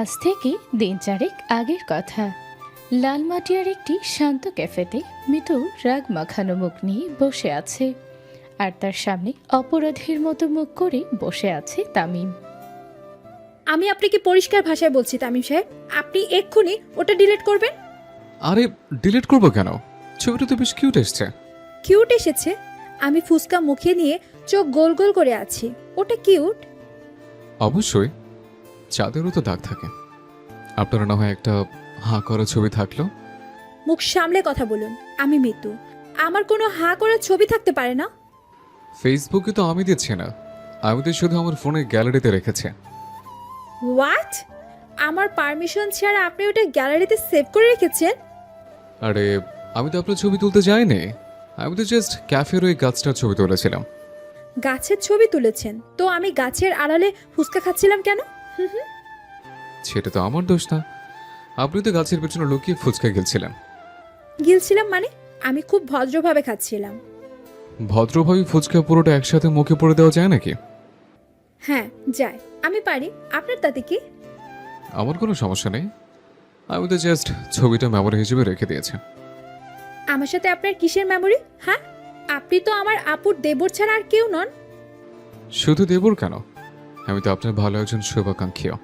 আজ থেকে দিন চারেক আগের কথা। লালমাটিয়ার একটি শান্ত ক্যাফেতে মিতু রাগ মাখানো মুখ নিয়ে বসে আছে, আর তার সামনে অপরাধীর মতো মুখ করে বসে আছে তামিম। আমি আপনাকে পরিষ্কার ভাষায় বলছি তামিম সাহেব, আপনি এক্ষুনি ওটা ডিলিট করবেন। আরে ডিলিট করবো কেন? ছবিটা তো বেশ কিউট এসছে। কিউট এসেছে? আমি ফুসকা মুখে নিয়ে চোখ গোল গোল করে আছি, ওটা কিউট? অবশ্যই, চাঁদেরও তো দাগ থাকে। আপনারা না হয় একটা হাঁ করা ছবি থাকলো। মুখ সামলে কথা বলুন, আমি মিতু, আমার কোনো হাঁ করা ছবি থাকতে পারে না। ফেসবুকে তো আমি দিচ্ছি না, আমি তো শুধু আমার ফোনের গ্যালারিতে রেখেছি। হোয়াট? আমার পারমিশন ছাড়া আপনি ওটা গ্যালারিতে সেভ করে রেখেছেন? আরে আমি তো আপনার ছবি তুলতে যাইনি, আমি তো জাস্ট ক্যাফের ওই গাছটার ছবি তুলেছিলাম। গাছের ছবি তুলেছেন তো আমি গাছের আড়ালে ফুসকা খাচ্ছিলাম কেন? সেটা তো আমার দোষ না, আপনি তো গাছের পেছনে লুকিয়ে ফুচকা গেলছিলেন। গিলছিলাম মানে? আমি খুব ভদ্রভাবে খাচ্ছিলাম। ভদ্রভাবে ফুচকা পুরোটা একসাথে মুখে পড়ে দেওয়া যায় নাকি? হ্যাঁ যায়, আমি পারি, আপনার তাতে কি? আমার কোনো সমস্যা নেই, আমি তো জাস্ট ছবিটা মেমোরি হিসেবে রেখে দিয়েছি। আমার সাথে আপনার কিসের মেমোরি? হ্যাঁ, আপনি তো আমার আপুর দেবর ছাড়া আর কেউ নন। শুধু দেবর কেন, আমি তো আপনার ভালো একজন শুভাকাঙ্ক্ষীও।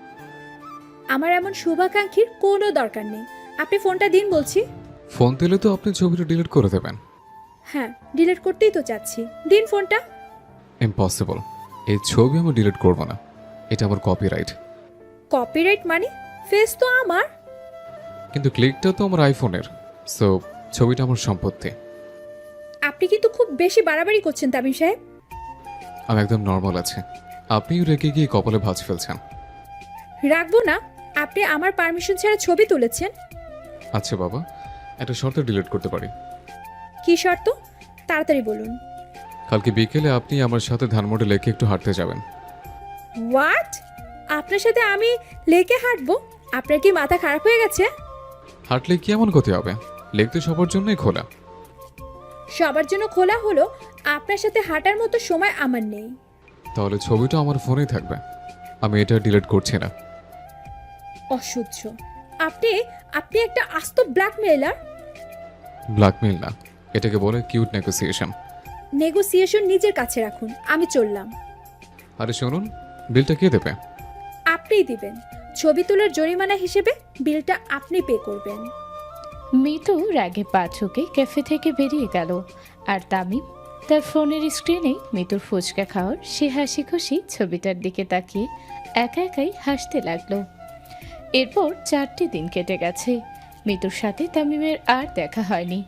আমার এমন শুভাকাঙ্ক্ষীর কোনো দরকার নেই, আপনি ফোনটা দিন বলছি। ফোন দিলে তো আপনি ছবিটা ডিলিট করে দেবেন। হ্যাঁ, ডিলিট করতেই তো চাচ্ছি, দিন ফোনটা। ইম্পসিবল, এই ছবি আমি ডিলিট করব না, এটা আমার কপিরাইট। কপিরাইট মানে? ফেস তো আমার। কিন্তু ক্লিকটা তো আমার আইফোনের, সো ছবিটা আমার সম্পত্তি। আপনি কিন্তু খুব বেশি বাড়াবাড়ি করছেন তামিম সাহেব। আমি একদম নর্মাল আছি, আপনিও রেখে গিয়ে কপালে ভাঁজ ফেলছেন। রাখবো না, আপনি আমার পারমিশন ছাড়া ছবি তুলেছেন। আচ্ছা বাবা, একটা শর্তে ডিলিট করতে পারি। কি শর্ত? তাড়াতাড়ি বলুন। কালকে বিকেলে আপনি আমার সাথে ধানমন্ডি লেকে একটু হাঁটতে যাবেন। হোয়াট? আপনার সাথে আমি লেকে হাঁটবো? আপনার কি মাথা খারাপ হয়ে গেছে? হাঁটলে কি এমন ক্ষতি হবে? লেক তো সবার জন্যই খোলা। সবার জন্য খোলা হলো, আপনার সাথে হাঁটার মতো সময় আমার নেই। তাহলে ছবিটা আমার ফোনেই থাকবে, আমি এটা ডিলিট করছি না। অসহ্য। আপনি আপনি একটা আস্ত ব্ল্যাকমেইলার। ব্ল্যাকমেইল না, এটাকে বলে কিউট নেগোসিয়েশন। নেগোসিয়েশন নিজের কাছে রাখুন, আমি চললাম। আরে শুনুন, বিলটা কে দেবে? আপনিই দিবেন। ছবি তোলার জরিমানা হিসেবে বিলটা আপনি পে করবেন। মিতু রাগে পা ঝুঁকে ক্যাফে থেকে বেরিয়ে গেল, আর তামিম তার ফোনের স্ক্রিনে মিতুর ফুচকা খাওয়ার সে হাসি খুশি ছবিটার দিকে তাকিয়ে একা একাই হাসতে লাগলো। এরপর 4টি দিন কেটে গেছে, মিতুর সাথে তামিমের আর দেখা হয়নি।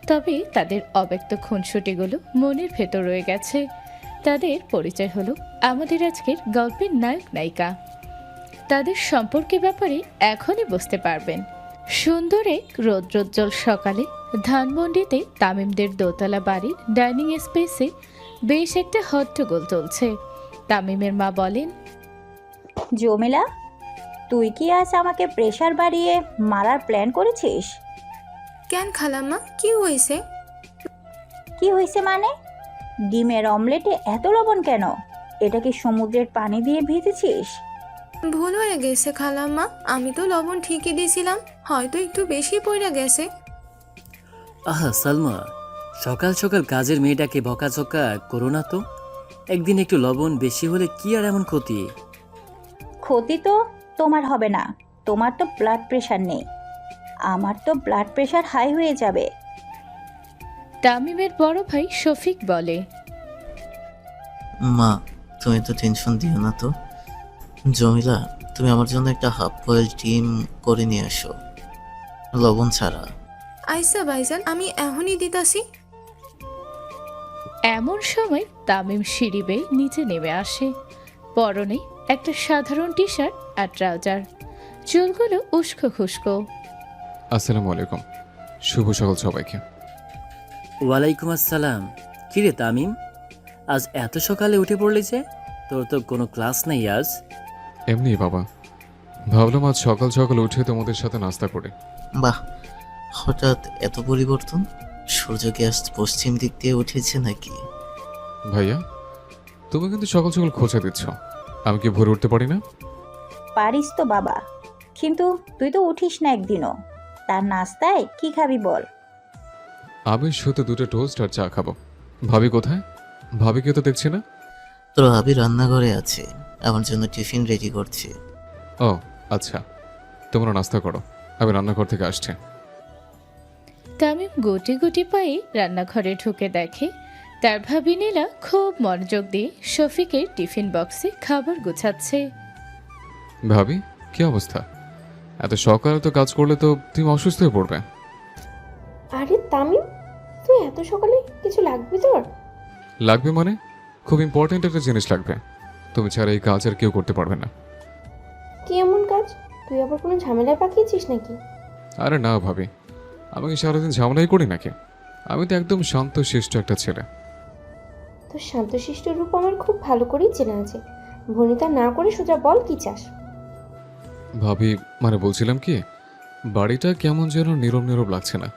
তবে তাদের অব্যক্ত খুনসুটিগুলো মনের ভেতর রয়ে গেছে। তাদের পরিচয় হলো আমাদের আজকের গল্পের নায়ক নায়িকা। তাদের সম্পর্কের ব্যাপারে এখনই বুঝতে পারবেন। সুন্দর এক রৌদ্রোজ্জ্বল সকালে ধানমন্ডিতে তামিমদের দোতলা বাড়ির ডাইনিং স্পেসে বেশ একটা হট্টগোল চলছে। তামিমের মা বলেন, জমিলা, তুই কি আজ আমাকে প্রেশার বাড়িয়ে মারার প্ল্যান করেছিস? কেন খালাম্মা, কি হয়েছে? কি হয়েছে মানে? ডিমের অমলেটে এত লবণ কেন? এটা কি সমুদ্রের পানি দিয়ে ভিজেছিস? ভুল হয়ে গেছে খালাম্মা, আমি তো লবণ ঠিকই দিয়েছিলাম, হয়তো একটু বেশি পড়ে গেছে। আহা সালমা, সকাল সকাল কাজের মেয়েটাকে বকাঝকা করো না তো। একদিন একটু লবণ বেশি হলে কি আর এমন ক্ষতি? ক্ষতি তো তোমার হবে না, তোমার তো ব্লাড প্রেশার নেই, আমার তো ব্লাড প্রেশার হাই হয়ে যাবে। তামিমের বড় ভাই শফিক বলে, মা, তুমি তো টেনশন দিও না তো। জমিলা, তুমি আমার জন্য একটা হাফ বয়েল ডিম করে নিয়ে আসো, লবণ ছাড়া। আইসা ভাইজান, আমি এখনই দিতাছি। এমন সময় তামিম সিঁড়ি বেয়ে নিচে নেমে আসে। পরনে একটা সাধারণ টি শার্ট আর ট্রাউজার, চুলগুলো উস্কো খুস্কো। আসসালামু আলাইকুম, শুভ সকাল সবাইকে। ওয়ালাইকুম আসসালাম। কিরে তামিম, আজ এত সকালে উঠে পড়লি যে? তোর তো কোনো ক্লাস নেই আজ? এমনি বাবা, ভাবলাম আজ সকাল সকাল উঠে তোমাদের সাথে নাস্তা করে। বাহ, হঠাৎ এত পরিবর্তন? সূর্য কি আজ পশ্চিম দিক দিয়ে উঠেছে নাকি? ভাইয়া, তুমি কিন্তু সকাল সকাল খোঁচা দিচ্ছ, আমি কি ভোরে উঠতে পারি না? পারিস তো বাবা, কিন্তু তুই তো উঠিস না একদিনও। তার নাস্তায় কি খাবি বল? আমি শুধু দুটো টোস্ট আর চা খাবো। ভাবি কোথায়? ভাবিকে তো দেখছি না। তোর ভাবি রান্নাঘরে আছে, আমার জন্য টিফিন রেডি করছে। ও আচ্ছা, তোমরা নাস্তা করো, আমি রান্নাঘর থেকে আসছি। তামিম গুটি গুটি পায়ে রান্নাঘরে ঢুকে দেখে তার ভাবি নীলা খুব মনোযোগ দিয়ে শফিকের টিফিন বক্সে খাবার গুছাচ্ছে। ভাবি কি অবস্থা? এত সকালে তো কাজ করলে তো তুমি অসুস্থ হয়ে পড়বে। আরে তামিম, তুই এত সকালে কিছু লাগবে তোর? লাগবে মানে? খুব ইম্পর্ট্যান্ট একটা জিনিস লাগবে। তুমি ছাড়া এই কাজ আর কেউ করতে পারবে না। কি এমন কাজ? তুই আবার কোনো ঝামেলায় পাকিয়েছিস নাকি? আরে না ভাবি, আমি কি সারাদিন ঝামেলাই করি নাকি? আমি তো একদম শান্ত শিষ্ট একটা ছেলে। তোর শান্তশিষ্ট রূপ আমার খুব ভালো করেই চেনা আছে। ভনিতা না করে সোজা বল কি চাস। ভাবি মানে বলছিলাম কি, বাড়িটা কেমন যেন নীরব নীরব লাগছে না?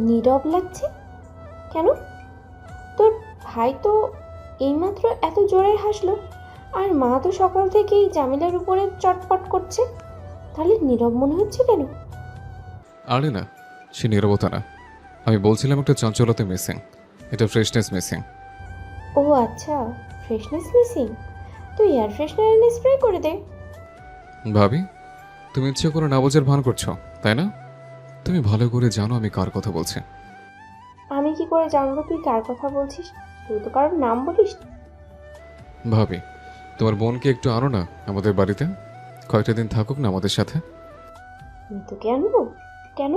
নীরব লাগছে কেন? তোর ভাই তো এইমাত্র এত জোরে হাসলো, আর মা তো সকাল থেকেই জামিলার উপরে চটপট করছে। তাহলে নীরব মনে হচ্ছে কেন? আরে না, সে নীরবতা না। আমি বলছিলাম একটা চঞ্চলতা মিসিং, এটা ফ্রেশনেস মিসিং। ও আচ্ছা, ফ্রেশনেস মিসিং। তুই এয়ার ফ্রেশনার এনে স্প্রে করে দে। ভাবি তুমি ইচ্ছে করে না বোঝার ভান করছো তাই না? তুমি ভালো করে জানো আমি কার কথা বলছি। আমি কি করে জানবো তুই কার কথা বলছিস? তুই তো কারোর নাম বলিস না। ভাবি তোমার বোনকে একটু আনো না আমাদের বাড়িতে, কয়েকটা দিন থাকুক না আমাদের সাথে। মিতুকে আনবো? কেন?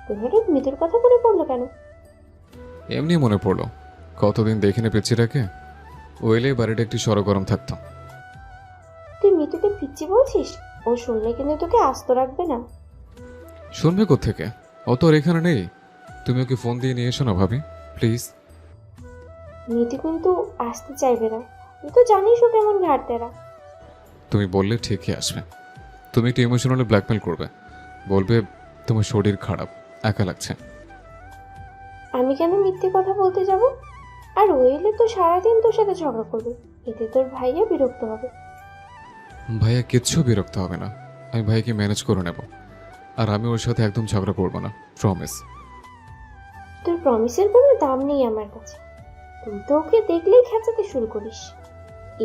তুই হঠাৎ মিতুর কথা মনে পড়লো কেন? এমনি মনে পড়লো, কতদিন দেখিনি পিচ্ছিটাকে, ওইলে বাড়িটা একটু সরগরম থাকতো। তুই মিতুকে পিচ্ছি বলছিস? ও শুনলে কিন্তু তোকে আস্ত রাখবে না। শুনবে কোত্থেকে? ও তো আর এখানে নেই। তুমি ওকে ফোন দিয়ে নিয়ে এসো না ভাবি, প্লিজ। মিতু কিন্তু আসতে চাইবে না। তুই তো জানিস ও কেমন ঘাটতেরা। তুমি বললে ঠিকই আসবে। তুমি একটু ইমোশনালি ব্ল্যাকমেল করবে, বলবে তোমার শরীর খারাপ, একা লাগছে। আমি কেন মিথ্যে কথা বলতে যাব? আর ও এলে তো সারাদিন তোর সাথে ঝগড়া করবে, এতে তোর ভাইয়া বিরক্ত হবে। ভাইয়া কিচ্ছু বিরক্ত হবে না, আমি ভাইকে ম্যানেজ করে নেব। আর আমি ওর সাথে একদম ঝগড়া করবো না, প্রমিস। তোর প্রমিসের কোনো দাম নেই আমার কাছে। তুই তো ওকে দেখলেই খেঁচাতে শুরু করিস।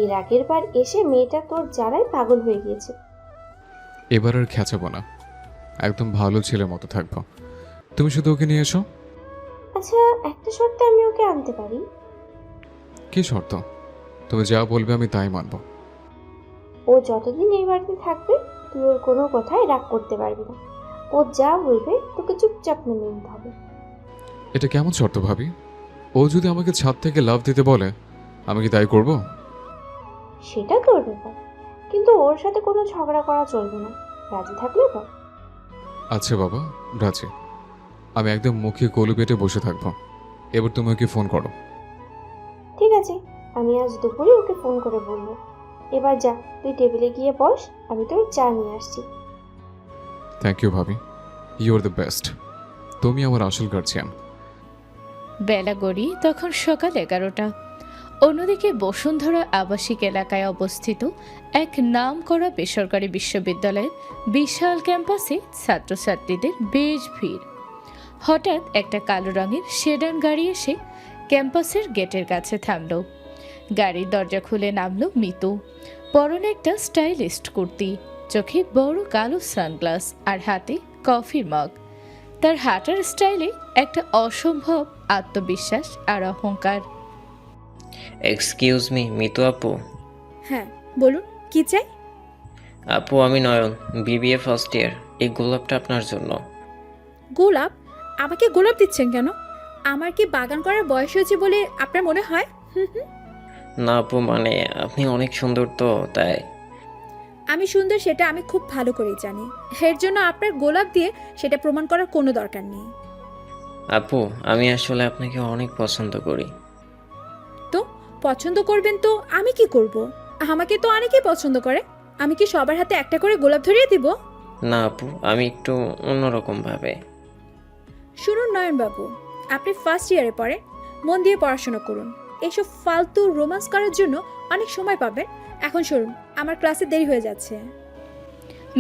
এর আগের বার এসে মেয়েটা তোর জ্বালায় পাগল হয়ে গিয়েছে। এবার আর খেঁচাবো না, একদম ভালো ছেলের মতো থাকবো। তুমি শুধু ওকে নিয়ে এসো। আচ্ছা, একটা শর্তে আমি ওকে আনতে পারি। কি শর্ত? তুমি যা বলবে আমি তাই মানবো। ও যতদিন এই বাড়িতে থাকবে তুই ওর কোনো কথায় রাগ করতে পারবি না। ও যা বলবে তোকে চুপচাপ মেনে নিতে হবে। এটা কেমন শর্ত ভাবি? ও যদি আমাকে ছাদ থেকে লাফ দিতে বলে, আমি কি তাই করব? সেটা তোর ব্যাপার, কিন্তু ওর সাথে কোনো ঝগড়া করা চলবে না। রাজি থাকলে বল। আচ্ছা বাবা, রাজি। আমি একদম মুখে কলু পেটে বসে থাকবো। এবার তুমি ওকে ফোন করো। ঠিক আছে, আমি আজ দুপুরে ওকে ফোন করে বলবো। এবার যা, তুই টেবিলে গিয়ে বস, আমি তোর চা নিয়ে আসছি। থ্যাংক ইউ ভাবি, ইউ আর দ্য বেস্ট। তুমি আমার আসল গার্জিয়ান। বেলা গড়িয়ে তখন সকাল 11টা। অন্যদিকে বসুন্ধরা আবাসিক এলাকায় অবস্থিত এক নামকরা বেসরকারি বিশ্ববিদ্যালয়ের বিশাল ক্যাম্পাসে ছাত্রছাত্রীদের বেশ ভিড়। হঠাৎ একটা কালো রঙের সেডান গাড়ি এসে ক্যাম্পাসের গেটের কাছে থামল। গাড়ির দরজা খুলে নামলো মিতু। পরনে একটা স্টাইলিস্ট কুর্তি, চোখে বড় কালো সানগ্লাস আর হাতে কফির মগ। তার হাঁটার স্টাইলে একটা অসম্ভব আত্মবিশ্বাস আর অহংকার। এক্সকিউজ মি মিতু আপু। হ্যাঁ বলুন, কি চাই? আপু আমি নয়ন, বিবিএ ফার্স্ট ইয়ার। এই গোলাপটা আপনার জন্য। গোলাপ? আমাকে গোলাপ দিচ্ছেন কেন? আমার কি বাগান করার বয়স হয়েছে বলে আপনার মনে হয়? না আপু, মানে আপনি অনেক সুন্দর তো তাই। আমি সুন্দর সেটা আমি খুব ভালো করেই জানি। এর জন্য আপনার গোলাপ দিয়ে সেটা প্রমাণ করার কোনো দরকার নেই। আপু আমি আসলে আপনাকে অনেক পছন্দ করি। তো পছন্দ করবেন তো আমি কি করব? আমাকে তো অনেকেই পছন্দ করে। আমি কি সবার হাতে একটা করে গোলাপ ধরিয়ে দিব? না আপু, আমি একটু অন্যরকম ভাবে। শুনুন নয়নবাবু, আপনি ফার্স্ট ইয়ারে পড়েন, মন দিয়ে পড়াশোনা করুন। এইসব ফালতু রোমান্স করার জন্য অনেক সময় পাবেন। এখন শুনুন, আমার ক্লাসে দেরি হয়ে যাচ্ছে।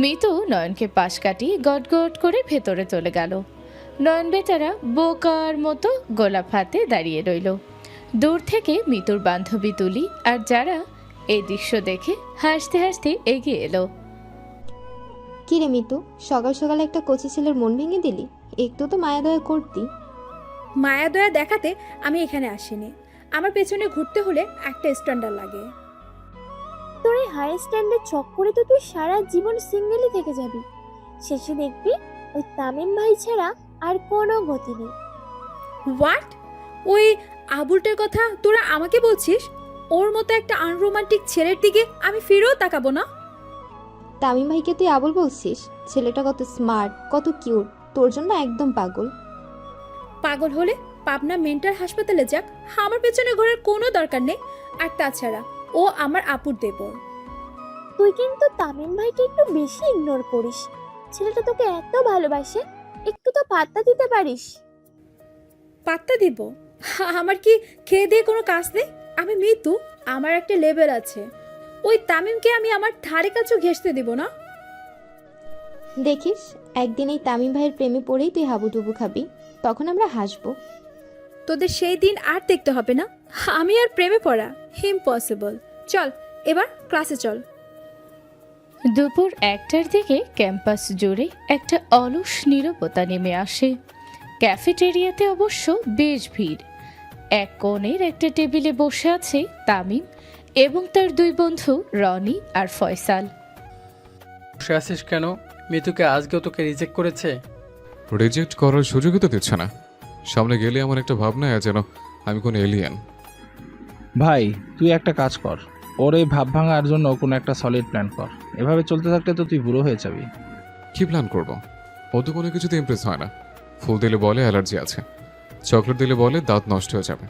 মিতু নয়নকে পাশ কাটিয়ে গট করে ভেতরে চলে গেল। নয়ন বেচারা বোকার মতো গোলাপ হাতে দাঁড়িয়ে রইল। দূর থেকে মিতুর বান্ধবী তুলি আর যারা এই দৃশ্য দেখে হাসতে হাসতে এগিয়ে এলো। কি রে মিতু, সকাল সকাল একটা কচি ছেলের মন ভেঙে দিলি? একটু তো মায়া দয়া করতি। মায়া দয়া দেখাতে আমি এখানে আসিনি। আমার পেছনে ঘুরতে হলে একটা স্ট্যান্ডার্ড লাগে। তোর এই হাই স্ট্যান্ডার্ড চক্করে তো তুই সারা জীবন সিঙ্গেলই থেকে যাবি। শেষে দেখবি ওই তামিম ভাই ছাড়া আর কোনো গতি নেই। হোয়াট? ওই আবুলটার কথা তোরা আমাকে বলছিস? ওর মতো একটা আনরোমান্টিক ছেলের দিকে আমি ফিরেও তাকাবো না। তামিম ভাইকে তুই আবুল বলছিস? ছেলেটা কত স্মার্ট, কত কিউট, তোর জন্য একদম পাগল। পাগল হলে পাবনা মেন্টাল হাসপাতালে যাক, আমার পেছনে ঘোরার কোনো দরকার নেই। আর তাছাড়া ও আমার আপুর দেবর। তুই কিন্তু তামিম ভাইকে একটু বেশি ইগনোর করিস। ছেলেটা তোকে এত ভালোবাসে, একটু তো পাত্তা দিতে পারিস। পাত্তা দিব? আমার কি খেয়ে দিয়ে কোনো কাজ নেই? আমি মৃত্যু, আমার একটা লেভেল আছে। ওই তামিমকে আমি আমার ধারে কাছেও ঘেঁষতে দিব না। দেখিস, একদিন এই তামিম ভাইয়ের প্রেমে পড়েই তুই হাবুডুবু খাবি, তখন আমরা হাসবো। তোদের সেই দিন আর দেখতে হবে না। আমি আর প্রেমে পড়া ইম্পসিবল। চল এবার ক্লাসে চল। দুপুর 1টার দিকে ক্যাম্পাস জুড়ে একটা অলস নীরবতা নেমে আসে। ক্যাফেটেরিয়াতে অবশ্য বেশ ভিড়। এক কোণের একটা টেবিলে বসে আছে তামিম এবং তার দুই বন্ধু রনি আর ফয়সাল। বসে আছিস কেন? মিতুকে আজকেও তোকে রিজেক্ট করেছে? রিজেক্ট করার সুযোগই তো দিচ্ছে না। সামনে গেলে আমার একটা ভাবনা যেন আমি কোনো এলিয়েন। ভাই, তুই একটা কাজ কর, ওর এই ভাব ভাঙার জন্য কোনো একটা সলিড প্ল্যান কর। এভাবে চলতে থাকলে তো তুই বুড়ো হয়ে যাবি। কি প্ল্যান করব? ও তো কোনো কিছুতে ইমপ্রেস হয় না। ফুল দিলে বলে অ্যালার্জি আছে, চকলেট দিলে বলে দাঁত নষ্ট হয়ে যাবে।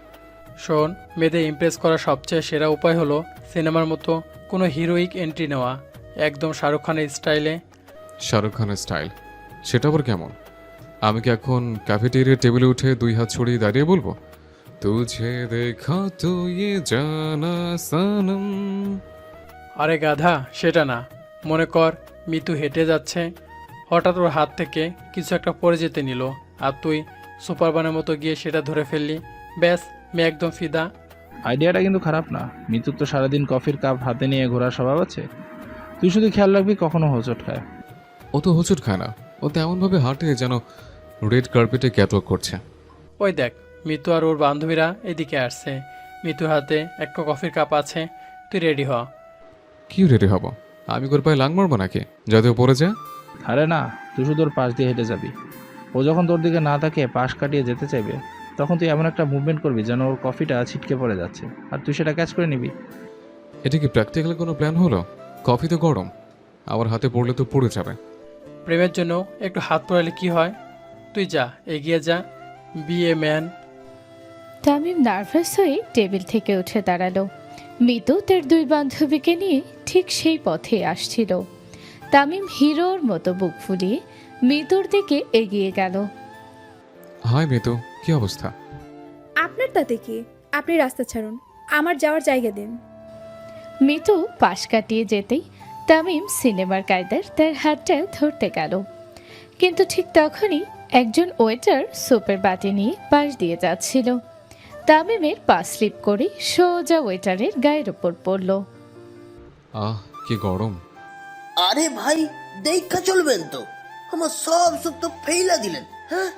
শোন, মেয়েদের ইমপ্রেস করার সবচেয়ে সেরা উপায় হলো সিনেমার মতো কোনো হিরোইক এন্ট্রি নেওয়া, একদম শাহরুখ খানের স্টাইলে। শাহরুখ খানের স্টাইল? সেটা আবার কেমন? আমি কি এখন ক্যাফেটেরিয়ার টেবিলে উঠে 2 হাত ছড়িয়ে দাঁড়িয়ে বলবো তুঝে দেখা তো ইয়ে জানা সনম? আরে গাধা, সেটা না। মনে কর মিতু হেঁটে যাচ্ছে, হঠাৎ ওর হাত থেকে কিছু একটা পড়ে যেতে নিল, আর তুই সুপারম্যানের মতো গিয়ে সেটা ধরে ফেললি। ব্যাস, মেয়ে একদম ফিদা। আইডিয়াটা কিন্তু খারাপ না। মিতুর তো সারাদিন কফির কাপ হাতে নিয়ে ঘোরার স্বভাব আছে। তুই শুধু খেয়াল রাখবি কখনো হোঁচট খায়। ও তো হোঁচট খায় না, ও তো এমনভাবে হাঁটে যেন রেড কার্পেটে ক্যাটওয়াক করছে। ওই দেখ, মিতু আর ওর বান্ধবীরা এদিকে আসছে। মিতুর হাতে একটা কফির কাপ আছে, তুই রেডি হ। কি রেডি হব? আমি ওর পায়ে লাং মারবো নাকি যাতে ও পড়ে যায়? আরে না, তুই শুধু ওর পাশ দিয়ে হেঁটে যাবি। ও যখন তোর দিকে না তাকিয়ে পাশ কাটিয়ে যেতে চাইবে, তখন তুই এমন একটা মুভমেন্ট করবি যেন ওর কফিটা ছিটকে পড়ে যাচ্ছে, আর তুই সেটা ক্যাচ করে নিবি। এটা কি প্র্যাকটিক্যাল কোনো প্ল্যান হলো? কফি তো গরম, আমার হাতে পড়লে তো পড়ে যাবে। প্রেমের জন্য একটু হাত পড়ালে কি হয়? তুই যা, এগিয়ে যা, be a man. Tamim nervous হয়ে টেবিল থেকে উঠে দাঁড়ালো। মিতু তার দুই বান্ধবীকে নিয়ে ঠিক সেই পথে আসছিল। তামিম হিরোর মতো বুক ফুলিয়ে মিতুর দিকে এগিয়ে গেল। হাই মিতু, কি অবস্থা? আপনার তাতে কি? আপনি রাস্তা ছাড়ুন, আমার যাওয়ার জায়গা দিন। মিতু পাশ কাটিয়ে যেতেই তামিম সিনেমার কায়দার তার হাতটা ধরতে গেল, কিন্তু ঠিক তখনই একজন ওয়েটার সুপের বাটি নিয়ে পাশ দিয়ে যাচ্ছিল। তামিমের পা স্লিপ করে সোজা ওয়েটারের গায়ের ওপর পড়ল। আহ, কি গরম! আরে ভাই, দেখা চলবেন তো, আমার সব সুপ তো ফেইলা দিলেন। হ্যাঁ,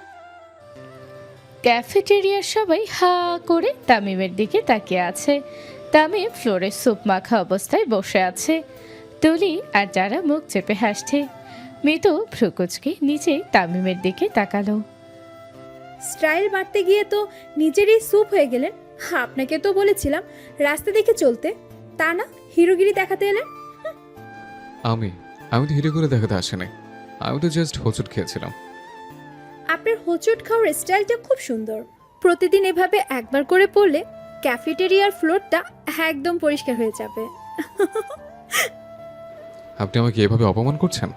ক্যাফেটেরিয়ার সবাই হা করে তামিমের দিকে তাকিয়ে আছে। তামিম ফ্লোরে স্যুপ মাখা অবস্থায় বসে আছে। তুলি আর যারা মুখ চেপে হাসছে। মিতু ভ্রুকুচকে নিচে তামিমের দিকে তাকালো। স্টাইল মারতে গিয়ে তো নিজেরই স্যুপ হয়ে গেলেন। আপনাকে তো বলেছিলাম রাস্তা দেখে চলতে, তা না হিরোগিরি দেখাতে এলেন। আমি তো হিরো করে দেখাতে আসেনি, আমি তো জাস্ট হোঁচট খেয়েছিলাম। আপনার হোঁচট খাওয়ার স্টাইলটা খুব সুন্দর। প্রতিদিন এভাবে একবার করে পড়লে ক্যাফেটেরিয়ার ফ্লোরটা একদম পরিষ্কার হয়ে যাবে। আপনি আমাকে এভাবে অপমান করছেন?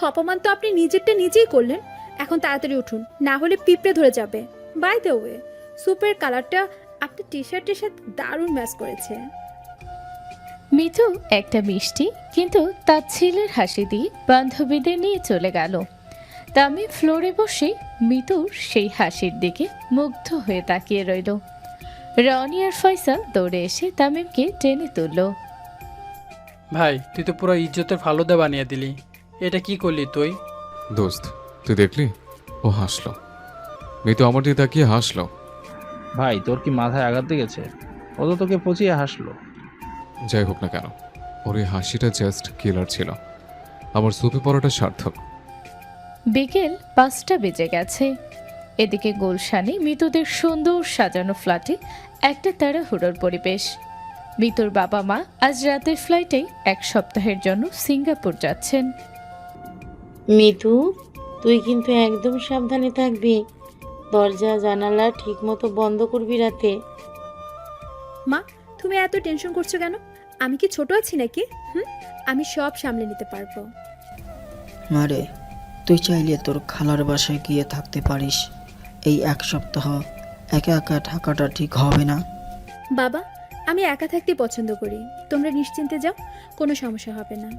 অপমান তো আপনি নিজেরটা নিজেই করলেন। এখন তাড়াতাড়ি উঠুন, না হলে পিঁপড়ে ধরে যাবে। বাই দ্য ওয়ে, স্যুপের কালারটা আপনার টি শার্টের সাথে দারুণ ম্যাচ করেছে। মিতু একটা মিষ্টি কিন্তু তার ছেলের হাসি দিয়ে বান্ধবীদের নিয়ে চলে গেল। তামিম ফ্লোরে বসে মিতুর সেই হাসির দিকে মুগ্ধ হয়ে তাকিয়ে রইল। রনি আর ফয়সাল দৌড়ে এসে তামিমকে টেনে তুলল। ভাই তুই তো পুরো ইজ্জতের ফালুদা বানিয়ে দিলি, এটা কি করলি তুই? দোস্ত তুই দেখলি, ও হাসলো। মিতু আমার দিকে তাকিয়ে হাসলো। ভাই তোর কি মাথায় আঘাত লেগেছে? ও তো তোকে পচিয়ে হাসলো। যাই হোক না কেন, ওর এই হাসিটা জাস্ট কিলার ছিল। আমার সুপে পড়াটা সার্থক। বিকেল 5টা বেজে গেছে। এদিকে গুলশানে মিতুদের সুন্দর সাজানো ফ্ল্যাটে একটা তাড়াহুড়োর পরিবেশ। মিতুর বাবা মা আজ রাতের ফ্লাইটে 1 সপ্তাহের জন্য সিঙ্গাপুর যাচ্ছেন। মিতু, তুই কিন্তু একদম সাবধানে থাকবি। দরজা জানালা ঠিক মতো বন্ধ করবি রাতে। মা, তুমি এত টেনশন করছো কেন? আমি কি ছোট আছি নাকি? আমি সব সামলে নিতে পারবো। মারে, তুই চাইলে তোর খালার বাসায় গিয়ে থাকতে পারিস। এই 1 সপ্তাহ একা একা থাকাটা ঠিক হবে না। বাবা, আমি একা থাকতে পছন্দ করি। তোমরা নিশ্চিন্তে যাও, কোনো সমস্যা হবে না।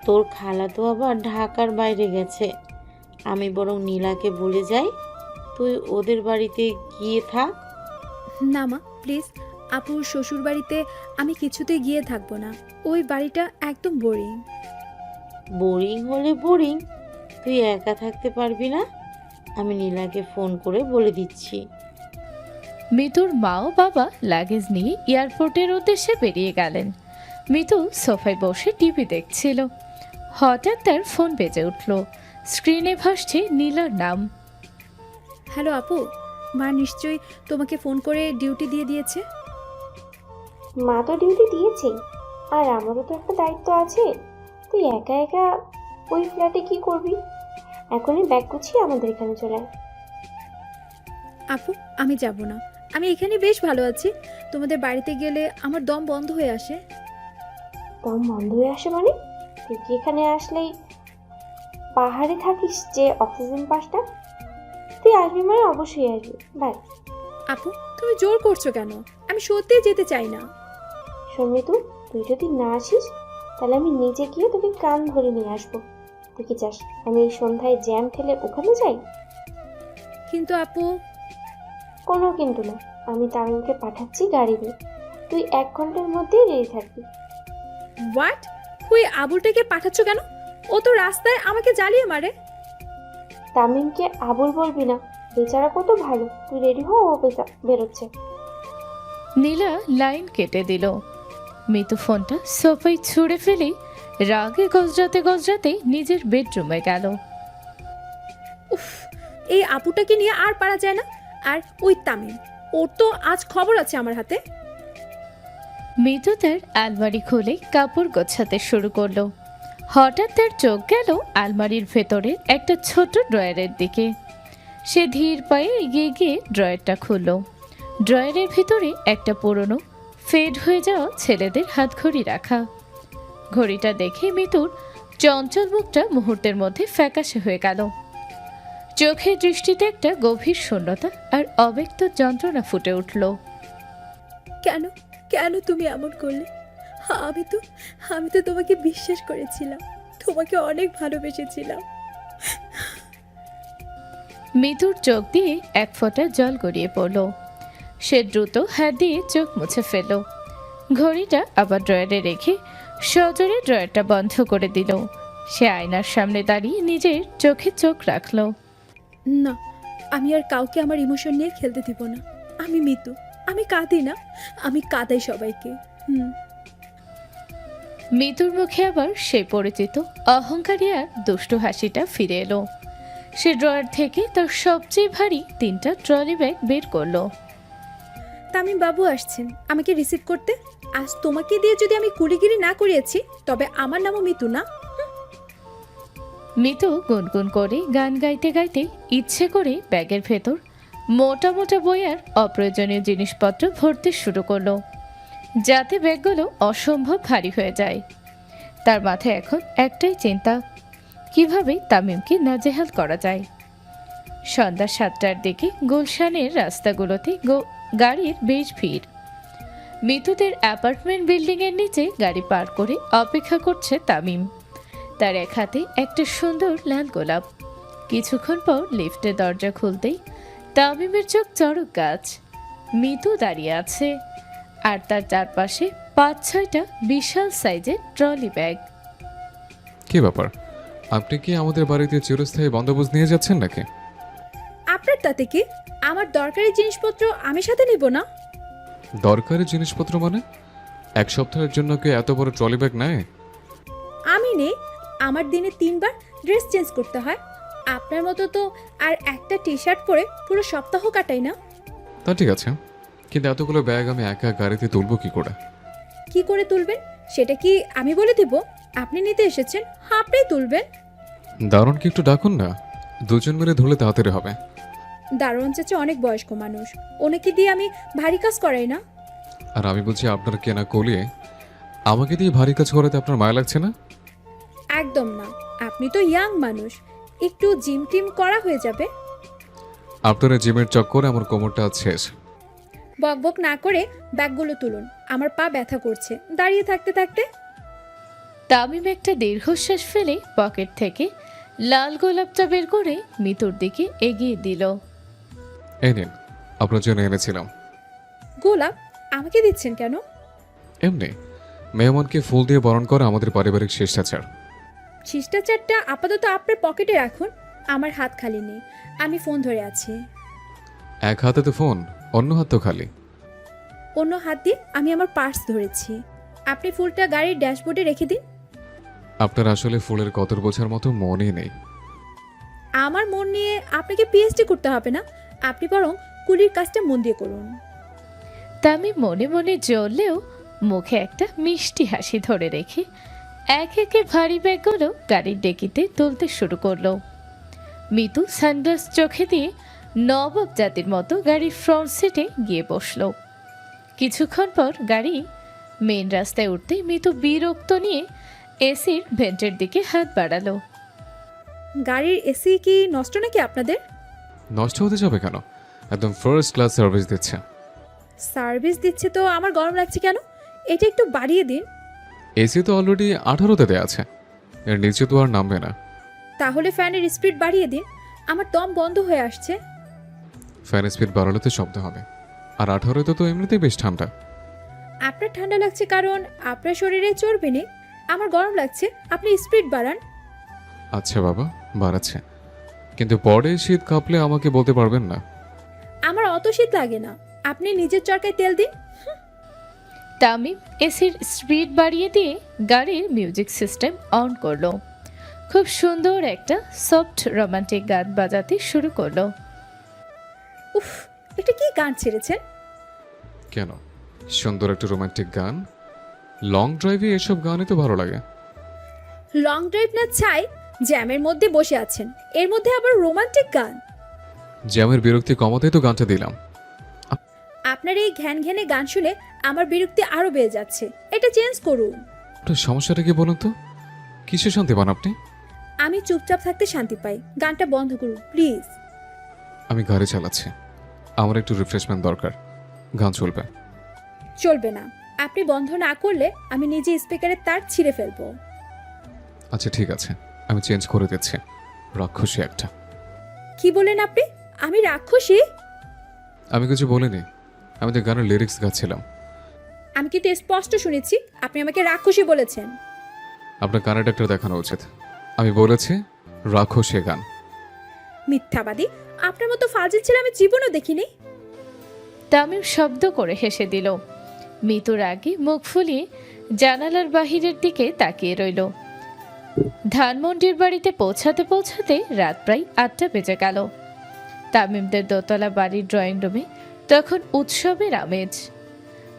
তোর খালা তো আবার ঢাকার বাইরে গেছে। আমি বরং নীলাকে বলে যাই, তুই ওদের বাড়িতে গিয়ে থাক। না মা, প্লিজ। আপুর শ্বশুর বাড়িতে আমি কিছুতে গিয়ে থাকবো না। ওই বাড়িটা একদম বোরিং। বোরিং হলে বোরিং, তুই একা থাকতে পারবি না। আমি নীলাকে ফোন করে বলে দিচ্ছি। মিতুর মা ও বাবা লাগেজ নিয়ে এয়ারপোর্টের উদ্দেশ্যে বেরিয়ে গেলেন। মিতু সোফায় বসে টিভি দেখছিল। হঠাৎ তার ফোন বেজে উঠল। স্ক্রিনে ভাসছে নীলার নাম। হ্যালো আপু, মা নিশ্চয়ই তোমাকে ফোন করে ডিউটি দিয়ে দিয়েছে। মা তো ডিউটি দিয়েছেই, আর আমারও তো একটা দায়িত্ব আছে। তুই একা একা ওই ফ্ল্যাটে কি করবি? এখনই ব্যাগ গুছিয়ে আমাদের এখানে চলে আয়। আপু, আমি যাব না। আমি এখানে বেশ ভালো আছি। তোমাদের বাড়িতে গেলে আমার দম বন্ধ হয়ে আসে। দম বন্ধ হয়ে আসে মানে? তুই কি এখানে আসলেই পাহাড়ে থাকিস যে অক্সিজেন পাসটা? তুই আসবি মানে অবশ্যই আসবি। বাই। আপু, তুমি জোর করছো কেন? আমি সত্যিই যেতে চাই না। শোনবি তুই যদি না আসিস তাহলে আমি নিজে গিয়ে তোকে কান ধরে নিয়ে আসবো। তুই কি চাস আমি এই সন্ধ্যায় জ্যাম ঠেলে ওখানে যাই? কিন্তু আপু। কোনো কিন্তু না, আমি তামিমকে পাঠাচ্ছি গাড়ি নিয়ে। তুই 1 ঘন্টার মধ্যেই রেডি থাকবি। হোয়াট? ওই আবুলটাকে পাঠাচ্ছ কেন? ও তো রাস্তায় আমাকে জ্বালিয়ে মারে। তামিমকে আবুল বলবি না, বেচারা কত ভালো। তুই রেডি হও, ও বেরোচ্ছে। নীলা লাইন কেটে দিল। মিতু ফোনটা সোফায় ছুঁড়ে ফেলে রাগে গজরাতে গজরাতে নিজের বেডরুমে গেল। উফ, এই আপুটাকে নিয়ে আর পারা যায় না। আর ওই তামিম, ওর তো আজ খবর আছে আমার হাতে। মিতু তার আলমারি খুলে কাপড় গোছাতে শুরু করলো। হঠাৎ তার চোখ গেল আলমারির ভেতরে একটা ছোট ড্রয়ারের দিকে। সে ধীর পায়ে এগিয়ে গিয়ে ড্রয়ারটা খুলল। ড্রয়ারের ভিতরে একটা পুরনো ফেড হয়ে যাওয়া ছেলেদের হাতঘড়ি রাখা। ঘড়িটা দেখে মিতুর চঞ্চল মুখটা মুহূর্তের মধ্যে ফ্যাকাশে হয়ে গেল। চোখের দৃষ্টিতে একটা গভীর শূন্যতা আর অব্যক্ত যন্ত্রণা ফুটে উঠল। কেন কেন তুমি এমন করলে? আমি তো তোমাকে বিশ্বাস করেছিলাম, তোমাকে অনেক ভালোবেসেছিলাম। মিতুর চোখ দিয়ে 1 ফোঁটা জল গড়িয়ে পড়ল। সে দ্রুত হাত দিয়ে চোখ মুছে ফেলল। ঘড়িটা আবার ড্রয়ারে রেখে সজোরে ড্রয়ারটা বন্ধ করে দিল। সে আয়নার সামনে দাঁড়িয়ে নিজের চোখে চোখ রাখল। না, আমি আর কাউকে আমার ইমোশন নিয়ে খেলতে দিব না। আমি মিতু, আমি কাঁদি না, আমি কাঁদাই সবাইকে। মিতুর মুখে আবার সে পরিচিত অহংকারী আর দুষ্টু হাসিটা ফিরে এলো। সে ড্রয়ার থেকে তার সবচেয়ে ভারী 3টা ট্রলি ব্যাগ বের করলো। তামিম বাবু আসছেন আমাকে রিসিভ করতে। আজ তোমাকে দিয়ে যদি আমি কুলিগিরি না করিয়েছি তবে আমার নামও মিতু না। মিতু গুনগুন করে গান গাইতে গাইতে ইচ্ছে করে ব্যাগের ভেতর মোটা মোটা বই আর অপ্রয়োজনীয় জিনিসপত্র ভরতে শুরু করলো, যাতে ব্যাগগুলো অসম্ভব ভারী হয়ে যায়। তার মাথায় এখন একটাই চিন্তা, কিভাবে তামিমকে নাজেহাল করা যায়। সন্ধ্যা 7টার দিকে গুলশানের রাস্তাগুলোতে গাড়ির বেশ ভিড়। মিতুদের অ্যাপার্টমেন্ট বিল্ডিংয়ের নিচে গাড়ি পার করে অপেক্ষা করছে তামিম। তার এক হাতে একটা সুন্দর লাল গোলাপ। কিছুক্ষণ পর লিফটের দরজা খুলতেই তামিমের চোখ চড়ক গাছ। মিতু দাঁড়িয়ে আছে, আর তার চারপাশে 5-6টা বিশাল সাইজের ট্রলি ব্যাগ। কি ব্যাপার, আপনি কি আমাদের বাড়িতে চিরস্থায়ী বন্দোবস্ত নিয়ে যাচ্ছেন নাকি? আপনার তাতে কি? আমার দরকারি জিনিসপত্র আমি সাথে নেব না? দরকারি জিনিসপত্র মানে? এক সপ্তাহের জন্য কি এত বড় ট্রলি ব্যাগ নেয়? আমি নেই, আমার দিনে 3বার ড্রেস চেঞ্জ করতে হয়। আপনার মতো তো আর একটা টি শার্ট পরে পুরো সপ্তাহ কাটাই না। তা ঠিক আছে, কিন্তু এতগুলো ব্যাগ আমি একা গাড়িতে তুলবো কি করে? কি করে তুলবেন সেটা কি আমি বলে দেব? আপনি নিতে এসেছেন, আপনিই তুলবেন। দারুণ কি একটু ডাকুন না, দুজন মিলে ধরলে তাড়াতাড়ি হবে। দারোয়ান চাচা অনেক বয়স্ক মানুষ, ওনাকে দিয়ে আমি ভারী কাজ করাই না। আর আমি বলছি আপনার কেনা কলিয়ে আমাকে দিয়ে ভারী কাজ করাতে আপনার মায়া লাগছে না? একদম না, আপনি তো ইয়াং মানুষ, একটু জিম টিম করা হয়ে যাবে। আপনার এই জিমের চক্করে আমার কোমরটা আজ শেষ। বকবক না করে ব্যাগগুলো তুলুন, আমার পা ব্যথা করছে দাঁড়িয়ে থাকতে থাকতে। তামিম একটা দীর্ঘশ্বাস ফেলে পকেট থেকে লাল গোলাপটা বের করে মিতুর দিকে এগিয়ে দিল। এই নিন, আপনার জন্য এনেছিলাম। গোলাপ আমাকে দিচ্ছেন কেন? এমনি মেহমানকে ফুল দিয়ে বরণ করা আমাদের পারিবারিক শিষ্টাচার। শিষ্টাচারটা আপাতত আপনার পকেটে রাখুন, আমার হাত খালি নেই, আমি ফোন ধরে আছি। এক হাতে তো ফোন, অন্য হাত তো খালি। অন্য হাত দিয়ে আমি আমার পার্স ধরেছি। আপনি ফুলটা গাড়ির ড্যাশবোর্ডে রেখে দিন। আপনার আসলে ফুলের কদর বোঝার মতো মনই নেই। আমার মন নিয়ে আপনাকে পিএইচডি করতে হবে না, আপনি বরং কুলির কাজটা মন দিয়ে করুন। তামিম মনে মনে জ্বললেও মুখে একটা মিষ্টি হাসি ধরে রেখে এক একে ভারী ব্যাগগুলো গাড়ির ডেকিতে তুলতে শুরু করলো। মিতু সানগ্লাস চোখে দিয়ে নবাব জাতির মতো গাড়ির ফ্রন্ট সিটে গিয়ে বসলো। কিছুক্ষণ পর গাড়ি মেন রাস্তায় উঠতেই মিতু বিরক্ত নিয়ে এসির ভেন্টের দিকে হাত বাড়ালো। গাড়ির এসি কি নষ্ট নাকি আপনাদের? নষ্ট হতে যাবে কেন, একদম ফার্স্ট ক্লাস সার্ভিস দিচ্ছে। সার্ভিস দিচ্ছে তো আমার গরম লাগছে কেন? এটা একটু বাড়িয়ে দিন। এসি তো অলরেডি 18তে দেয়া আছে, এর নিচে তো আর নামবে না। তাহলে ফ্যানের স্পিড বাড়িয়ে দিন, আমার দম বন্ধ হয়ে আসছে। ফ্যান স্পিড বাড়ালে তো শব্দ হবে, আর 18তে তো এমনিতেই বেশ ঠান্ডা। আপনার ঠান্ডা লাগছে কারণ আপনার শরীরে চর্বি নেই, আমার গরম লাগছে, আপনি স্পিড বাড়ান। আচ্ছা বাবা, বাড়াচ্ছে, কিন্তু পরে শীত কাঁপলে আমাকে বলতে পারবেন না। আমার অত শীত লাগে না, আপনি নিজের চরকায় তেল দিন। তামিম এসির স্পিড বাড়িয়ে দিয়ে গাড়ির মিউজিক সিস্টেম অন করলো। খুব সুন্দর একটা সফট রোমান্টিক গান বাজাতে শুরু করলো। উফ, এটা কি গান ছেড়েছেন? কেন, সুন্দর একটা রোমান্টিক গান, লং ড্রাইভে এসব গানই তো ভালো লাগে। লং ড্রাইভ না চাই, জ্যামের মধ্যে বসে আছেন, এর মধ্যে আবার রোমান্টিক গান। জ্যামের বিরক্তি কমাতে তো গানটা দিলাম। আপনার এই ঘ্যান ঘ্যানে গান শুনে আমার বিরক্তি আরো বেড়ে যাচ্ছে, এটা চেঞ্জ করুন। আপনার সমস্যাটা কি বলুন তো, কিসে শান্তি পান আপনি? আমি চুপচাপ থাকতে শান্তি পাই, গানটা বন্ধ করুন প্লিজ। আমি গাড়ি চালাচ্ছি, আমার একটু রিফ্রেশমেন্ট দরকার, গান চলবে। চলবে না, আপনি বন্ধ না করলে আমি নিজে স্পিকারের তার ছিঁড়ে ফেলবো। আচ্ছা ঠিক আছে, আমি চেঞ্জ করে দিচ্ছি। রাক্ষসী একটা। কি বলেন আপনি? আমি রাক্ষসী? আমি কিছু বলিনি, আমি তো গানের লিরিক্স গাচ্ছিলাম। আমি কিন্তু স্পষ্ট শুনেছি আপনি আমাকে রাক্ষসী বলেছেন। আপনার কানে ডাক্তার দেখানো উচিত। আমি বলেছি রাক্ষসী গান। মিথ্যাবাদী, আপনার মতো ফাজিল ছেলে আমি জীবনও দেখিনি। তামিম শব্দ করে হেসে দিল। মিতুর আগে মুখ ফুলিয়ে জানালার বাহিরের দিকে তাকিয়ে রইল। ধানমন্ডির বাড়িতে পৌঁছাতে পৌঁছাতে রাত প্রায় 8টা বেজে গেল। তামিমদের দোতলা বাড়ির ড্রয়িং রুমে তখন উৎসবের আমেজ।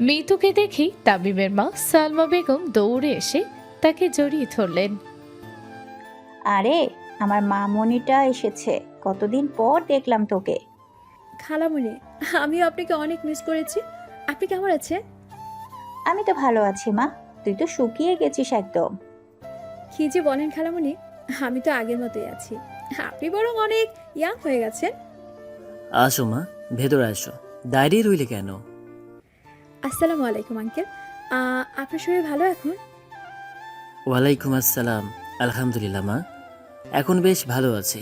মিতুকে দেখি তামিমের মা সালমা বেগম দৌড়ে এসে তাকে জড়িয়ে ধরলেন। আরে আমার মামনিটা এসেছে, কতদিন পর দেখলাম তোকে। খালামণি, আমিও আপনাকে অনেক মিস করেছি, আপনি কেমন আছেন? আমি তো ভালো আছি মা, তুই তো শুকিয়ে গেছিস একদম। কি যে বলেন খালামণি, আমি তো আগের মতোই আছি, আপনি বরং অনেক ইয়াং হয়ে গেছেন। আসো মা, ভেতরে আসো, দাঁড়িয়ে রইলে কেন? আসসালামু আলাইকুম আঙ্কেল। আপনার শরীর ভালো এখন? ওয়ালাইকুম আসসালাম। আলহামদুলিল্লাহ মা, এখন বেশ ভালো আছি।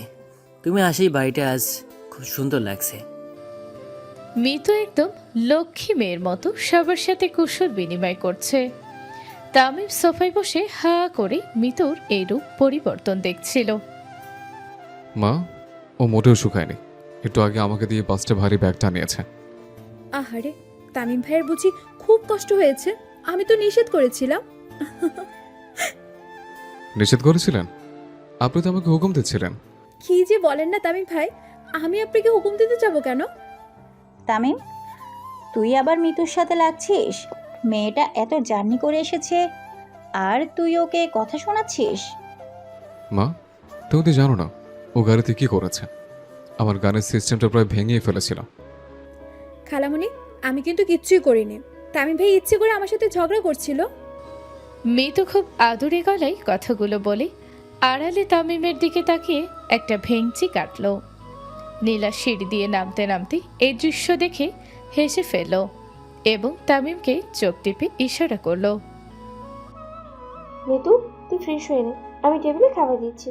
তুমি আসেই বাড়িটা আজ খুব সুন্দর লাগছে। মিতু একদম লক্ষ্মী মেয়ের মতো সবার সাথে কুশল বিনিময় করছে। তামিম সোফায় বসে হা করে মিতুর এই রূপ পরিবর্তন দেখছিল। মা, ও মোটেও শুকায়নি। একটু আগে আমাকে দিয়ে 5টা ভারী ব্যাগ টানিয়েছে। আহারে, তামিম ভাইয়ের বুঝি খুব কষ্ট হয়েছে? আমি তো নিষেধ করেছিলাম। নিষেধ করেছিলেন? আপনি তো আমাকে হুকুম দিচ্ছিলেন। কি যে বলেন না তামিম ভাই, আমি আপনাকে হুকুম দিতে যাব কেন? তামিম, তুই আবার মিতুর সাথে লাগছিস? মেয়েটা এত জার্নি করে এসেছে আর তুই ওকে কথা শোনাচ্ছিস? মা, তুমি তো জানো না ও গাড়িতে কি করেছে। আমার গানের সিস্টেমটা প্রায় ভেঙিয়ে ফেলেছিল। খালামণি, আমি কিন্তু কিচ্ছুই করিনি। তামিম ভাই ইচ্ছে করে আমার সাথে ঝগড়া করছিল। মিতু খুব আদুরে গলায় কথাগুলো বলে আড়ালে তামিমের দিকে তাকিয়ে একটা ভেঙচি কাটল। নীলা সিঁড়ি দিয়ে নামতে নামতে এই দৃশ্য দেখে হেসে ফেলল এবং তামিমকে চোখ টিপে ইশারা করলো। মিতু, তুই ফ্রেশ হয়ে নে, আমি টেবিলে খাবার দিচ্ছি।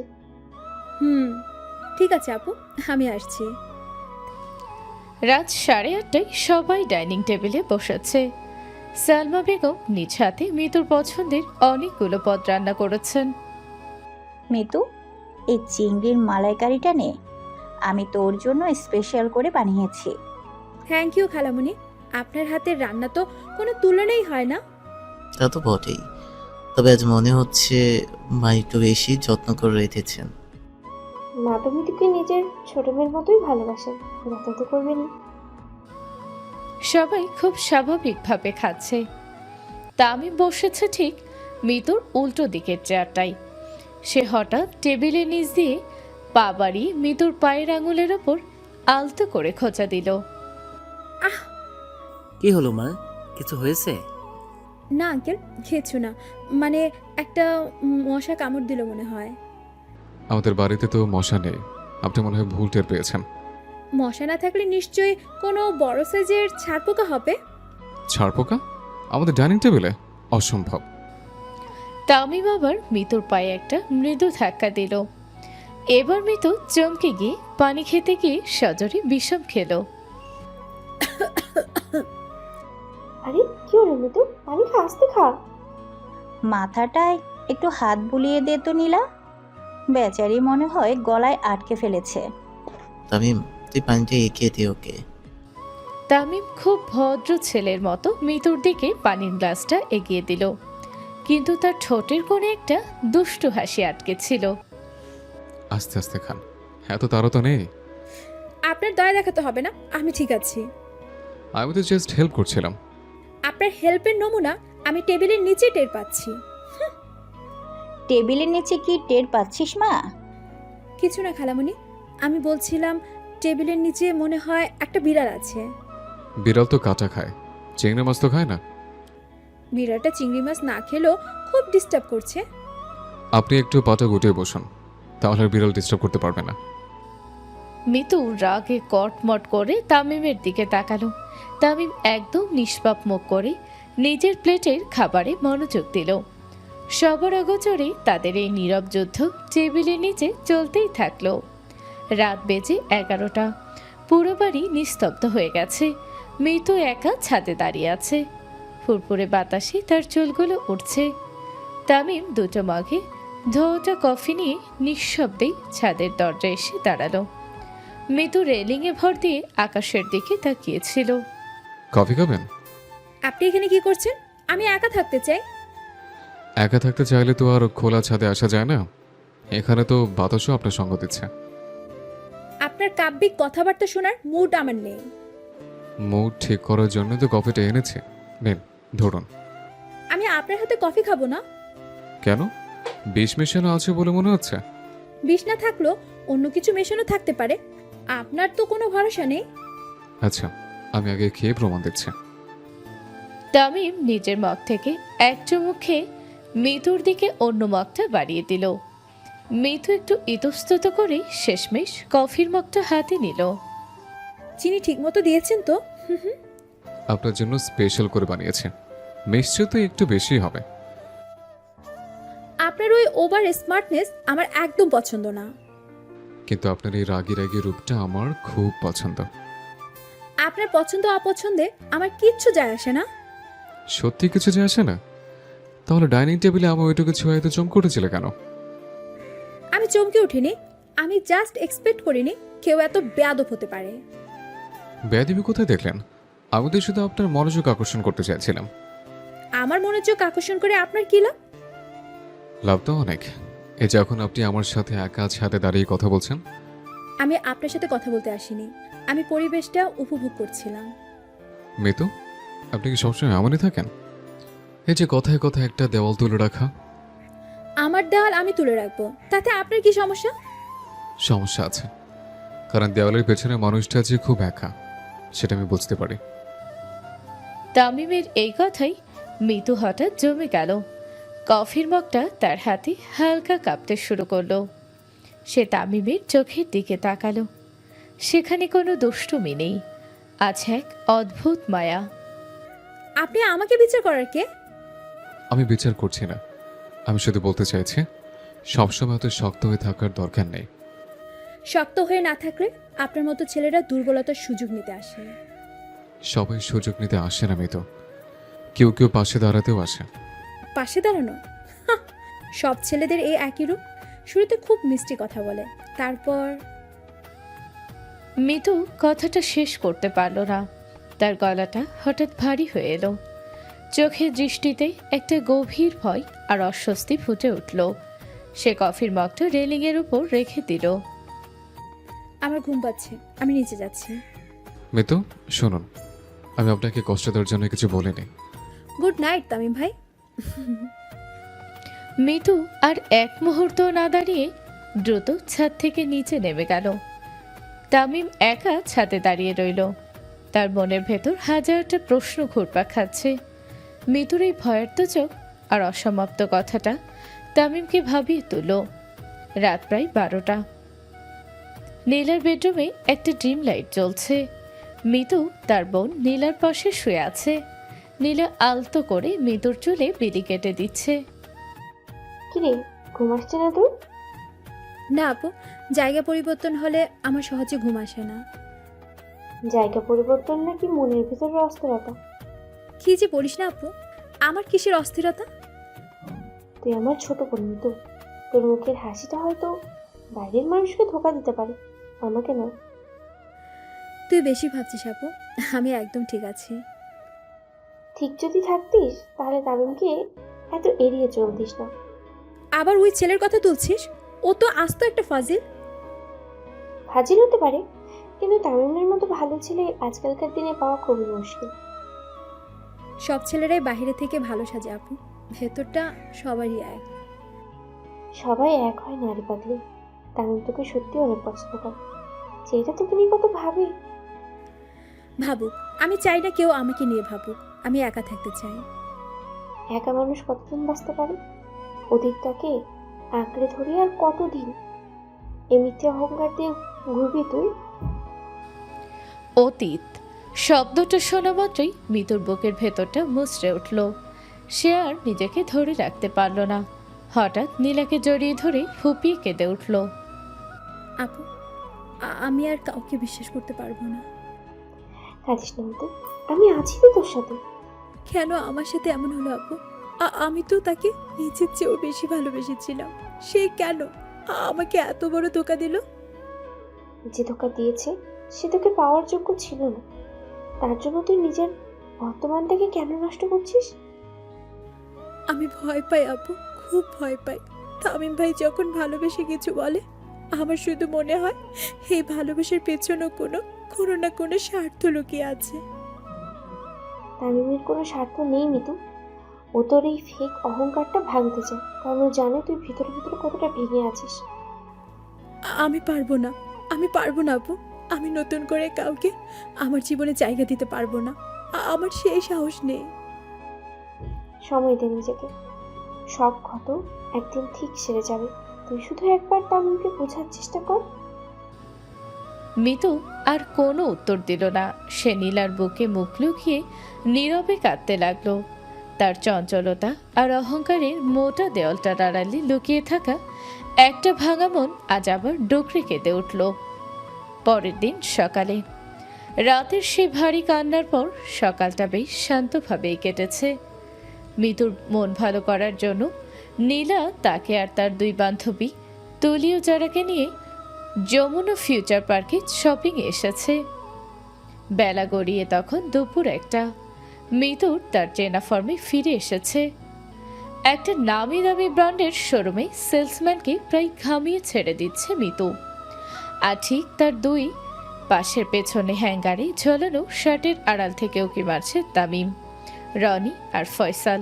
ঠিক আছে আপু, আমি আসছি। রাত 8:30টায় সবাই ডাইনিং টেবিলে বসেছে। সালমা বেগম নিজ হাতে মিতুর পছন্দের অনেকগুলো পদ রান্না করেছেন। মিতু, এই চিংড়ির মালাইকারিটা নে, আমি তোর জন্য স্পেশাল করে বানিয়েছি। থ্যাংক ইউ খালামণি, আপনার হাতের রান্না তো কোনো তুলনাই হয় না। তা তো বটেই, তবে আজ মনে হচ্ছে মা একটু বেশি যত্ন করে রেখেছেন। মা তো মিতুকে নিজের ছোট মেয়ের মতোই ভালোবাসেন, যত্ন তো করবেনই। সবাই খুব স্বাভাবিকভাবে খাচ্ছে। তামিম বসেছে ঠিক মিতুর উল্টো দিকের চেয়ারটাই। সে হঠাৎ টেবিলের নিচ দিয়ে পা বাড়িয়ে মিতুর পায়ের আঙুলের ওপর আলতো করে খোঁচা দিল। কি হলো মা, কিছু হয়েছে? না আঙ্কেল, কিছু না, মানে একটা মশা কামড় দিল মনে হয়। আমাদের বাড়িতে তো মশা নেই, আপনি মনে হয় ভুল টের পেয়েছেন। মশা না থাকলে নিশ্চয়ই কোনো বড় সাইজের ছারপোকা হবে। ছাড়পোকা আমাদের ডাইনিং টেবিলে? অসম্ভব। তামিম আবার মিতুর পায়ে একটা মৃদু ধাক্কা দিল। এবার মিতু চমকে গিয়ে পানি খেতে গিয়ে সজোরে বিষম খেল। আরে কি হলো মিতু, পানি খা, আস্তে খা। মাথাটায় একটু হাত বুলিয়ে দে তো নীলা, বেচারি মনে হয় গলায় আটকে ফেলেছে। তামিম, তুই পানিটা এগিয়ে দে ওকে। তামিম খুব ভদ্র ছেলের মতো মিতুর দিকে পানির গ্লাসটা এগিয়ে দিল, কিন্তু তার ঠোঁটের কোণে একটা দুষ্টু হাসি আটকে ছিল। আস্তে আস্তে খান, এত তাড়া তো নেই। আপনার দয়া দেখাতে হবে না, আমি ঠিক আছি। আমি তো জাস্ট হেল্প করছিলাম। আপনার হেল্পের নমুনা আমি টেবিলের নিচে টের পাচ্ছি। টেবিলের নিচে কি টের পাচ্ছিস মা? কিছু না খালামণি, আমি বলছিলাম টেবিলের নিচে মনে হয় একটা বিড়াল আছে। বিড়াল তো কাঁটা খায়, চিংড়ি মাছ তো খায় না। বিড়ালটা চিংড়ি মাছ না খেলেও খুব ডিস্টার্ব করছে। আপনি একটু পাটা গুটিয়ে বসুন, তাহলে আর বিড়াল ডিস্টার্ব করতে পারবে না। মিতু রাগে কটমট করে তামিমের দিকে তাকালো। তামিম একদম নিষ্পাপ মুখ করে নিজের প্লেটের খাবারে মনোযোগ দিল। সবার অগোচরে তাদের এই নীরব যুদ্ধ টেবিলের নিচে চলতেই থাকলো। রাত বেজে 11টা, পুরো বাড়ি নিস্তব্ধ হয়ে গেছে। মিতু একা ছাদে দাঁড়িয়ে আছে, ফুরফুরে বাতাসে তার চুলগুলো উঠছে। তামিম দুটো মগে ধোঁয়াটা কফি নিয়ে নিঃশব্দেই ছাদের দরজায় এসে দাঁড়ালো। মিতু রেলিংয়ে ভর দিয়ে আকাশের দিকে তাকিয়েছিল। কফি খাবেন? আপনি এখানে কি করছেন? আমি একা থাকতে চাই। একা থাকতে চাইলে তো আর খোলা ছাদে আসা যায় না, এখানে তো বাতাসও আপনার সঙ্গ দিচ্ছে। আপনার কাব্যিক কথাবার্তা শোনার মুড আমার নেই। মুড ঠিক করার জন্য তো কফিটা এনেছে, নিন ধরুন। আমি আপনার হাতে কফি খাবো না। কেন? বিষ মেশানো আছে বলে মনে হচ্ছে? বিষ না থাকলেও অন্য কিছু মেশানো থাকতে পারে, আপনার তো কোনো ভরসা নেই। আচ্ছা, আমি আগে খেয়ে প্রমাণ দিচ্ছি। তামিম নিজের মগ থেকে এক চুমুক খেয়ে মিতুর দিকে অন্য মগটা বাড়িয়ে দিল। মিতু একটু ইতস্তত করে শেষমেশ কফির মগটা হাতে নিল। চিনি ঠিক মতো দিয়েছেন তো? আপনার জন্য স্পেশাল করে বানিয়েছে। মিষ্টি তো একটু বেশি হবে। আপনার ওই ওভার স্মার্টনেস আমার একদম পছন্দ না। কিন্তু আপনার এই রাগী রাগী রূপটা আমার খুব পছন্দ। আপনার পছন্দ অপছন্দে আমার কিচ্ছু যায় আসে না। সত্যি কিছু যে আসে না? তাহলে ডাইনিং টেবিলে আমার ওইটুকু ছোঁয়া এত চমকে উঠেছিল কেন? আমি চমকে উঠিনি, আমি জাস্ট এক্সপেক্ট করিনি কেউ এত বেয়াদব হতে পারে। বেয়াদবি কোথায় দেখলেন? আমি তো শুধু আপনার মনোযোগ আকর্ষণ করতে চাইছিলাম। আমার মনোযোগ আকর্ষণ করে আপনার কি লাভ? লাভ তো অনেক। এই যখন আপনি আমার সাথে একা ছাদে দাঁড়িয়ে কথা বলছেন। আমি আপনার সাথে কথা বলতে আসিনি, আমি পরিবেশটা উপভোগ করছিলাম। মিতু, আপনি কি সবসময় এমনই থাকেন? এই যে কথায় কথায় একটা দেওয়াল তুলে রাখা। আমার দেওয়াল আমি তুলে রাখবো, তাতে আপনার কি সমস্যা? সমস্যা আছে, কারণ দেওয়ালের পেছনে মানুষটা যে খুব একা, সেটা আমি বুঝতে পারি। তামিমের এই কথাই মিতু হঠাৎ জমে গেল। কফির মগটা তার হাতে হালকা কাঁপতে শুরু করলো। সে তামিমের চোখের দিকে তাকালো। সেখানে কোনো দুষ্টুমি নেই, আছে এক অদ্ভুত মায়া। আপনি আমাকে বিচার করার কে? আমি বিচার করছি না, আমি শুধু বলতে চাইছি সবসময় এত শক্ত হয়ে থাকার দরকার নেই। শক্ত হয়ে না থাকলে আপনার মতো ছেলেরা দুর্বলতার সুযোগ নিতে আসে। সবাই সুযোগ নিতে আসে না মিতু, কেউ কেউ পাশে দাঁড়াতেও আসে। পাশে দাঁড়ানো? হাহ, সব ছেলেদের এই একই রূপ। শুরুতে খুব মিষ্টি কথা বলে, তারপর। মিতু কথাটা শেষ করতে পারল না। তার গলাটা হঠাৎ ভারী হয়ে এলো। চোখের দৃষ্টিতে একটা গভীর ভয় আর অস্বস্তি ফুটে উঠল। সে কফির মগটা রেলিংয়ের উপর রেখে দিল। আমার ঘুম পাচ্ছে, আমি নিচে যাচ্ছি। মিতু শুনুন, আমি আপনাকে কষ্ট দেওয়ার জন্য কিছু বলিনি। গুড নাইট তামিম ভাই। মিতু আর এক মুহূর্ত না দাঁড়িয়ে দ্রুত ছাদ থেকে নিচে নেমে গেল। তামিম একা ছাদে দাঁড়িয়ে রইল। তার মনের ভেতর হাজারটা প্রশ্ন ঘুরপাক খাচ্ছে। মিতুর এই ভয়ার্ত চোখ আর অসমাপ্ত কথাটা তামিমকে ভাবিয়ে তুলল। রাত প্রায় 12টা। নীলার বেডরুমে একটা ড্রিম লাইট জ্বলছে। মিতু তার বোন নীলার পাশে শুয়ে আছে। নীলা আলতো করে মিতুর চুলে বিড়ি কেটে দিচ্ছে। কিরে, ঘুম আসছে না তোর? না আপু, জায়গা পরিবর্তন হলে আমার সহজে ঘুম আসে না। জায়গা পরিবর্তন নাকি মনের ভিতরে অস্থিরতা? কি যে বলিস না আপু, আমার কিসের অস্থিরতা? তুই আমার ছোট বোন তো, তোর মুখের হাসিটা হয়তো বাইরের মানুষকে ধোকা দিতে পারে, আমাকে না। তুই বেশি ভাবছিস আপু, আমি একদম ঠিক আছি। ঠিক যদি থাকতিস তাহলে তামিমকে এত এড়িয়ে চলতিস না। আবার ওই ছেলের কথা তুলছিস? ও তো আস্ত একটা ফাজিল। ফাজিল হতে পারে, কিন্তু তামিমের মতো ভালো ছেলে আজকালকার দিনে পাওয়া খুবই মুশকিল। সব ছেলেরাই বাইরে থেকে ভালো সাজে আপু, ভেতরটা সবারই এক। সবাই এক হয় নারী পাতলি। তামিম তোকে সত্যি অনেক পছন্দ করে, যেটা তোকে নিয়ে কত ভাবে। ভাবুক, আমি চাই না কেউ আমাকে নিয়ে ভাবুক, আমি একা থাকতে চাই। একা মানুষ কতদিন বাঁচতে পারে? অতীতটাকে আঁকড়ে ধরে আর কতদিন এ মিথ্যে অহংকার দিয়ে ঘুরবি তুই? অতীত শব্দটা শোনা মাত্রই মিতুর বুকের ভেতরটা মুচড়ে উঠল। সে আর নিজেকে ধরে রাখতে পারল না। হঠাৎ নীলাকে জড়িয়ে ধরে ফুপিয়ে কেঁদে উঠল। আপু, আমি আর কাউকে বিশ্বাস করতে পারবো না। কাঁদিস না তো, আমি আছি তো তোর সাথে। কেন আমার সাথে এমন হলো আপু? আমি তো তাকে নিজের চেয়েও বেশি ভালোবেসেছিলাম। সে কেন আমাকে এত বড় ধোকা দিল? যে ধোকা দিয়েছে সে তোকে পাওয়ার যোগ্য ছিল না, তার জন্য তুই নিজের বর্তমানটাকে কেন নষ্ট করছিস? আমি ভয় পাই আপু, খুব ভয় পাই। তামিম ভাই যখন ভালোবেসে কিছু বলে, আমার শুধু মনে হয় এই ভালোবাসার পেছনেও কোনো না কোনো স্বার্থ লুকিয়ে আছে। তামিমের কোনো স্বার্থ নেই মিতু। ও তোর এই ফেক অহংকারটা ভাঙতে চায়, কারণ ও জানে তুই ভিতরে ভিতরে কতটা ভেঙে আছিস। আমি পারবো না আপু। আমি নতুন করে কাউকে আমার জীবনে জায়গা দিতে পারবো না। আমার সেই সাহস নেই। সময় দে নিজেকে, সব ক্ষত একদিন ঠিক সেরে যাবে। তুই শুধু একবার তামিমকে বোঝার চেষ্টা কর। মিতু আর কোনো উত্তর দিল না। সে নীলার বুকে মুখ লুকিয়ে নীরবে কাঁদতে লাগলো। তার চঞ্চলতা আর অহংকারের মোটা দেওয়ালটার আড়ালে লুকিয়ে থাকা একটা ভাঙা মন আজ আবার ডুকরে কেঁদে উঠল। পরের দিন সকালে রাতের সেই ভারী কান্নার পর সকালটা বেশ শান্তভাবেই কেটেছে। মিতুর মন ভালো করার জন্য নীলা তাকে আর তার দুই বান্ধবী তুলি ও যারাকে নিয়ে যমুনা ফিউচার পার্কে শপিংয়ে এসেছে। বেলা গড়িয়ে তখন দুপুর 1টা। মিতুর তার চেনা ফর্মে ফিরে এসেছে। একটা নামি দামি ব্র্যান্ডের শোরুমে সেলসম্যানকে প্রায় ঘামিয়ে ছেড়ে দিচ্ছে মিতু। আর ঠিক তার দুই পাশের পেছনে হ্যাঙ্গারে ঝোলানো শার্টের আড়াল থেকে উকি মারছে তামিম, রনি আর ফয়সাল।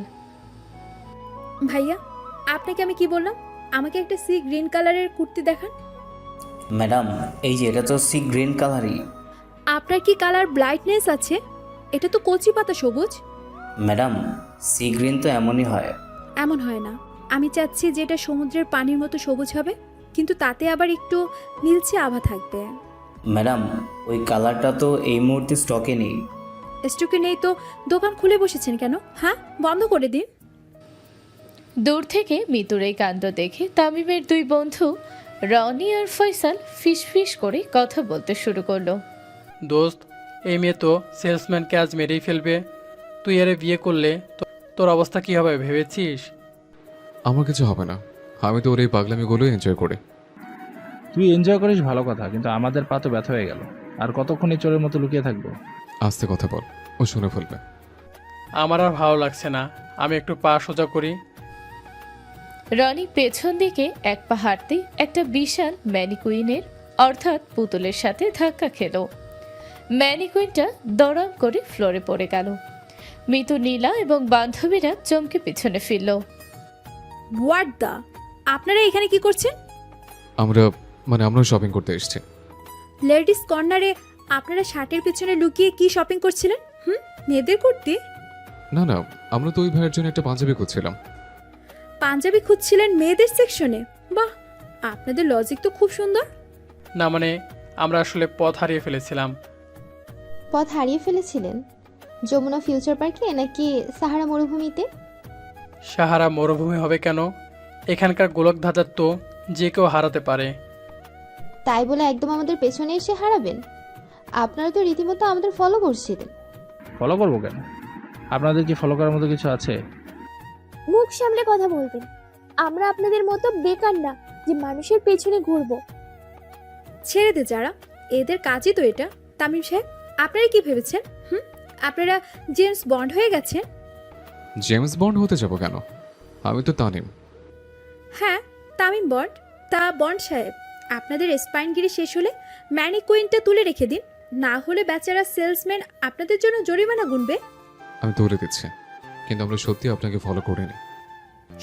ভাইয়া, আপনাকে আমি কি বললাম? আমাকে একটা সি গ্রিন কালারের কুর্তি দেখান। ম্যাডাম, এই যে এটা তো সি গ্রিন কালারই। আপনার কি কালার ব্রাইটনেস আছে? এটা তো কচি পাতা সবুজ। ম্যাডাম, সি গ্রিন তো এমনই হয়। এমন হয় না, আমি চাচ্ছি যে এটা সমুদ্রের পানির মতো সবুজ হবে, কিন্তু তাতে আবার একটু নীলচে আভা থাকবে। ম্যাডাম, ওই কালারটা তো এই মুহূর্তে স্টকে নেই। স্টকে নেই তো দোকান খুলে বসেছেন কেন? হ্যাঁ, বন্ধ করে দিন। দূর থেকে মিতুর এই কাণ্ড দেখে তামিমের দুই বন্ধু রনি আর ফয়সাল ফিসফিস করে কথা বলতে শুরু করলো। দোস্ত, এই মেয়ে তো সেলসম্যানকে আজ মেরেই ফেলবে। তুই এর বিয়ে করলে তোর অবস্থা কী হবে ভেবেছিস? আমার কিছু হবে না, আমি তো ওর এই পাগলামিগুলো এনজয় করি। তুই এনজয় করিস ভালো কথা, কিন্তু আমাদের পা তো ব্যথা হয়ে গেল। আর কতক্ষণই চোরের মতো লুকিয়ে থাকবো? আস্তে কথা বল, ও শুনে ফেলবে। আমার আর ভালো লাগছে না, আমি একটু পা সোজা করি। রনি পেছন দিকে এক পা হাঁটতেই একটা বিশাল ম্যানিকুইনের অর্থাৎ পুতুলের সাথে ধাক্কা খেল। ম্যানিকুইনটা দড়াম করে ফ্লোরে পড়ে গেল। মিতু, নীলা এবং বান্ধবীরা চমকে পিছনে ফিরল। হোয়াট দা, আপনারা এখানে কি করছেন? আমরা শপিং করতে এসেছি। লেডিস কর্নারে আপনারা শার্টের পেছনে লুকিয়ে কি শপিং করছিলেন? মেয়েদের কুর্তি? না না, আমরা তো ওই ভাইয়ের জন্য একটা পাঞ্জাবি খুঁজছিলাম। পাঞ্জাবি খুঁজছিলেন মেয়েদের সেকশনে? বাহ, আপনাদের লজিক তো খুব সুন্দর। না মানে, আমরা আসলে পথ হারিয়ে ফেলেছিলাম। পথ হারিয়ে ফেলেছিলেন? যমুনা ফিউচার পার্কে নাকি সাহারা মরুভূমিতে? সাহারা মরুভূমি হবে কেন? এখানকার গোলক ধাঁধার তো যে কেউ হারাতে পারে। তাই বলে একদম আমাদের পেছনে এসে হারাবেন? আপনারা তো রীতিমতো আমাদের ফলো করছিলেন। ফলো করবো কেন? আপনাদের কি ফলো করার মতো কিছু আছে? মুখ সামলে কথা বলবেন। আমরা আপনাদের মতো বেকার না যে মানুষের পেছনে ঘুরবো। ছেড়ে দে যারা, এদের কাজই তো এটা। তামিম সাহেব, আপনারা কি ভেবেছেন আপনারা জেমস বন্ড হয়ে গেছেন? জেমস বন্ড হতে যাব কেন? আমি তো তামিম। হ্যাঁ, তামিম বন্ড। তা বন্ড সাহেব, আপনাদের স্পাইনগিরি শেষ হলে ম্যানিকুইনটা তুলে রেখে দিন, না হলে বেচারা সেলসম্যান আপনাদের জন্য জরিমানা গুনবে। আমি তুলে দিচ্ছি, কিন্তু আমরা সত্যি আপনাকে ফলো করিনি।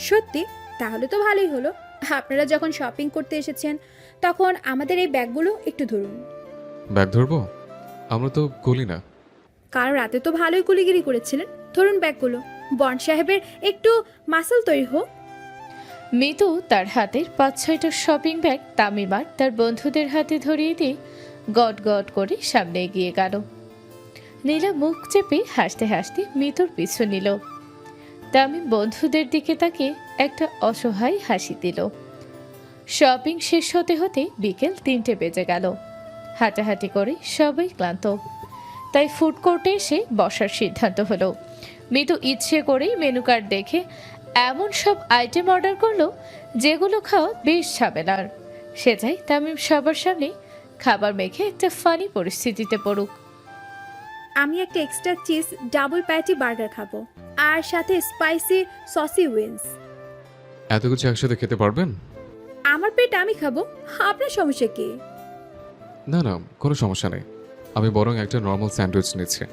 সত্যি? তাহলে তো ভালোই হলো। আপনারা যখন শপিং করতে এসেছেন তখন আমাদের এই ব্যাগগুলো একটু ধরুন। ব্যাগ ধরবো? আমরা তো গলি না। কাল রাতে তো ভালোই কুলিগিরি করেছিলেন। ধরুন ব্যাগগুলো, বন্ড সাহেবের একটু মাসল তৈরি হোক। মিতু তার হাতের 5-6টা শপিং ব্যাগ তামিম আর তার বন্ধুদের হাতে ধরিয়ে দিয়ে গট গট করে সামনে এগিয়ে গেল। নীলা মুখ চেপে হাসতে হাসতে মিতুর পিছু নিল। তামিম বন্ধুদের দিকে তাকিয়ে একটা অসহায় হাসি দিল। শপিং শেষ হতে হতে বিকেল 3টে বেজে গেল। হাঁটাহাঁটি করে সবাই ক্লান্ত, তাই ফুড কোর্টে এসে বসার সিদ্ধান্ত হলো। মিতু ইচ্ছে করেই মেনু কার্ড দেখে এমন সব আইটেম অর্ডার করলো যেগুলো খাওয়া বেশ ঝামেলার। সে চাই তামিম সবার সামনে খাবার মেখে একটা ফানি পরিস্থিতিতে পড়ুক। আমি একটা extra cheese double patty burger খাবো, আর সাথে স্পাইসি সসি উইংস। এত কিছু একসাথে খেতে পারবেন? আমার পেট আমি খাবো, আপনার সমস্যা কি? না না, কোনো সমস্যা নেই। আমি বরং একটা নর্মাল স্যান্ডউইচ নিচ্ছি।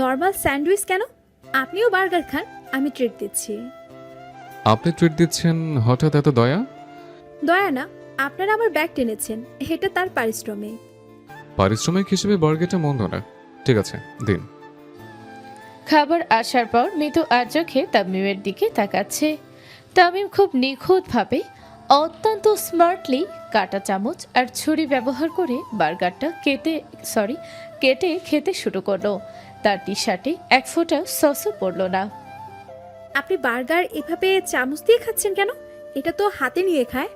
নর্মাল স্যান্ডউইচ কেন? আপনিও বার্গার খান, আমি ট্রিট দিচ্ছি। আপনি ট্রিট দিচ্ছেন? হঠাৎ এত দয়া? দয়া না, আপনারা আমার ব্যাগ টেনেছেন, এটা তার পারিশ্রমিক। পারিশ্রমিক হিসেবে বার্গারটা মন্দ না, ঠিক আছে দিন। খাবার আসার পর মিতু আর চোখে তামিমের দিকে তাকাচ্ছে। তামিম খুব নিখুঁতভাবে অত্যন্ত স্মার্টলি কাঁটা চামচ আর ছুরি ব্যবহার করে বার্গারটা কেটে খেতে শুরু করলো। তার টি শার্টে এক ফোঁটা সসও পড়ল না। আপনি বার্গার এভাবে চামচ দিয়ে খাচ্ছেন কেন? এটা তো হাতে নিয়ে খায়।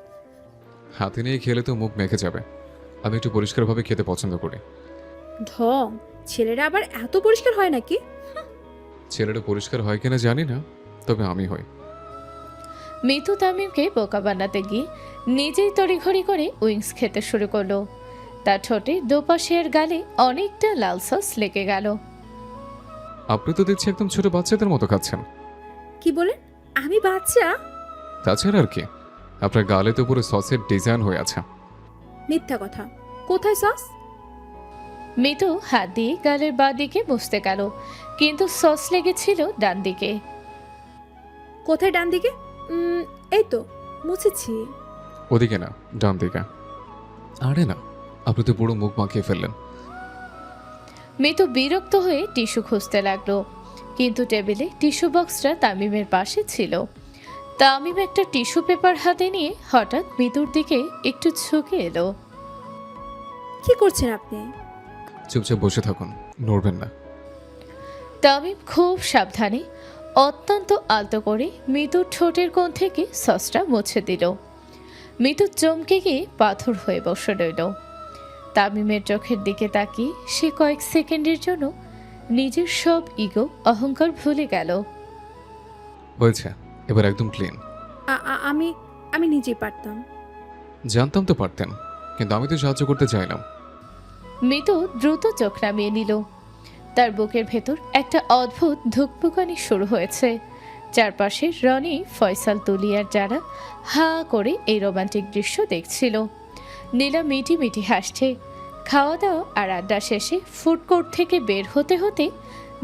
হাতে নিয়ে খেলে তো মুখ মেখে যাবে। আমি একটু পরিষ্কারভাবে খেতে পছন্দ করি। ঢং, ছেলেরা আবার এত পরিষ্কার হয় নাকি? ছেলেটা পরিষ্কার হয় কিনা জানি না, তবে আমি হই। মিতু তামিমকে বোকা বানাতে গিয়ে নিজেই তড়িঘড়ি করে উইংস খেতে শুরু করলো। তার ঠোঁটে দুপাশে আর গালে অনেকটা লাল সস লেগে গেল। আপনি তো দেখছি একদম ছোট বাচ্চাদের মতো খাচ্ছেন। কি বলেন? আমি বাচ্চা? তাছাড়া আর কি, আপনার গালে তো পুরো সসের ডিজাইন হয়ে আছে। মিথ্যা কথা। কোথায় সস? মিতু হাত দিয়ে গালের বাঁ দিকে মুছতে গেল, কিন্তু সস লেগেছিল ডান দিকে। কোথায় ডান দিকে? এই তো মুছেছি। ওদিকে না, ডান দিকে। আরে না, আপনি তো পুরো মুখ মাখিয়ে ফেললেন। মিতু বিরক্ত হয়ে টিস্যু খুঁজতে লাগলো, কিন্তু টেবিলে টিস্যু বক্সটা তামিমের পাশে ছিল। তামিম একটা টিস্যু পেপার হাতে নিয়ে হঠাৎ মিতুর দিকে একটু ঝুঁকে এলো। কি করছেন আপনি? চুপচাপ বসে থাকুন, নড়বেন না। তামিম খুব সাবধানে অত্যন্ত আলতো করে মিতুর ঠোঁটের কোণ থেকে সসটা মুছে দিল। মিতু চমকে গিয়ে পাথর হয়ে বসে রইল। তামিমের চোখের দিকে তাকিয়ে সে কয়েক সেকেন্ডের জন্য নিজের সব ইগো অহংকার ভুলে গেল। হয়েছে, এবার একদম ক্লিন। আমি নিজেই পারতাম। জানতাম তো পারতেন, কিন্তু আমি তো সাহায্য করতে চাইলাম। মিতু দ্রুত চোখ নামিয়ে নিল। তার বুকের ভেতর একটা অদ্ভুত ধুকপুকানি শুরু হয়েছে। চারপাশে রনি, ফয়সাল, তুলিয়ার যারা হা করে এই রোমান্টিক দৃশ্য দেখছিল। নীলা মিটি মিটি হাসছে। খাওয়া দাওয়া আর আড্ডা শেষে ফুড কোর্ট থেকে বের হতে হতে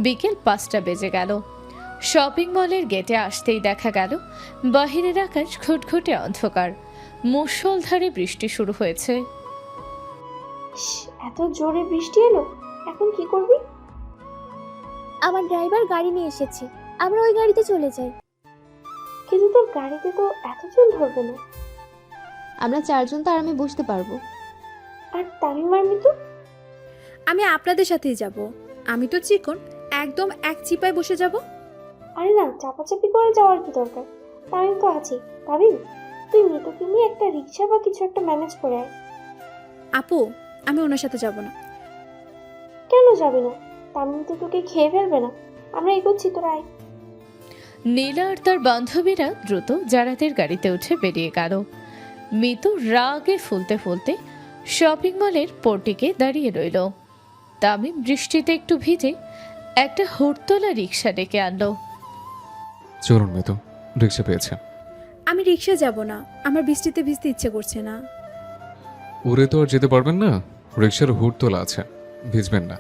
বিকেল 5টা বেজে গেল। শপিং মলের গেটে আসতেই দেখা গেল বাহিরের আকাশ ঘুটঘুটে অন্ধকার। মুষলধারে বৃষ্টি শুরু হয়েছে। এত জোরে বৃষ্টি এলো, এখন কি করবি? আমার ড্রাইভার গাড়ি নিয়ে এসেছে, আমরা ওই গাড়িতে চলে যাই। কিন্তু তোর গাড়িতে তো এত জল ধরবে না। আমরা 4 জন তো আরামে বসতে পারবো। আর তামিম আর মিতু? আমি আপনাদের সাথেই যাব। আমি তো চিকন, একদম এক চিপায় বসে যাব। আরে না, চাপাচাপি করে যাওয়ার কি দরকার? তামিম তো আছে। তামিম, তুই মিতুকে নিয়ে একটা রিক্সা বা কিছু একটা ম্যানেজ করে আয়। আপু, আমি ওনার সাথে যাব না। কেন যাবি না? তামিম তো তোকে খেয়ে ফেলবে না। আমরা এগোচ্ছি, তোরা আয়। নীলা আর তার বান্ধবীরা দ্রুত জারাতের গাড়িতে উঠে বেরিয়ে গেল। মিতু রাগে ফুলতে ফুলতে শপিং মলের পোর্টিকে দাঁড়িয়ে রইল। তামিম বৃষ্টিতে একটু ভিজে একটা হুড়তোলা রিক্সা ডেকে আনলো। চলুন মিতু, রিক্সা পেয়েছে। আমি রিক্সা যাব না, আমার বৃষ্টিতে ভিজতে ইচ্ছে করছে না। উড়ে তো আর যেতে পারবেন না, রিক্সার হুড তোলা আছে, ভিজবেন না,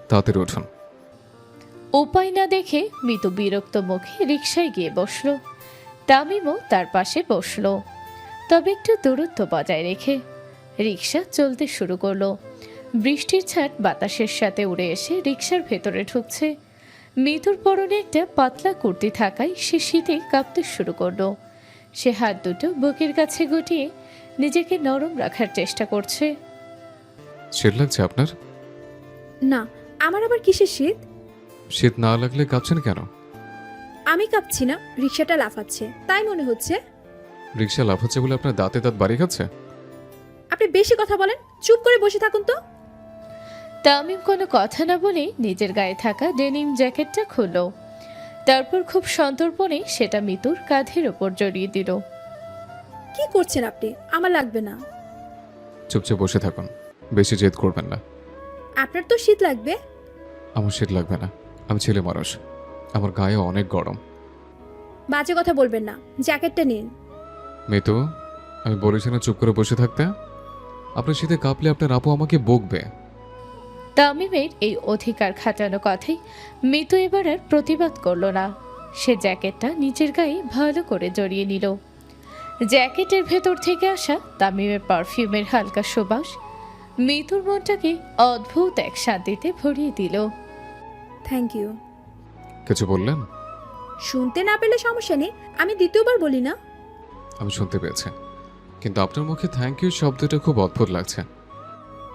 তাড়াতাড়ি উঠুন। উপায় না দেখে মিতু বিরক্ত মুখে রিক্সায় গিয়ে বসলো। তামিমও তার পাশে বসলো, তবে একটু দূরত্ব বজায় রেখে। রিক্সা চলতে শুরু করলো। বৃষ্টির ছাট বাতাসের সাথে উড়ে এসে রিক্সার ভেতরে ঢুকছে। মিতুর পরনে একটা পাতলা কুর্তি থাকায় সে শীতে কাঁপতে শুরু করলো। সে হাত দুটো বুকের কাছে গুটিয়ে নিজেকে নরম রাখার চেষ্টা করছে। শীত লাগছে আপনার? না, আমার আবার কিসের শীত? শীত না লাগলে কাঁপছেন কেন? আমি কাঁপছি না, রিক্সাটা লাফাচ্ছে তাই মনে হচ্ছে। রিক্সা লাফাচ্ছে বলে আপনার দাঁতে দাঁত বাড়ি খাচ্ছে? আপনি বেশি কথা বলেন, চুপ করে বসে থাকুন তো। তামিম কোনো কথা না বলে নিজের গায়ে থাকা ডেনিম জ্যাকেটটা খুলল। তারপর খুব সন্তর্পণে সেটা মিতুর কাঁধের ওপর জড়িয়ে দিল। কি করছেন আপনি? আমার লাগবে না। চুপচাপ বসে থাকুন, বেশি জেদ করবেন না। আপনার তো শীত লাগবে। আমার শীত লাগবে না, আমি ছেলে মানুষ, আমার গায়ে অনেক গরম। বাজে কথা বলবেন না, জ্যাকেটটা নিন। মিতু, আমি বলেছি না চুপ করে বসে থাকতে? আপনার শীতে কাঁপলে আপনার আপু আমাকে বকবে। তামিমের এই অধিকার খাটানো কথাই মিতু এবার আর প্রতিবাদ করল না। সে জ্যাকেটটা নিজের গায়ে ভালো করে জড়িয়ে নিল। জ্যাকেটের ভেতর থেকে আসা তামিমের পারফিউমের হালকা সুবাস মিতুর মনটাকে অদ্ভুত এক শান্তিতে ভরিয়ে দিল। Thank you. কিছু বললেন? শুনতে না পেলে সমস্যা নেই, আমি দ্বিতীয়বার বলি না। আমি শুনতে পেয়েছি, কিন্তু আপনার মুখে থ্যাংক ইউ শব্দটা খুব অদ্ভুত লাগছে।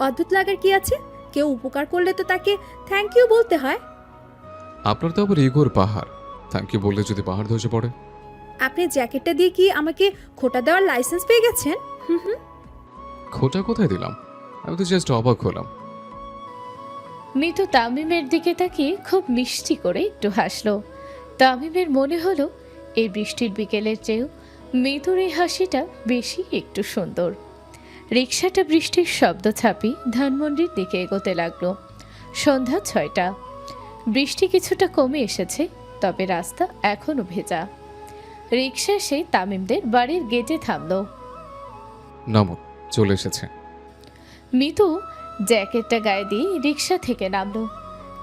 অদ্ভুত লাগার কি আছে? কেউ উপকার করলে তো তাকে থ্যাংক ইউ বলতে হয়। আপনার তো আবার ইগোর পাহাড়, থ্যাংক ইউ বললে যদি পাহাড় ধসে পড়ে। আপনি জ্যাকেটটা দিয়ে কি আমাকে খোটা দেওয়ার লাইসেন্স পেয়ে গেছেন? হুম। খোটা কোথায় দিলাম? আমি তো জাস্ট অবাক হলাম। মিতু তামিমের দিকে তাকিয়ে খুব মিষ্টি করে একটু হাসলো। তামিমের মনে হলো এই বৃষ্টির বিকেলের চেয়েও মিতুর এই হাসিটা বেশি একটু সুন্দর। রিকশাটা বৃষ্টির শব্দ ছাপি ধানমন্ডির দিকে এগোতে লাগলো। সন্ধ্যা 6টা। বৃষ্টি কিছুটা কমে এসেছে, তবে রাস্তা এখনো ভেজা। রিকশা এসে তামিমদের বাড়ির গেটে থামলো। নামো, চলে এসেছে। মিতু জ্যাকেটটা গায়ে দিয়ে রিকশা থেকে নামলো।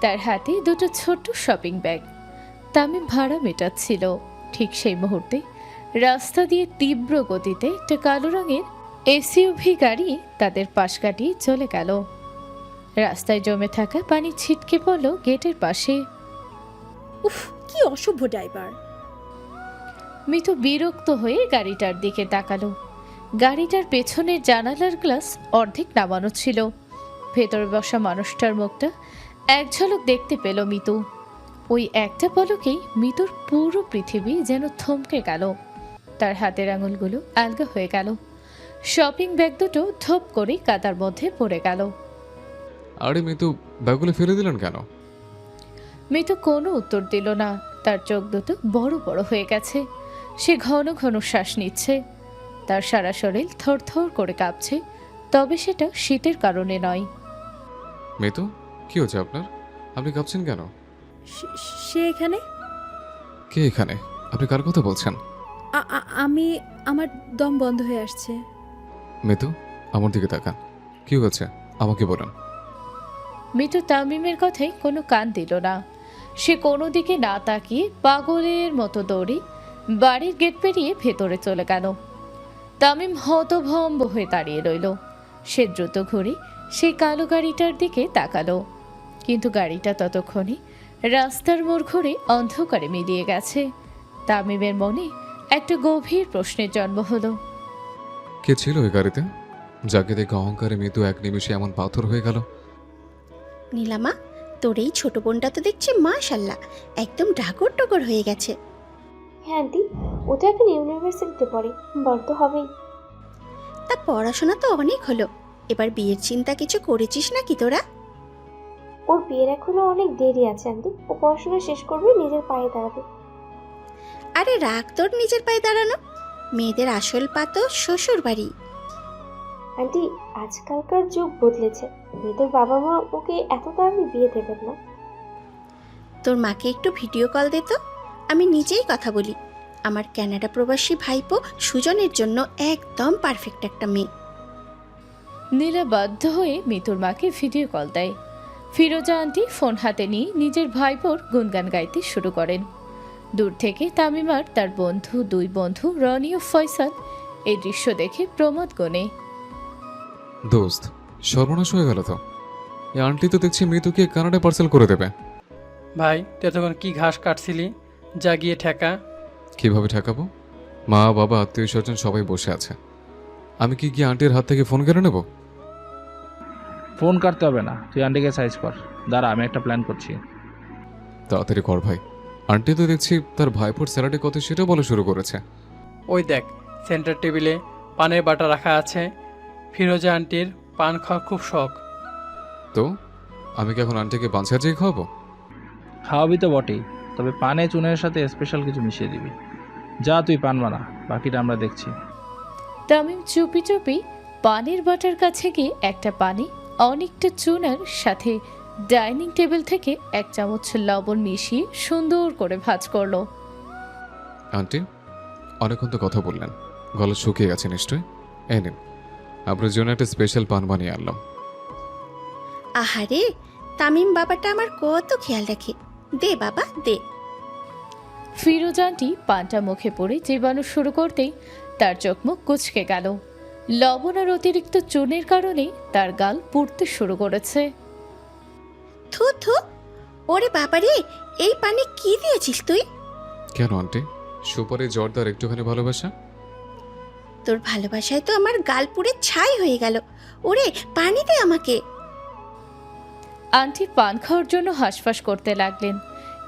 তার হাতে দুটো ছোট্ট শপিং ব্যাগ। তামিম ভাড়া মেটাচ্ছিল। ঠিক সেই মুহূর্তে রাস্তা দিয়ে তীব্র গতিতে একটা কালো রঙের এসইউভি গাড়ি তাদের পাশ কাটিয়ে চলে গেল। রাস্তায় জমে থাকা পানি ছিটকে পড়ল গেটের পাশে। উফ, কি অসভ্য ড্রাইভার! মিতু বিরক্ত হয়ে গাড়িটার দিকে তাকালো। গাড়িটার পেছনের জানালার গ্লাস অর্ধেক নামানো ছিল। ভেতরে বসা মানুষটার মুখটা এক ঝলক দেখতে পেল মিতু। ওই একটা পলকেই মিতুর পুরো পৃথিবী যেন থমকে গেল। তার হাতের আঙুলগুলো আলগা হয়ে গেল। শপিং ব্যাগ দুটো ধপ করে কাদার মধ্যে পড়ে গেল। আরে মিতু, ব্যাগগুলো ফেলে দিলেন কেন? মিতু কোনো উত্তর দিল না। তার চোখ দুটো বড় বড় হয়ে গেছে। সে ঘন ঘন শ্বাস নিচ্ছে। তার সারা শরীর থরথর করে কাঁপছে, তবে সেটা শীতের কারণে নয়। মিতু, কি হচ্ছে আপনার? আপনি কাঁপছেন কেন? সে এখানে? কে এখানে? আপনি কার কথা বলছেন? আমি, আমার দম বন্ধ হয়ে আসছে। মিতু, আমার দিকে তাকান। কি হচ্ছে আমাকে বলুন। মিতু তামিমের কথায় কোনো কান দিল না। সে কোনো দিকে না তাকিয়ে পাগলের মতো দৌড়ে বাড়ির গেট পেরিয়ে ভেতরে চলে গেল। তামিম হতভম্ব হয়ে দাঁড়িয়ে রইল। সে দ্রুত ঘুরে সেই কালো গাড়িটার দিকে তাকালো, কিন্তু গাড়িটা ততক্ষণে রাস্তার মোড় ঘুরে অন্ধকারে মিলিয়ে গেছে। তামিমের মনে একটা গভীর প্রশ্নের জন্ম হলো। কে ছিল ওই গাড়িতে, যাকে দেখে অহংকারে মিতু এক নিমিষে এমন পাথর হয়ে গেল? নীলামা, তোর এই ছোট বোনটা তো দেখছি মাশাল্লাহ একদম ডাগর টগর হয়ে গেছে। হ্যাঁ আন্টি, ও তো এখন ইউনিভার্সিটিতে পড়ে, বড় তো হবেই। তা পড়াশোনা তো অনেক হলো, এবার বিয়ের চিন্তা কিছু করেছিস নাকি তোরা? ওর বিয়ের এখনো অনেক দেরি আছে আন্টি। ও পড়াশোনা শেষ করবে, নিজের পায়ে দাঁড়াবে। আরে রাখ তোর নিজের পায়ে দাঁড়ানো, মেয়েদের আসল পা তো শ্বশুর বাড়ি। আন্টি, আজকালকার যুগ বদলেছে। মেয়েদের বাবা মা ওকে এত তাড়াতাড়ি বিয়ে দেবেন না। তোর মাকে একটু ভিডিও কল দে তো, আমি নিজেই কথা বলি। আমার কানাডা প্রবাসী ভাইপো সুজনের জন্য একদম পারফেক্ট একটা মেয়ে। নীলা বাধ্য হয়ে মিতুর মাকে ভিডিও কল দেয়। ফিরোজা আন্টি ফোন হাতে নিয়ে নিজের ভাইপোর গুনগান গাইতে শুরু করেন। দূর থেকে তামিম আর তার দুই বন্ধু রনি ও ফয়সাল এই দৃশ্য দেখে প্রমোদ গনে। দোস্ত, সর্বনাশ হয়ে গেল তো। এই আন্টি তো দেখছি মৃত্যুকে কানাডা পার্সেল করে দেবে। ভাই, তুই এতক্ষণ কি ঘাস কাটছিলি? যা গিয়ে ঠেকা। কিভাবে ঠেকাবো? মা বাবা আত্মীয় স্বজন সবাই বসে আছে। আমি কি গিয়ে আন্টির হাত থেকে ফোন কেড়ে নেব? ফোন কাটতে হবে না, তুই আন্টিকে সাইজ কর। দাঁড়া, আমি একটা প্ল্যান করছি। তাড়াতাড়ি কর ভাই। আন্টি তো দেখছি তার ভাইপোর স্যালাডে কত সেটা বলা শুরু করেছে। ওই দেখ, সেন্টার টেবিলে পানের বাটা রাখা আছে। ফিরোজা আন্টির পান খাওয়ার খুব শখ। তো আমি কি এখন আন্টিকে বাঞ্ছা যেয়ে খাওয়াবো? খাওয়াবি তো বটেই, তবে পানে চুনের সাথে স্পেশাল কিছু মিশিয়ে দিবি। যা তুই পান বানা, বাকিটা আমরা দেখছি। তামিম চুপি চুপি পানের বাটার কাছে গিয়ে একটা পানি অনেকটা চুনার সাথে ডাইনিং টেবিল থেকে 1 চামচ লবণ মিশিয়ে সুন্দর করে ভাঁজ করলো। আন্টি, অনেকক্ষণ তো কথা বললেন, গলা শুকিয়ে গেছে নিশ্চয়ই। এই নিন, আপনার জন্য একটা স্পেশাল পান বানিয়ে আনলাম। আহারে, তামিম বাবাটা আমার কত খেয়াল রাখে। দে বাবা দে। ফিরোজা আন্টি পানটা মুখে পড়ে চিবানো শুরু করতেই তার চোখ মুখ কুঁচকে গেল। লবণ আর অতিরিক্ত চুনের কারণে তার গাল পুড়তে শুরু করেছে। থু থু, ওরে বাবারে, এই পানি কি দিয়েছিস তুই? কেন আন্টি, সুপারি জর্দার একটুখানি ভালোবাসা? তোর ভালোবাসায় তো আমার গাল পুড়ে ছাই হয়ে গেল। ওরে পানি দে আমাকে। আন্টি পান খাওয়ার জন্য হাঁসফাঁস করতে লাগলেন।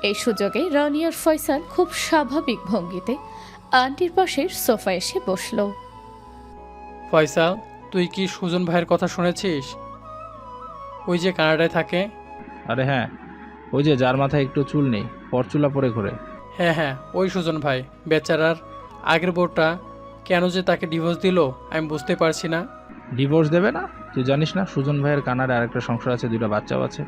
এই সুযোগে রনি আর ফয়সাল খুব স্বাভাবিক ভঙ্গিতে আন্টির পাশের সোফায় এসে বসল। ফয়সাল, তুই কি সুজন ভাইয়ের কথা শুনেছিস? ওই যে কানাডায় থাকে। আরে হ্যাঁ, ওই যে যার মাথায় একটু চুল নেই, পরচুলা পরে ঘোরে। হ্যাঁ হ্যাঁ, ওই সুজন ভাই। বেচারার আগের বউটা কেন যে তাকে ডিভোর্স দিল আমি বুঝতে পারছি না। ডিভোর্স দেবে না? তুই জানিস না সুজন ভাইয়ের কানাডায় আরেকটা সংসার আছে, 2টা বাচ্চাও আছে।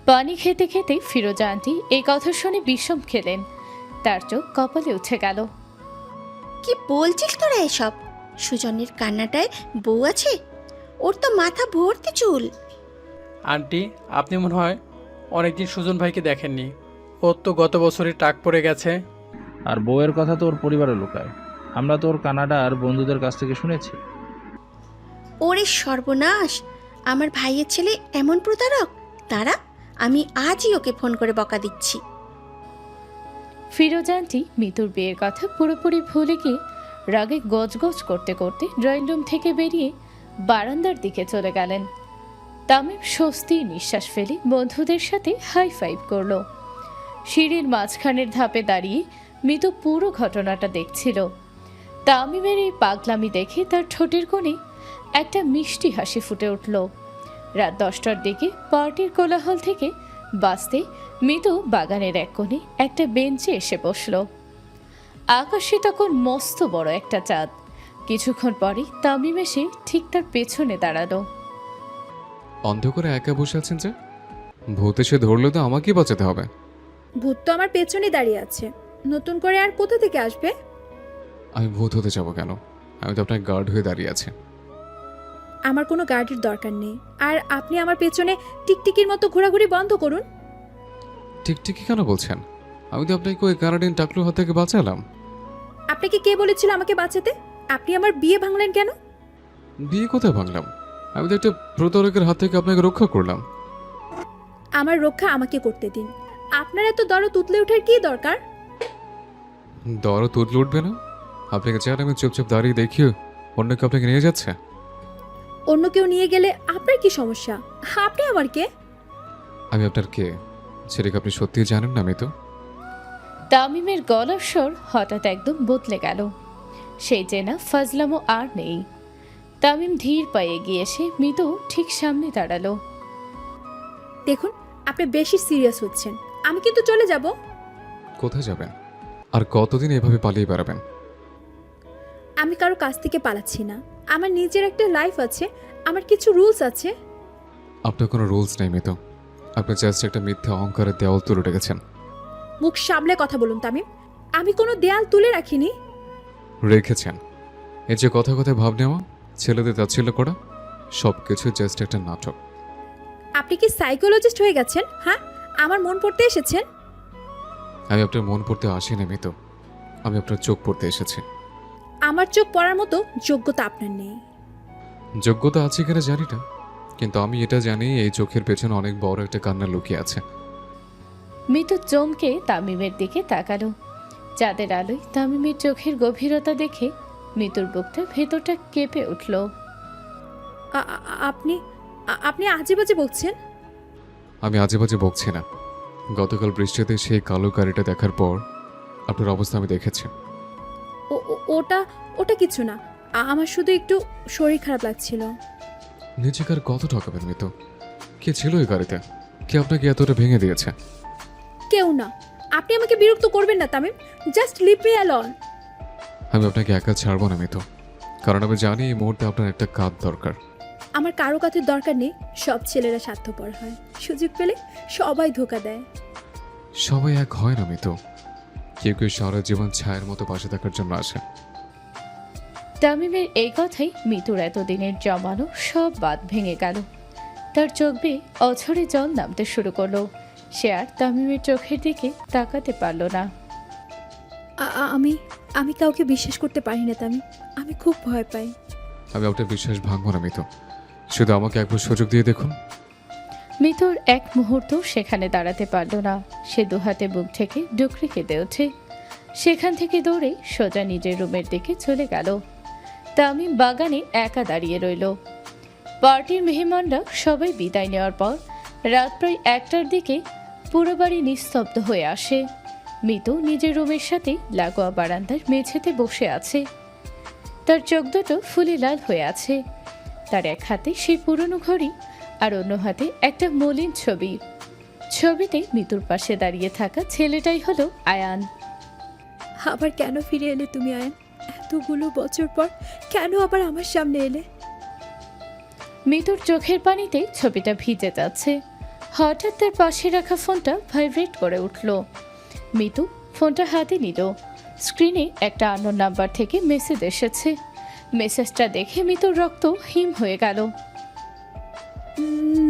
পানি খেতে খেতে ফিরোজা আন্টি এই কথা শুনে বিষম খেলেন। তার চোখ কপালে উঠে গেল। কি বলছিস তোরা এসব? সুজনের কান্নাটায় বউ আছে? ওর তো মাথা ভর্তি চুল। আন্টি, আপনি মনে হয় অনেকদিন সুজন ভাইকে দেখেননি। ওর তো গত বছরই টাক পড়ে গেছে। আর বউয়ের কথা তো ওর পরিবারে লুকায়, আমরা তো ওর কানাডার বন্ধুদের কাছ থেকে শুনেছি। ওরে সর্বনাশ, আমার ভাইয়ের ছেলে এমন প্রতারক। তারা, আমি আজই ওকে ফোন করে বকা দিচ্ছি। ফিরোজা আন্টি মিতুর বিয়ের কথা পুরোপুরি ভুলে গিয়ে রাগে গজগজ করতে করতে ড্রয়িং রুম থেকে বেরিয়ে বারান্দার দিকে চলে গেলেন। তামিম স্বস্তির নিঃশ্বাস ফেলে বন্ধুদের সাথে হাই ফাইভ করল। সিঁড়ির মাঝখানের ধাপে দাঁড়িয়ে মিতু পুরো ঘটনাটা দেখছিল। তামিমের এই পাগলামি দেখে তার ঠোঁটের কোণে একটা মিষ্টি হাসি ফুটে উঠল। রাত 10টার দিকে পার্টির কোলাহল থেকে বাঁচতে মিতু বাগানের এক কোণে একটা বেঞ্চে এসে বসল। আকাশে তখন মস্ত বড় একটা চাঁদ। কিছুক্ষণ পরে তামিম এসে ঠিক তার পেছনে দাঁড়ালো। অন্ধকারে একা বসে আছেন যে? ভূত এসে ধরলে তো আমাকেই বাঁচাতে হবে। ভূত তো আমার পেছনে দাঁড়িয়ে আছে, নতুন করে আর কোথা থেকে আসবে? আমি ভূত হতে যাবো কেন? আমি তো আপনার গার্ড হয়ে দাঁড়িয়ে আছি। আমার কোনো গার্ডের দরকার নেই। আর আপনি আমার পেছনে টিকটিকির মতো ঘোরাঘুরি বন্ধ করুন। ঠিকঠিকই কেন বলছেন? আমি তো আপনাকে ওই কানাডিয়ান টাকলুর হাত থেকে বাঁচালাম। আপনাকে কে বলেছিল আমাকে বাঁচাতে? আপনি আমার বিয়ে ভাঙলেন কেন? বিয়ে কোথায় ভাঙলাম? আমি তো একটা প্রতারকের হাত থেকে আপনাকে রক্ষা করলাম। আমার রক্ষা আমাকে করতে দিন। আপনার এত দরদ উতলে ওঠার কি দরকার? দরদ তুতলে উঠবে না? আপনাকে চান আমি চুপচাপ দাঁড়িয়ে দেখিও অন্যকে আপনাকে নিয়ে যাচ্ছে? অন্য কেউ নিয়ে গেলে আপনার কি সমস্যা? আপনি আমার কে? আমি আপনার কে সেটাকে আপনি সত্যিই জানেন না? আমি তো তামিমের গলার স্বর হঠাৎ একদম বদলে গেল। সেই চেনা ফাজলামো আর নেই। তামিম ধীর পায়ে এগিয়ে এসে মিতু ঠিক সামনে দাঁড়ালো। দেখুন, আপনি বেশি সিরিয়াস হচ্ছেন। আমি কিন্তু চলে যাব। কোথায় যাবেন? আর কতদিন এভাবে পালিয়ে বেড়াবেন? আমি কারো কাছ থেকে পালাচ্ছি না। আমার নিজের একটা লাইফ আছে, আমার কিছু রুলস আছে। আপনার কোনো রুলস নেই মিতু। আপনি জাস্ট একটা মিথ্যা অহংকারের দেওয়াল তুলে রেখেছেন। মুখ সামলে কথা বলুন তামিম। আমি কোনো দেয়াল তুলে রাখিনি। রেখেছেন। এই যে কথা কথায় ভাব নেওয়া, ছেলেদের তাচ্ছিল্য করা, সব কিছু জাস্ট একটা নাটক। আপনি কি সাইকোলজিস্ট হয়ে গেছেন? হ্যাঁ, আমার মন পড়তে এসেছেন? আমি আপনার মন পড়তে আসিনি মিতু, আমি আপনার চোখ পড়তে এসেছি। আমার চোখ পড়ার মতো যোগ্যতা আপনার নেই। যোগ্যতা আছে কিনা জানি না, কিন্তু আমি এটা জানি এই চোখের পেছনে অনেক বড় একটা কান্না লুকিয়ে আছে। মিতু চমকে তামিমের দিকে তাকালো। চাঁদের আলোয় তামিমের চোখের গভীরতা দেখে মিতুর বুকটা ভেতরটা কেঁপে উঠল। আপনি আপনি আজে বাজে বলছেন। আমি আজে বাজে বকছি না। গতকাল বৃষ্টিতে সেই কালো গাড়িটা দেখার পর আপনার অবস্থা আমি দেখেছি। ওটা ওটা কিছু না। আমার শুধু একটু শরীর খারাপ লাগছিল। নিজেকে আর কত ঠকাবেন মিতু? কে ছিল ওই গাড়িতে? কে আপনাকে এতটা ভেঙে দিয়েছে? কেউ না। আপনি আমাকে বিরক্ত করবেন না Tamim. Just leave me alone. আমি আপনাকে একা ছাড়বো না মিতু, কারণ আমি জানি এই মুহূর্তে আপনার একটা কাজ দরকার। আমার কারো কাছে দরকার নেই। সব ছেলেরা স্বার্থপর হয়, সুযোগ পেলে সবাই ধোকা দেয়। সবাই এক হয় না মিতু, কেউ কেউ সারা জীবন ছায়ের মতো পাশে থাকার জন্য আসে। তামিমের এই কথাই মিতুর এতদিনের জমানো সব বাদ ভেঙে গেল। তার চোখ বেয়ে অঝরে জল নামতে শুরু করলো। সে আর তামিমের চোখের দিকে তাকাতে পারল না। আমি আমি কাউকে বিশ্বাস করতে পারি না তামিম। আমি খুব ভয় পাই। আমি আপনার বিশ্বাস ভাঙবো না মিতু, শুধু আমাকে একবার সুযোগ দিয়ে দেখুন। মিতুর এক মুহূর্ত সেখানে দাঁড়াতে পারল না। সে দুহাতে বুক থেকে ডুকরে কেঁদে ওঠে। সেখান থেকে দৌড়ে সোজা নিজের রুমের দিকে চলে গেল। তামিম বাগানে একা দাঁড়িয়ে রইল। পার্টির মেহমানরা সবাই বিদায় নেওয়ার পর রাত প্রায় 1টার দিকে পুরো বাড়ি নিস্তব্ধ হয়ে আসে। মিতু নিজের রুমের সাথে লাগোয়া বারান্দার মেঝেতে বসে আছে। তার চোখ দুটো ফুলে লাল হয়ে আছে। তার এক হাতে সেই পুরনো ঘড়ি আর অন্য হাতে একটা মলিন ছবি। ছবিতে মিতুর পাশে দাঁড়িয়ে থাকা ছেলেটাই হলো আয়ান। আবার কেন ফিরে এলে তুমি আয়ান? এতগুলো বছর পর কেন আবার আমার সামনে এলে? মিতুর চোখের পানিতে ছবিটা ভিজে যাচ্ছে। হঠাৎ তার পাশে রাখা ফোনটা ভাইব্রেট করে উঠল। মিতু ফোনটা হাতে নিল। স্ক্রিনে একটা আননোন নাম্বার থেকে মেসেজ এসেছে। মেসেজটা দেখে মিতুর রক্ত হিম হয়ে গেল।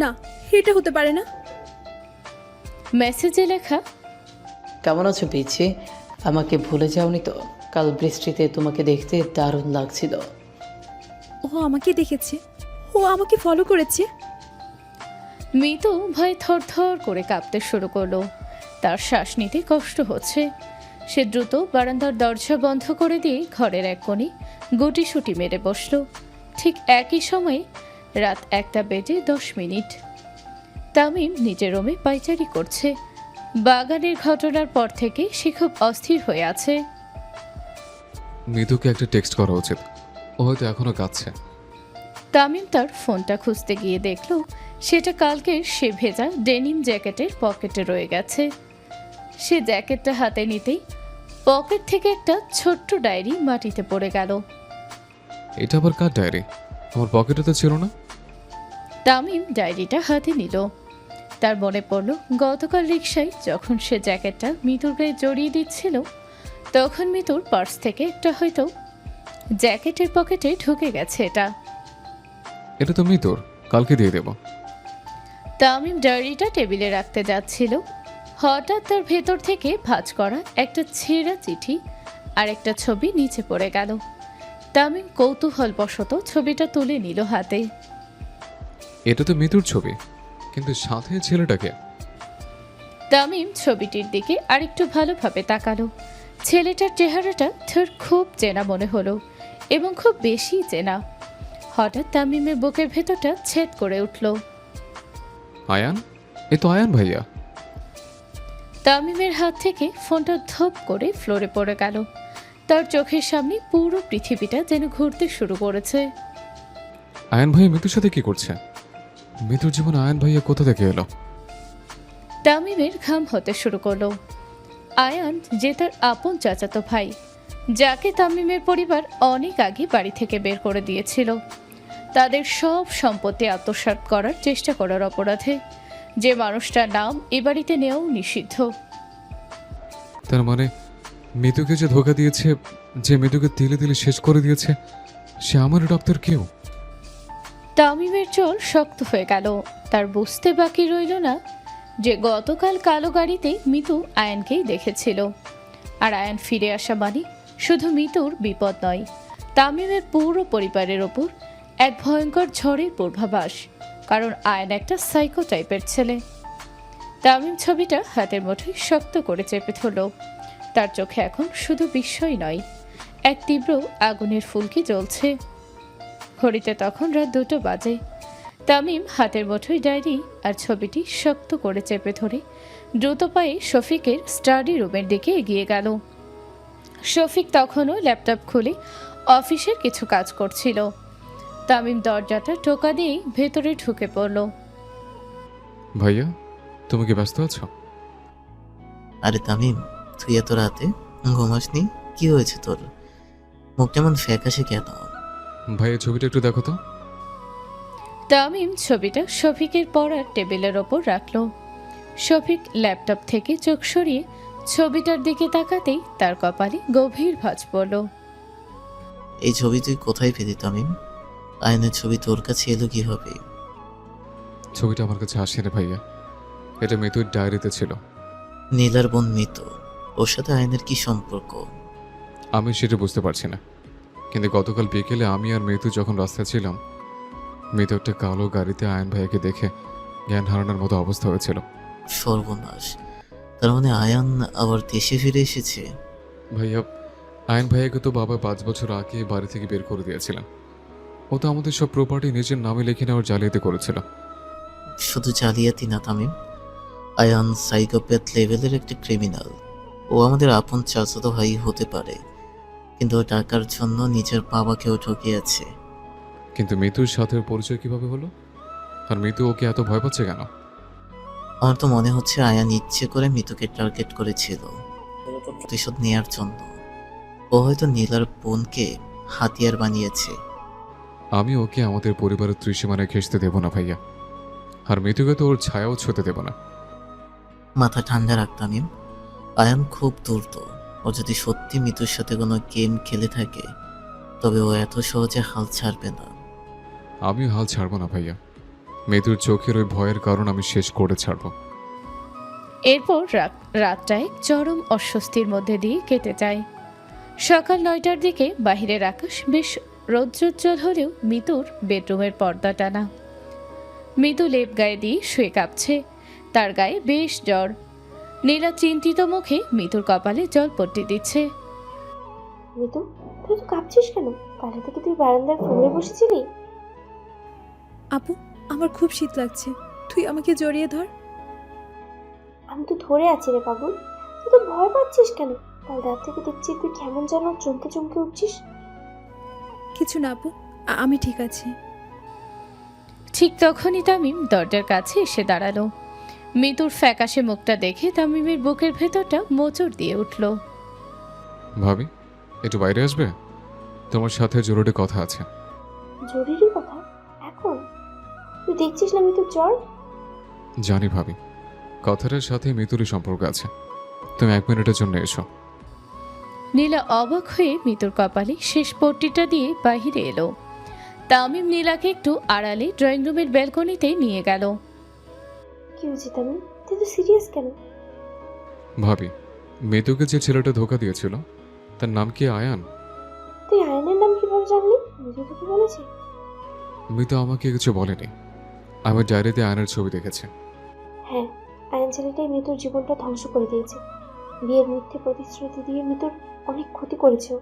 না, এটা হতে পারে না। মেসেজে লেখা, কেমন আছো পিচ্ছি? আমাকে ভুলে যাওনি তো? কাল বৃষ্টিতে তোমাকে দেখতে দারুণ লাগছিল। ও আমাকে দেখেছে, ও আমাকে ফলো করেছে। মিতু ভয়ে থরথর করে কাঁপতে শুরু করলো। তার শ্বাস নিতে কষ্ট হচ্ছে। সে দ্রুত বারান্দার দরজা বন্ধ করে দিয়ে ঘরের এক কোণে গুটিসুটি মেরে বসল। ঠিক একই সময়ে রাত 1:10 তামিম নিজের রুমে পায়চারি করছে। বাগানের ঘটনার পর থেকে সে খুব অস্থির হয়ে আছে। মিতুকে একটা টেক্সট করা উচিত, ও হয়তো এখনো কাঁদছে। তামিম তার ফোনটা খুঁজতে গিয়ে দেখল সেটা কালকের সে ভেজা ডেনিম জ্যাকেটের পকেটে রয়ে গেছে। সে জ্যাকেটটা হাতে নিতেই পকেট থেকে একটা ছোট্ট ডায়েরি মাটিতে পড়ে গেল। এটা আবার কার ডায়েরি? আমার পকেটে তো ছিল না। তামিম ডায়েরিটা হাতে নিল। তার মনে পড়ল গতকাল রিকশায় যখন সে জ্যাকেটটা মিতুর গায়ে জড়িয়ে দিচ্ছিল, তখন মিতুর পার্স থেকে একটা হয়তো জ্যাকেটের পকেটে ঢুকে গেছে। এটা তো মিতুর, কালকে দিয়ে দেব। তামিম ডায়েরিটা টেবিলে রাখতে যাচ্ছিল, হঠাৎ তার ভেতর থেকে ভাঁজ করা একটা ছেঁড়া চিঠি আর একটা ছবি নিচে পড়ে গেল। তামিম কৌতূহলবশত ছবিটা তুলে নিল হাতে। এটা তো মিতুর ছবি, কিন্তু সাথে ছেলেটাকে। তামিম ছবিটির দিকে আরেকটু ভালোভাবে তাকালো। ছেলেটার চেহারাটা তার খুব চেনা মনে হলো, এবং খুব বেশি চেনা। হঠাৎ তামিমের বুকের ভেতরটা ছেদ করে উঠল। আয়ান, এ তো আয়ান ভাইয়া। তামিমের হাত থেকে ফোনটা ধপ করে ফ্লোরে পড়ে গেল। তার চোখের সামনে পুরো পৃথিবীটা যেন ঘুরতে শুরু করেছে। আয়ান ভাইয়া মিতুর সাথে কি করছে? মিতুর জীবনে আয়ান ভাইয়া কোথা থেকে এলো? তামিমের ঘাম হতে শুরু করলো। আয়ান যে তার আপন চাচাতো ভাই, যাকে তামিমের পরিবার অনেক আগে বাড়ি থেকে বের করে দিয়েছিল তাদের সব সম্পত্তি আত্মসাৎ করার চেষ্টা করার অপরাধে। যে মানুষটার নাম এ বাড়িতে নেওয়াও নিষিদ্ধ। তার মানে মিতুকে যে ধোকা দিয়েছে, যে মিতুকে তিলে তিলে শেষ করে দিয়েছে, সে আমার ডক্টর কেউ। তামিমের চোল শক্ত হয়ে গেল। তার বুঝতে বাকি রইল না যে গতকাল কালো গাড়িতে মিতু আয়ানকেই দেখেছিল। আর আয়ান ফিরে আসা মানে শুধু মিতুর বিপদ নয়, তামিমের পুরো পরিবারের ওপর এক ভয়ঙ্কর ঝড়ের পূর্বাভাস। কারণ আয়ান একটা সাইকো টাইপের ছেলে। তামিম ছবিটা হাতের মুঠোয় শক্ত করে চেপে ধরল। তার চোখে এখন শুধু বিস্ময় নয়, এক তীব্র আগুনের ফুলকি জ্বলছে। ঘড়িতে তখন রাত 2 বাজে। তামিম হাতের মুঠোয় ডায়েরি আর ছবিটি শক্ত করে চেপে ধরে দ্রুত পায়ে শফিকের স্টাডি রুমের দিকে এগিয়ে গেল। শফিক তখনও ল্যাপটপ খুলে অফিসের কিছু কাজ করছিল। তামিম দরজাটা টোকা দিয়ে ভেতরে ঢুকে পড়ল। ভাইয়া, তুমি কি ব্যস্ত আছো? আরে তামিম, তুই এত রাতে ঘুমাসনি? কি হয়েছে তোর? মুখ কেমন ফ্যাকাশে কেন? ভাইয়া ছবিটা একটু দেখো তো। তামিম ছবিটা শফিকের পড়ার টেবিলের ওপর রাখল। শফিক ল্যাপটপ থেকে চোখ সরিয়ে ছবিটার দিকে তাকাতেই তার কপালে গভীর ভাঁজ পড়ল। এই ছবি তুই কোথায় পেলি তামিম? আয়নের ছবি তোর কাছে এলো কিভাবে? ছবিটা আমার কাছে আসে রে ভাইয়া, এটা মিতুর ডায়েরিতে ছিল। নীলার বোন মিতু, ওর সাথে আয়নের কি সম্পর্ক? আমি সেটা বুঝতে পারছি না, কিন্তু গতকাল বিকেলে আমি আর মিতু যখন রাস্তায় ছিলাম, মিতু একটা কালো গাড়িতে আয়ন ভাইয়াকে দেখে জ্ঞান হারানোর মতো অবস্থা হয়েছিল। সর্বনাশ! তার মানে আয়ান আবার দেশে ফিরে এসেছে? ভাইয়া, আয়ন ভাইয়াকে তো বাবা 5 বছর আগে বাড়ি থেকে বের করে দিয়েছিলেন। ও তো আমাদের সব প্রপার্টি নিজের নামে লিখে নেওয়ার জালিয়াতি করেছিল। শুধু জালিয়াতি না তামিম, আয়ান সাইকোপ্যাথ লেভেলের একটি ক্রিমিনাল। ও আমাদের আপন চাচাতো ভাই হতে পারে, কিন্তু ও টাকার জন্য নিজের বাবাকেও ঠকিয়েছে। কিন্তু মিতুর সাথে ওর পরিচয় কিভাবে হলো? আর মিতু ওকে এত ভয় পাচ্ছে কেন? আমার তো মনে হচ্ছে আয়ান ইচ্ছে করে মিতুকে টার্গেট করেছিল প্রতিশোধ নেয়ার জন্য। ও হয়তো নীলার বোনকে হাতিয়ার বানিয়েছে। আমি ওকে আমাদের পরিবারের ত্রিসীমানায় ঘেঁষতে দেব না ভাইয়া, আর মিতুকে তো ওর ছায়াও ছুঁতে দেব না। মাথা ঠান্ডা রাখ তামিম, আয়ান খুব দ্রুত। ও যদি সত্যি মিতুর সাথে কোনো গেম খেলে থাকে, তবে ও এত সহজে হাল ছাড়বে না। আমিও হাল ছাড়বো না ভাইয়া। মিতুর চোখের ওই ভয়ের কারণ আমি শেষ করে ছাড়বো। এরপর রাতটায় চরম অস্বস্তির মধ্যে দিয়ে কেটে যায়। সকাল 9টার দিকে বাহিরের আকাশ বেশ রৌদ্রোজ্জ্বল হলেও মিতুর বেডরুমের পর্দা টানা। মিতু লেপ গায়ে দিয়ে শুয়ে কাঁপছে, তার গায়ে বেশ জ্বর। নীলা চিন্তিত মুখে মিতুর কপালে জলপট্টি দিচ্ছে। মিতু, তুই তো কাঁপছিস কেন? কাল থেকে তুই বারান্দার ফ্লোরে বসেছিলি। আপু, আমার খুব শীত লাগছে, তুই আমাকে জড়িয়ে ধর। আমি তো ধরে আছি রে পাগল, তুই তো ভয় পাচ্ছিস কেন? কাল রাত থেকে দেখছি তুই কেমন যেন চমকে চমকে উঠছিস। কিছু না আপু, আমি ঠিক আছি। ঠিক তখনই তামিম দরজার কাছে এসে দাঁড়ালো। মিতুর ফ্যাকাশে মুখটা দেখে তামিমের বুকের ভেতরটা মোচড় দিয়ে উঠল। ভাবি, একটু বাইরে আসবে? তোমার সাথে জরুরি কথা আছে। জরুরি কথা? এখন? তুই দেখছিস না মিতুর জ্বর? জানি ভাবি, কথাটার সাথে মিতুরই সম্পর্ক আছে। তুমি 1 মিনিটের জন্য এসো। নীলা অবাক হয়ে মিতুর কপালে শেষ পট্টিটা দিয়ে বাহিরে এলো। তামিম নীলাকে একটু আড়ালে ড্রয়িং রুমের ব্যালকনিতে নিয়ে গেল। কি হয়েছে তামিম? তুই তো সিরিয়াস কেন? ভাবি, মিতুকে যে ছেলেটা ধোকা দিয়েছিল তার নাম কি আয়ান? তুই আয়নের নাম কিভাবে জানলি? মিতু তোকে বলেছে? মিতু আমাকে কিছু বলেনি, আমার ডায়েরিতে আয়নের ছবি দেখেছে। হ্যাঁ, আয়ন ছেলেটাই মিতুর জীবনটা ধ্বংস করে দিয়েছে। বিয়ের মিথ্যে প্রতিশ্রুতি দিয়ে মিতুর অনেক ক্ষতি করেছে।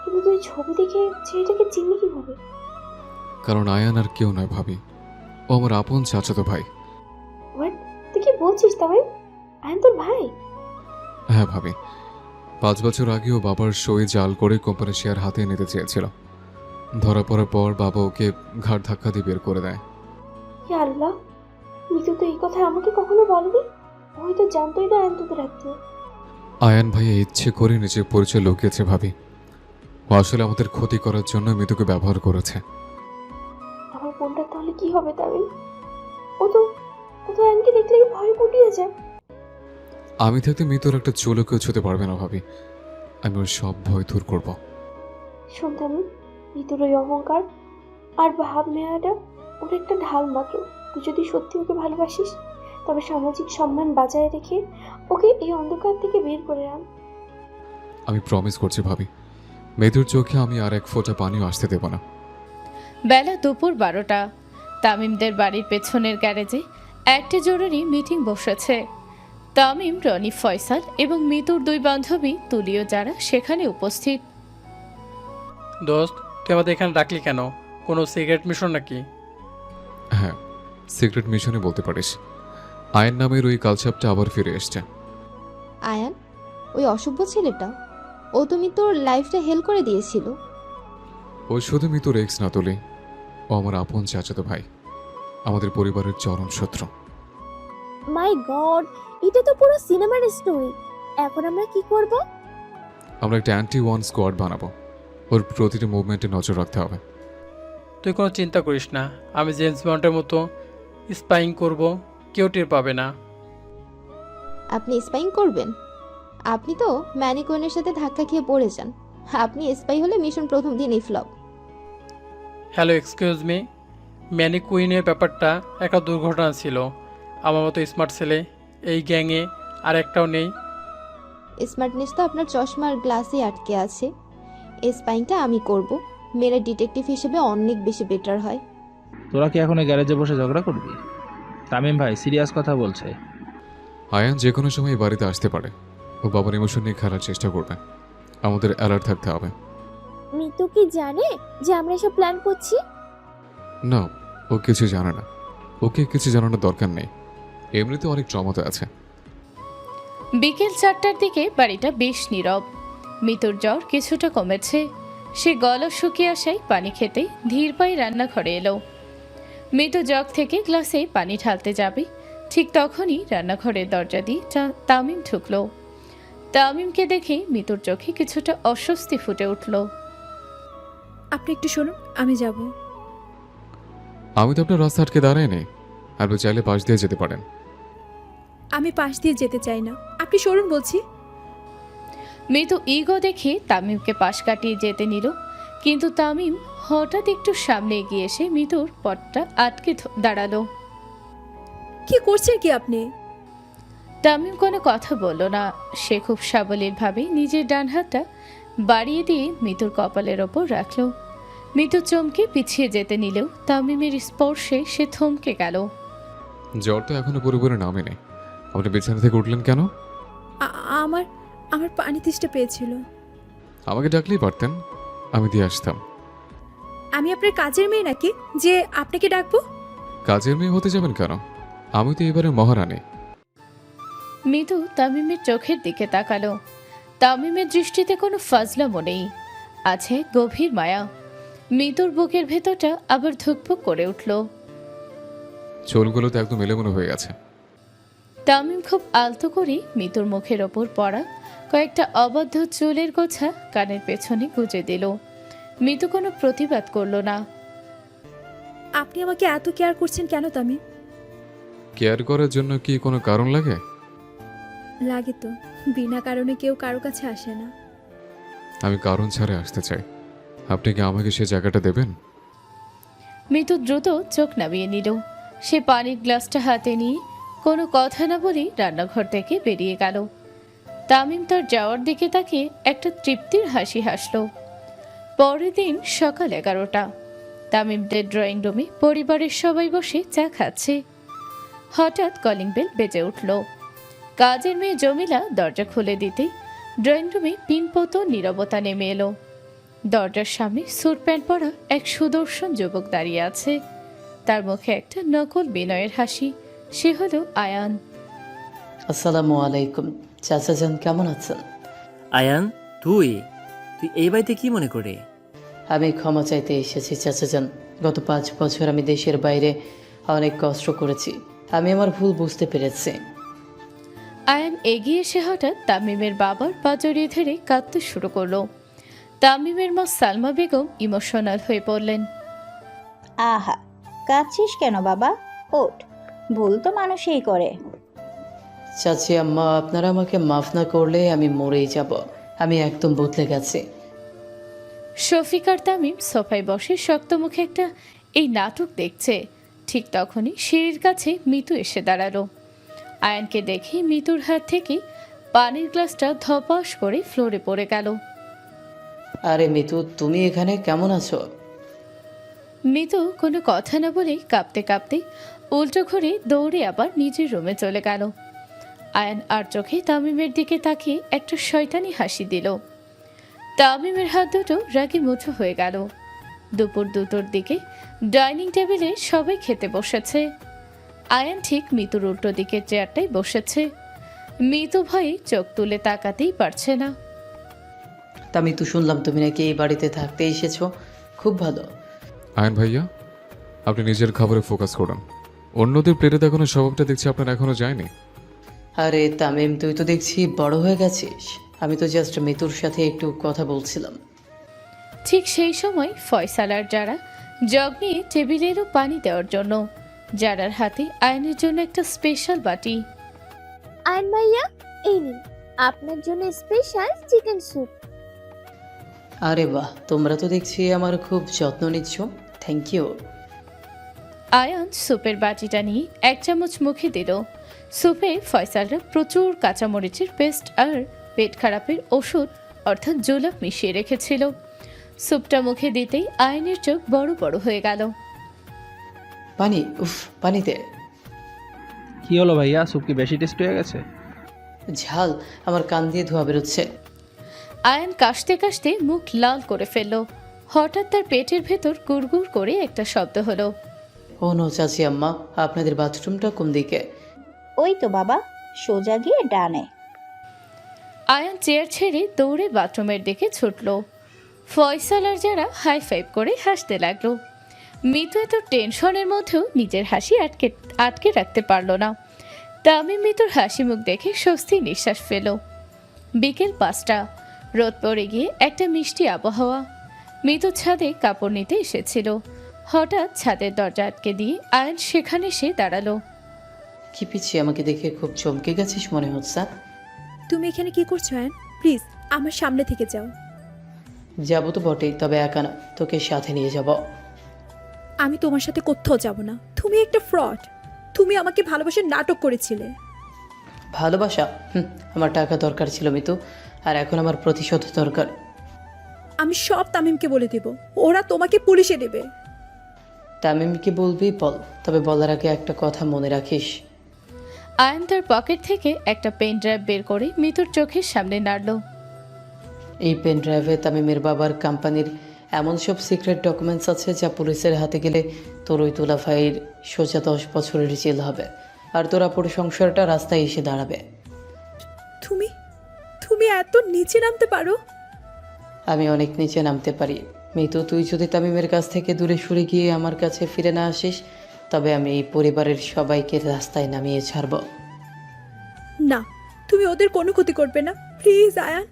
কিন্তু তুই ছবি দেখে ছেলেটাকে চিনলি কিভাবে? কারণ আয়ান আর কেউ নয় ভাবি, ও আমার আপন চাচাতো ভাই। হোয়াট? তুই কি বলছিস তামিম? আয়ন তোর ভাই? হ্যাঁ ভাবি, 5 বছর আগে ও বাবার সই জাল করে কোম্পানির শেয়ার হাতে নিতে চেয়েছিল। ধরা পড়ার পর বাবা ওকে ঘাড় ধাক্কা দিয়ে বের করে দেয়। হে আল্লাহ, মিতু তো এই কথা আমাকে কখনো বলেনি। হয়তো জানতোই না আয়ন তোদের আত্মীয়। আয়ান ভাইয়া ইচ্ছে করে নিজের পরিচয় লুকিয়েছে ভাবি। ও আসলে আমাদের ক্ষতি করার জন্য মিতুকে ব্যবহার করেছে। আমার বোনটা তাহলে কি হবে তামিম? ও তো আয়নকে দেখলেই ভয় কুটিয়ে যায়। আমি থাকতে মিতুর একটা চুলও কেউ ছুতে পারবে না ভাবি। আমি ওর সব ভয় দূর করব। শোন তামিম, মিতুর ওই অহংকার আর ভাব নেওয়াটা ওর একটা ঢাল মাত্র। তুই যদি সত্যি ওকে ভালোবাসিস, তবে সামাজিক সম্মান বজায় রেখে ওকে এই অন্ধকার থেকে বের করে আন। আমি প্রমিস করছি ভাবি, মিতুর চোখে আমি আর 1 ফোঁটা পানিও আসতে দেব না। বেলা দুপুর 12টা। তামিমদের বাড়ির পেছনের গ্যারেজে একটা জরুরি মিটিং বসেছে। তামিম, রনি, ফয়সাল এবং মিতুর 2 বান্ধবী তুলিও যারা সেখানে উপস্থিত। দোস্ত, তুই আমাদের এখানে ডাকলি কেন? কোনো সিগারেট মিশন নাকি? হ্যাঁ, সিক্রেট মিশনে বলতে পারিস। আয়ন নামের ওই কালচাপটা আবার ফিরে এসছে। আয়ান, ওই অসভ্য ছেলেটা, ও তুমি তোর লাইফটা হেল করে দিয়েছিল। ও শুধু মিতুর এক্স না তুলি, ও আমার আপন চাচাতো ভাই, আমাদের পরিবারের চরম শত্রু। মাই গড, এটা তো পুরো সিনেমার স্টোরি। এখন আমরা কি করব? আমরা একটা অ্যান্টি-ওয়ান স্কোয়াড বানাবো। ওর প্রতিটি মুভমেন্টে নজর রাখতে হবে। তুই কোনো চিন্তা করিস না, আমি জেমস বন্ডের মতো স্পাইং করব, কেউ টের পাবে না। আপনি স্পাইং করবেন? আপনি তো ম্যানিকুইনের সাথে ধাক্কা খেয়ে পড়ে যান। আপনি স্পাই হলে মিশন প্রথম দিনই ফ্লপ। হ্যালো, এক্সকিউজ মি, ম্যানিকুইনের ব্যাপারটা একটা দুর্ঘটনা ছিল। আমার মতো স্মার্ট ছেলে এই গ্যাংয়ে আর একটাও নেই। স্মার্টনেস তো আপনার চশমার গ্লাসে আটকে আছে। স্পাইংটা আমি করব। মেয়েরা ডিটেকটিভ হিসেবে অনেক বেশি বেটার হয়। তোরা কি এখন এই গ্যারেজে বসে ঝগড়া করবি? তামিম ভাই সিরিয়াস কথা বলছে। আয়ান যে কোনো সময় বাড়িতে আসতে পারে। ও বাবার ইমোশন নিয়ে খেলার চেষ্টা করবে। আমাদের অ্যালার্ট থাকতে হবে। মিতু কি জানে যে আমরা এসব প্ল্যান করছি? না, ও কিছু জানে না। ওকে কিছু জানানোর দরকার নেই, এমনিতে অনেক ট্রমাতে আছে। বিকেল 4টার দিকে বাড়িটা বেশ নীরব। মিতুর জ্বর কিছুটা কমেছে। সে গলা শুকিয়ে আসায় পানি খেতে ধীর পায়ে রান্নাঘরে এলো। মিতু জগ থেকে গ্লাসে পানি ঢালতে যাবে, ঠিক তখনই রান্নাঘরের দরজা দিয়ে তামিম ঢুকলো। তামিমকে দেখে মিতুর চোখে কিছুটা অস্বস্তি ফুটে উঠল। আপনি একটু শুনুন, আমি যাব। আমি তো আপনার রাস্তা আটকে দাঁড়াই নেই, আপনি চাইলে পাশ দিয়ে যেতে পারেন। আমি পাশ দিয়ে যেতে চাই না, আপনি সরুন বলছি। মিতু ইগো দেখে তামিমকে পাশ কাটিয়ে যেতে নিল, কিন্তু তামিম হঠাৎ একটু সামনে এগিয়ে এসে মিতুর পথটা আটকে দাঁড়ালো। কি করছেন কি আপনি? তামিম কোনো কথা বলল না। সে খুব সাবলীলভাবে নিজের ডান হাতটা বাড়িয়ে দিয়ে মিতুর কপালের ওপর রাখল। মিতু চমকে পিছিয়ে যেতে নিলেও তামিমের স্পর্শে সে থমকে গেল। জ্বর তো এখনো পুরোপুরি নামেনি, আপনি বিছানা থেকে উঠলেন কেন? আমার আমার পানি তেষ্টা পেয়েছিল। আমাকে ডাকলেই পারতেন, আমি দিয়ে আসতাম। আমি আপনার কাজের মেয়ে নাকি যে আপনাকে ডাকবো? কাজের মেয়ে হতে যাবেন কেন? আমি তো এবারে মহারানী। মিতু তামিমের চোখের দিকে তাকালো। তামিমের দৃষ্টিতে কোনো ফাজলামো নেই, আছে গভীর মায়া। মিতুর বুকের ভেতরটা আবার ধুকপুক করে উঠল। চুলগুলো তো একদম এলোমেলো হয়ে গেছে। তামিম খুব আলতো করে মিতুর মুখের ওপর পড়া কয়েকটা অবাধ্য চুলের গোছা কানের পেছনে গুজে দিল। মিতু কোনো প্রতিবাদ করল না। আপনি আমাকে এত কেয়ার করছেন কেন তামিম? কেয়ার করার জন্য কি কোনো কারণ লাগে? লাগে তো, বিনা কারণে কেউ কারো কাছে আসে না। আমি কারণ ছাড়া আসতে চাই, আপনি কি আমাকে সে জায়গাটা দেবেন? মিতু দ্রুত চোখ নামিয়ে নিল। সে পানির গ্লাসটা হাতে নিয়ে কোনো কথা না বলেই রান্নাঘর থেকে বেরিয়ে গেল। তামিম তার যাওয়ার দিকে তাকিয়ে একটা তৃপ্তির হাসি হাসল। পরের দিন সকাল 11টা। তামিমদের ড্রয়িং রুমে পরিবারের সবাই বসে চা খাচ্ছে। হঠাৎ কলিং বেল বেজে উঠল। কাজের মেয়ে জমিলা দরজা খুলে দিতেই ড্রয়িং রুমে পিনপত নীরবতা নেমে এলো। দরজার সামনে স্যুট প্যান্ট পরা এক সুদর্শন যুবক দাঁড়িয়ে আছে। তার মুখে একটা নকল বিনয়ের হাসি। সে হলো আয়ান। আসসালামু আলাইকুম চাচা যান, কেমন আছেন? আয়ান, তুই এই বাড়িতে কি মনে করে? আমি ক্ষমা চাইতে এসেছি চাচা যান। গত 5 বছর আমি দেশের বাইরে অনেক কষ্ট করেছি, আমি আমার ভুল বুঝতে পেরেছি। আয়ান এগিয়ে এসে হঠাৎ তামিমের বাবার পা জড়িয়ে ধরে কাঁদতে শুরু করলো। তামিমের মা সালমা বেগম ইমোশনাল হয়ে পড়লেন। আহা, কাঁদছিস কেন বাবা? ওঠ, ভুল তো মানুষই করে। চাচি আম্মা, আপনারা আমাকে মাফ না করলে আমি মরেই যাব। আমি একদম বদলে গেছি। শফিক আর তামিম সোফায় বসে শক্ত মুখে একটা এই নাটক দেখছে। ঠিক তখনই সিঁড়ির কাছে মিতু এসে দাঁড়ালো। আয়ানকে দেখে মিতুর হাত থেকে পানির গ্লাসটা ধপাস করে ফ্লোরে পড়ে গেল। আরে মিতু, তুমি এখানে কেমন আছো? মিতু কোনো কথা না বলেই কাঁপতে কাঁপতে উল্টো ঘুরে দৌড়ে আবার নিজের রুমে চলে গেল। আয়ান আর চোখে তামিমের দিকে তাকিয়ে একটা শয়তানি হাসি দিল। তামিমের হাত দুটো রাগে মুঠো হয়ে গেল। দুপুর 2টোর দিকে ডাইনিং টেবিলে সবাই খেতে বসেছে। আয়ান ঠিক মিতুর উল্টো দিকের চেয়ারটায় বসেছে। মিতু ভয়ে চোখ তুলে তাকাতেই পারছে না। তা মিতু, শুনলাম তুমি নাকি এই বাড়িতে থাকতে এসেছো, খুব ভালো। আয়ন ভাইয়া, আপনি নিজের খাবারে ফোকাস করুন। অন্যদের প্লেটে দেখানোর স্বভাবটা দেখছি আপনার এখনো যায়নি। আরে তামিম, তুই তো দেখছি বড় হয়ে গেছিস। আমি তো জাস্ট মিতুর সাথে একটু কথা বলছিলাম। ঠিক সেই সময় ফয়সাল আর যারা জগ নিয়ে টেবিলে এলো পানি দেওয়ার জন্য। যারার হাতে আয়নের জন্য একটা স্পেশাল বাটি। আয়ন ভাইয়া, এই নিন আপনার জন্য স্পেশাল চিকেন স্যুপ। আরে বাহ, তোমরা তো দেখছি আমার খুব যত্ন নিচ্ছ, থ্যাংক ইউ। আয়ান স্যুপের বাটিটা নিয়ে 1 চামচ মুখে দিল। স্যুপে ফয়সালরা প্রচুর কাঁচামরিচের পেস্ট আর পেট খারাপের ওষুধ অর্থাৎ জুলাপ মিশিয়ে রেখেছিল। স্যুপটা মুখে দিতেই আয়নের চোখ বড় বড় হয়ে গেল। পানি, উফ, পানিতে কি হলো ভাইয়া, স্যুপ কি বেশি টেস্ট হয়ে গেছে? ঝাল, আমার কান দিয়ে ধোয়া বেরোচ্ছে। আয়ান কাশতে কাশতে মুখ লাল করে ফেলল। হঠাৎ তার পেটের ভেতর গুড়গুড় করে একটা শব্দ হলো। ও নো চাচি আম্মা, আপনাদের বাথরুমটা কোন দিকে? ওই তো বাবা, সোজা গিয়ে ডানে। আয়ান চেয়ার ছেড়ে দৌড়ে বাথরুমের দিকে ছুটল। ফয়সাল আর যারা হাই ফাইভ করে হাসতে লাগলো। মিতু এত টেনশনের মধ্যেও নিজের হাসি আটকে রাখতে পারল না। তামিম মিতুর হাসি মুখ দেখে স্বস্তি নিঃশ্বাস ফেল। বিকেল 5টা, রোদ পড়ে গিয়ে একটা মিষ্টি আবহাওয়া। মিতু ছাদে কাপড় নিতে এসেছিল। হঠাৎ ছাদের দরজা আটকে দিয়ে আয়ান সেখানে এসে দাঁড়ালো। কি পিছিয়ে আমাকে দেখে খুব চমকে গেছিস মনে হচ্ছে। তুমি এখানে কি করছো আয়ান? প্লিজ আমার সামনে থেকে যাও। যাবো তো বটেই, তবে একা না, তোকে সাথে নিয়ে যাব। আমি তোমার সাথে কোথাও যাব না। তুমি একটা ফ্রড। তুমি আমাকে ভালোবাসার নাটক করেছিলে। ভালোবাসা? আমার টাকা দরকার ছিল মিতু, আর এখন আমার প্রতিশোধ দরকার। আমি সব তামিমকে বলে দেব, ওরা তোমাকে পুলিশে দেবে। তামিমকে বলবি বল, তবে বলার আগে একটা কথা মনে রাখিস। আয়ান তার পকেট থেকে একটা পেন ড্রাইভ বের করে মিতুর চোখের সামনে নাড়ল। এই পেন ড্রাইভে তামিমের বাবার কোম্পানির এমন সব সিক্রেট ডকুমেন্টস আছে যা পুলিশের হাতে গেলে তোর ওই তুলাফাইয়ের সোজা 10 বছরের জেল হবে, আর তোর পুরো সংসারটা রাস্তায় এসে দাঁড়াবে। তুমি এত নিচে নামতে পারো? আমি অনেক নিচে নামতে পারি মিতু। তুই যদি তামিমের কাছ থেকে দূরে সরে গিয়ে আমার কাছে ফিরে না আসিস, তবে আমি এই পরিবারের সবাইকে রাস্তায় নামিয়ে ছাড়ব। না, তুমি ওদের কোনো ক্ষতি করবে না, প্লিজ আয়ান।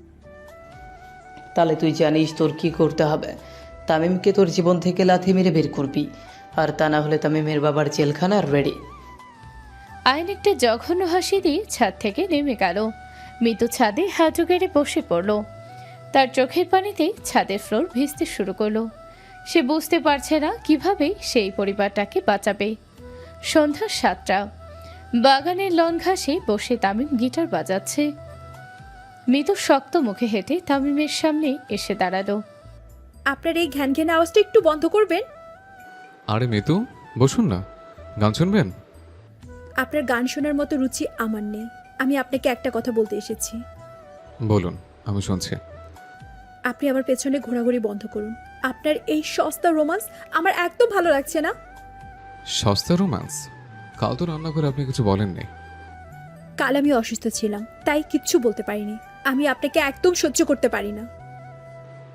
তাহলে তুই জানিস তোর কি করতে হবে। তামিমকে তোর জীবন থেকে লাথি মেরে বের করবি, আর তা না হলে তামিমের বাবার জেলখানা রেডি। আয়ন একটা জঘন্য হাসি দিয়ে ছাদ থেকে নেমে গেল। মিতু ছাদে হাঁটু গেড়ে বসে পড়ল। তার চোখের পানিতে ছাদের ফ্লোর ভিজতে শুরু করলো। সে বুঝতে পারছে না কিভাবে সেই পরিবারটাকে বাঁচাবে। সন্ধ্যা 7টা, বাগানের লন ঘাসে বসে তামিম গিটার বাজাচ্ছে। মিতু শক্ত মুখে হেঁটে তামিমের সামনে এসে দাঁড়ালো। আপনার এই ঘ্যান ঘ্যান আওয়াজটা একটু বন্ধ করবেন? আরে মিতু, বসুন না, গান শুনবেন? আপনার গান শোনার মতো রুচি আমার নেই। আমি আপনাকে একটা কথা বলতে এসেছি। বলুন, আমি শুনছি। আপনি আমার পেছনে ঘোরাঘুরি বন্ধ করুন। আপনার এই সস্তা রোমান্স আমার একদম ভালো লাগছে না। সস্তা রোম্যান্স? কাল তো রান্না করে আপনি কিছু বলেননি। কাল আমি অসুস্থ ছিলাম, তাই কিচ্ছু বলতে পারিনি। আমি আপনাকে একদম সহ্য করতে পারি না।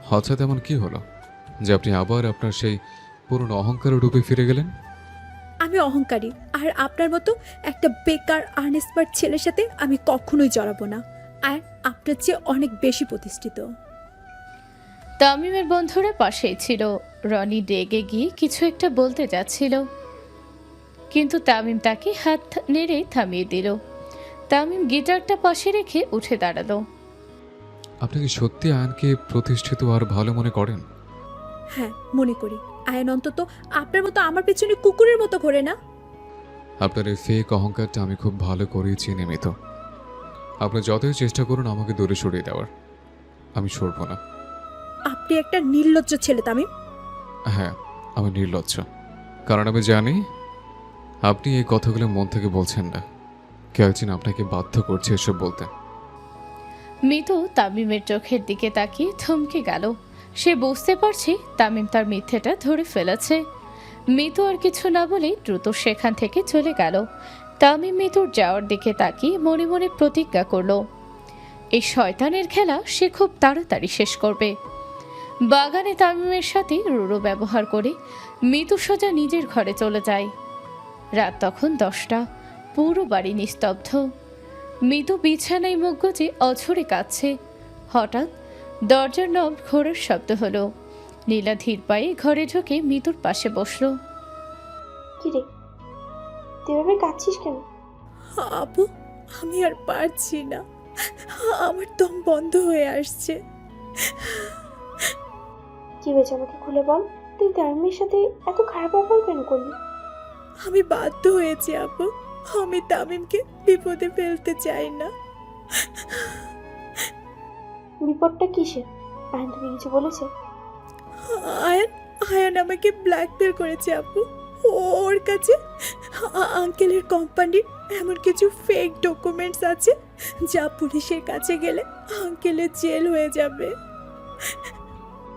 হঠাৎ এমন কি হলো যে আপনি আবার আপনার সেই পুরনো অহংকারে ডুবে ফিরে গেলেন? আমি অহংকারী, আর আপনার মতো একটা বেকার আনএক্সপার্ট ছেলের সাথে আমি কখনোই জড়াবো না। আর আপনার চেয়ে অনেক বেশি প্রতিষ্ঠিত। তামিমের বন্ধুরা পাশেই ছিল। রনি রেগে গিয়ে কিছু একটা বলতে যাচ্ছিল, কিন্তু তামিম তাকে হাত নেড়ে থামিয়ে দিল। তামিম গিটারটা পাশে রেখে উঠে দাঁড়ালো। আপনি কি সত্যি আয়নকে প্রতিষ্ঠিত আর ভালো মনে করেন? হ্যাঁ, মনে করি। আয়ন অন্তত আপনার মতো আমার পেছনে কুকুরের মতো ঘোরে না। আপনার এই ফেক অহংকারটা আমি খুব ভালো করেই চিনি মিতু। আপনি যতই চেষ্টা করুন আমাকে দূরে সরিয়ে দেওয়ার, আমি সরব না। আপনি একটা নির্লজ্জ ছেলে তামিম। হ্যাঁ, আমি নির্লজ্জ, কারণ আমি জানি আপনি এই কথাগুলো মন থেকে বলছেন না। কেউ একজন আপনাকে বাধ্য করছে এসব বলতে। মিতু তামিমের চোখের দিকে তাকিয়ে থমকে গেল। সে বুঝতে পারছে তামিম তার মিথ্যেটা ধরে ফেলেছে। মিতু আর কিছু না বলে দ্রুত সেখান থেকে চলে গেল। তামিম মিতুর যাওয়ার দিকে তাকিয়ে মনে মনে প্রতিজ্ঞা করল, এই শয়তানের খেলা সে খুব তাড়াতাড়ি শেষ করবে। বাগানে তামিমের সাথে রূঢ় ব্যবহার করে মিতু সোজা নিজের ঘরে চলে যায়। রাত তখন 10টা, পুরো বাড়ি নিস্তব্ধ। মিতু বিছানায় মুখ গুজে অঝরে কাঁদছে। হঠাৎ দরজার নব ঘোরার শব্দ হলো। নীলা ধীর পায়ে ঘরে ঢুকে মিতুর পাশে বসলো। কিরে, তুই এভাবে কাঁদছিস কেন? আপু, আমি আর পারছি না, আমার দম বন্ধ হয়ে আসছে। কি হয়েছে আমাকে খুলে বল। তুই তামিমের সাথে এত খারাপ ব্যবহার কেন করলি? আমি বাধ্য হয়েছি আপু। আমি তামিমকে বিপদে ফেলতে চাই না। বিপদটা কিসের? আয়ন তুমি কিছু বলেছে? আয়ান আমাকে ব্ল্যাকমেল করেছে আপু। ওর কাছে আঙ্কেলের কোম্পানির এমন কিছু ফেক ডকুমেন্টস আছে যা পুলিশের কাছে গেলে আঙ্কেলের জেল হয়ে যাবে।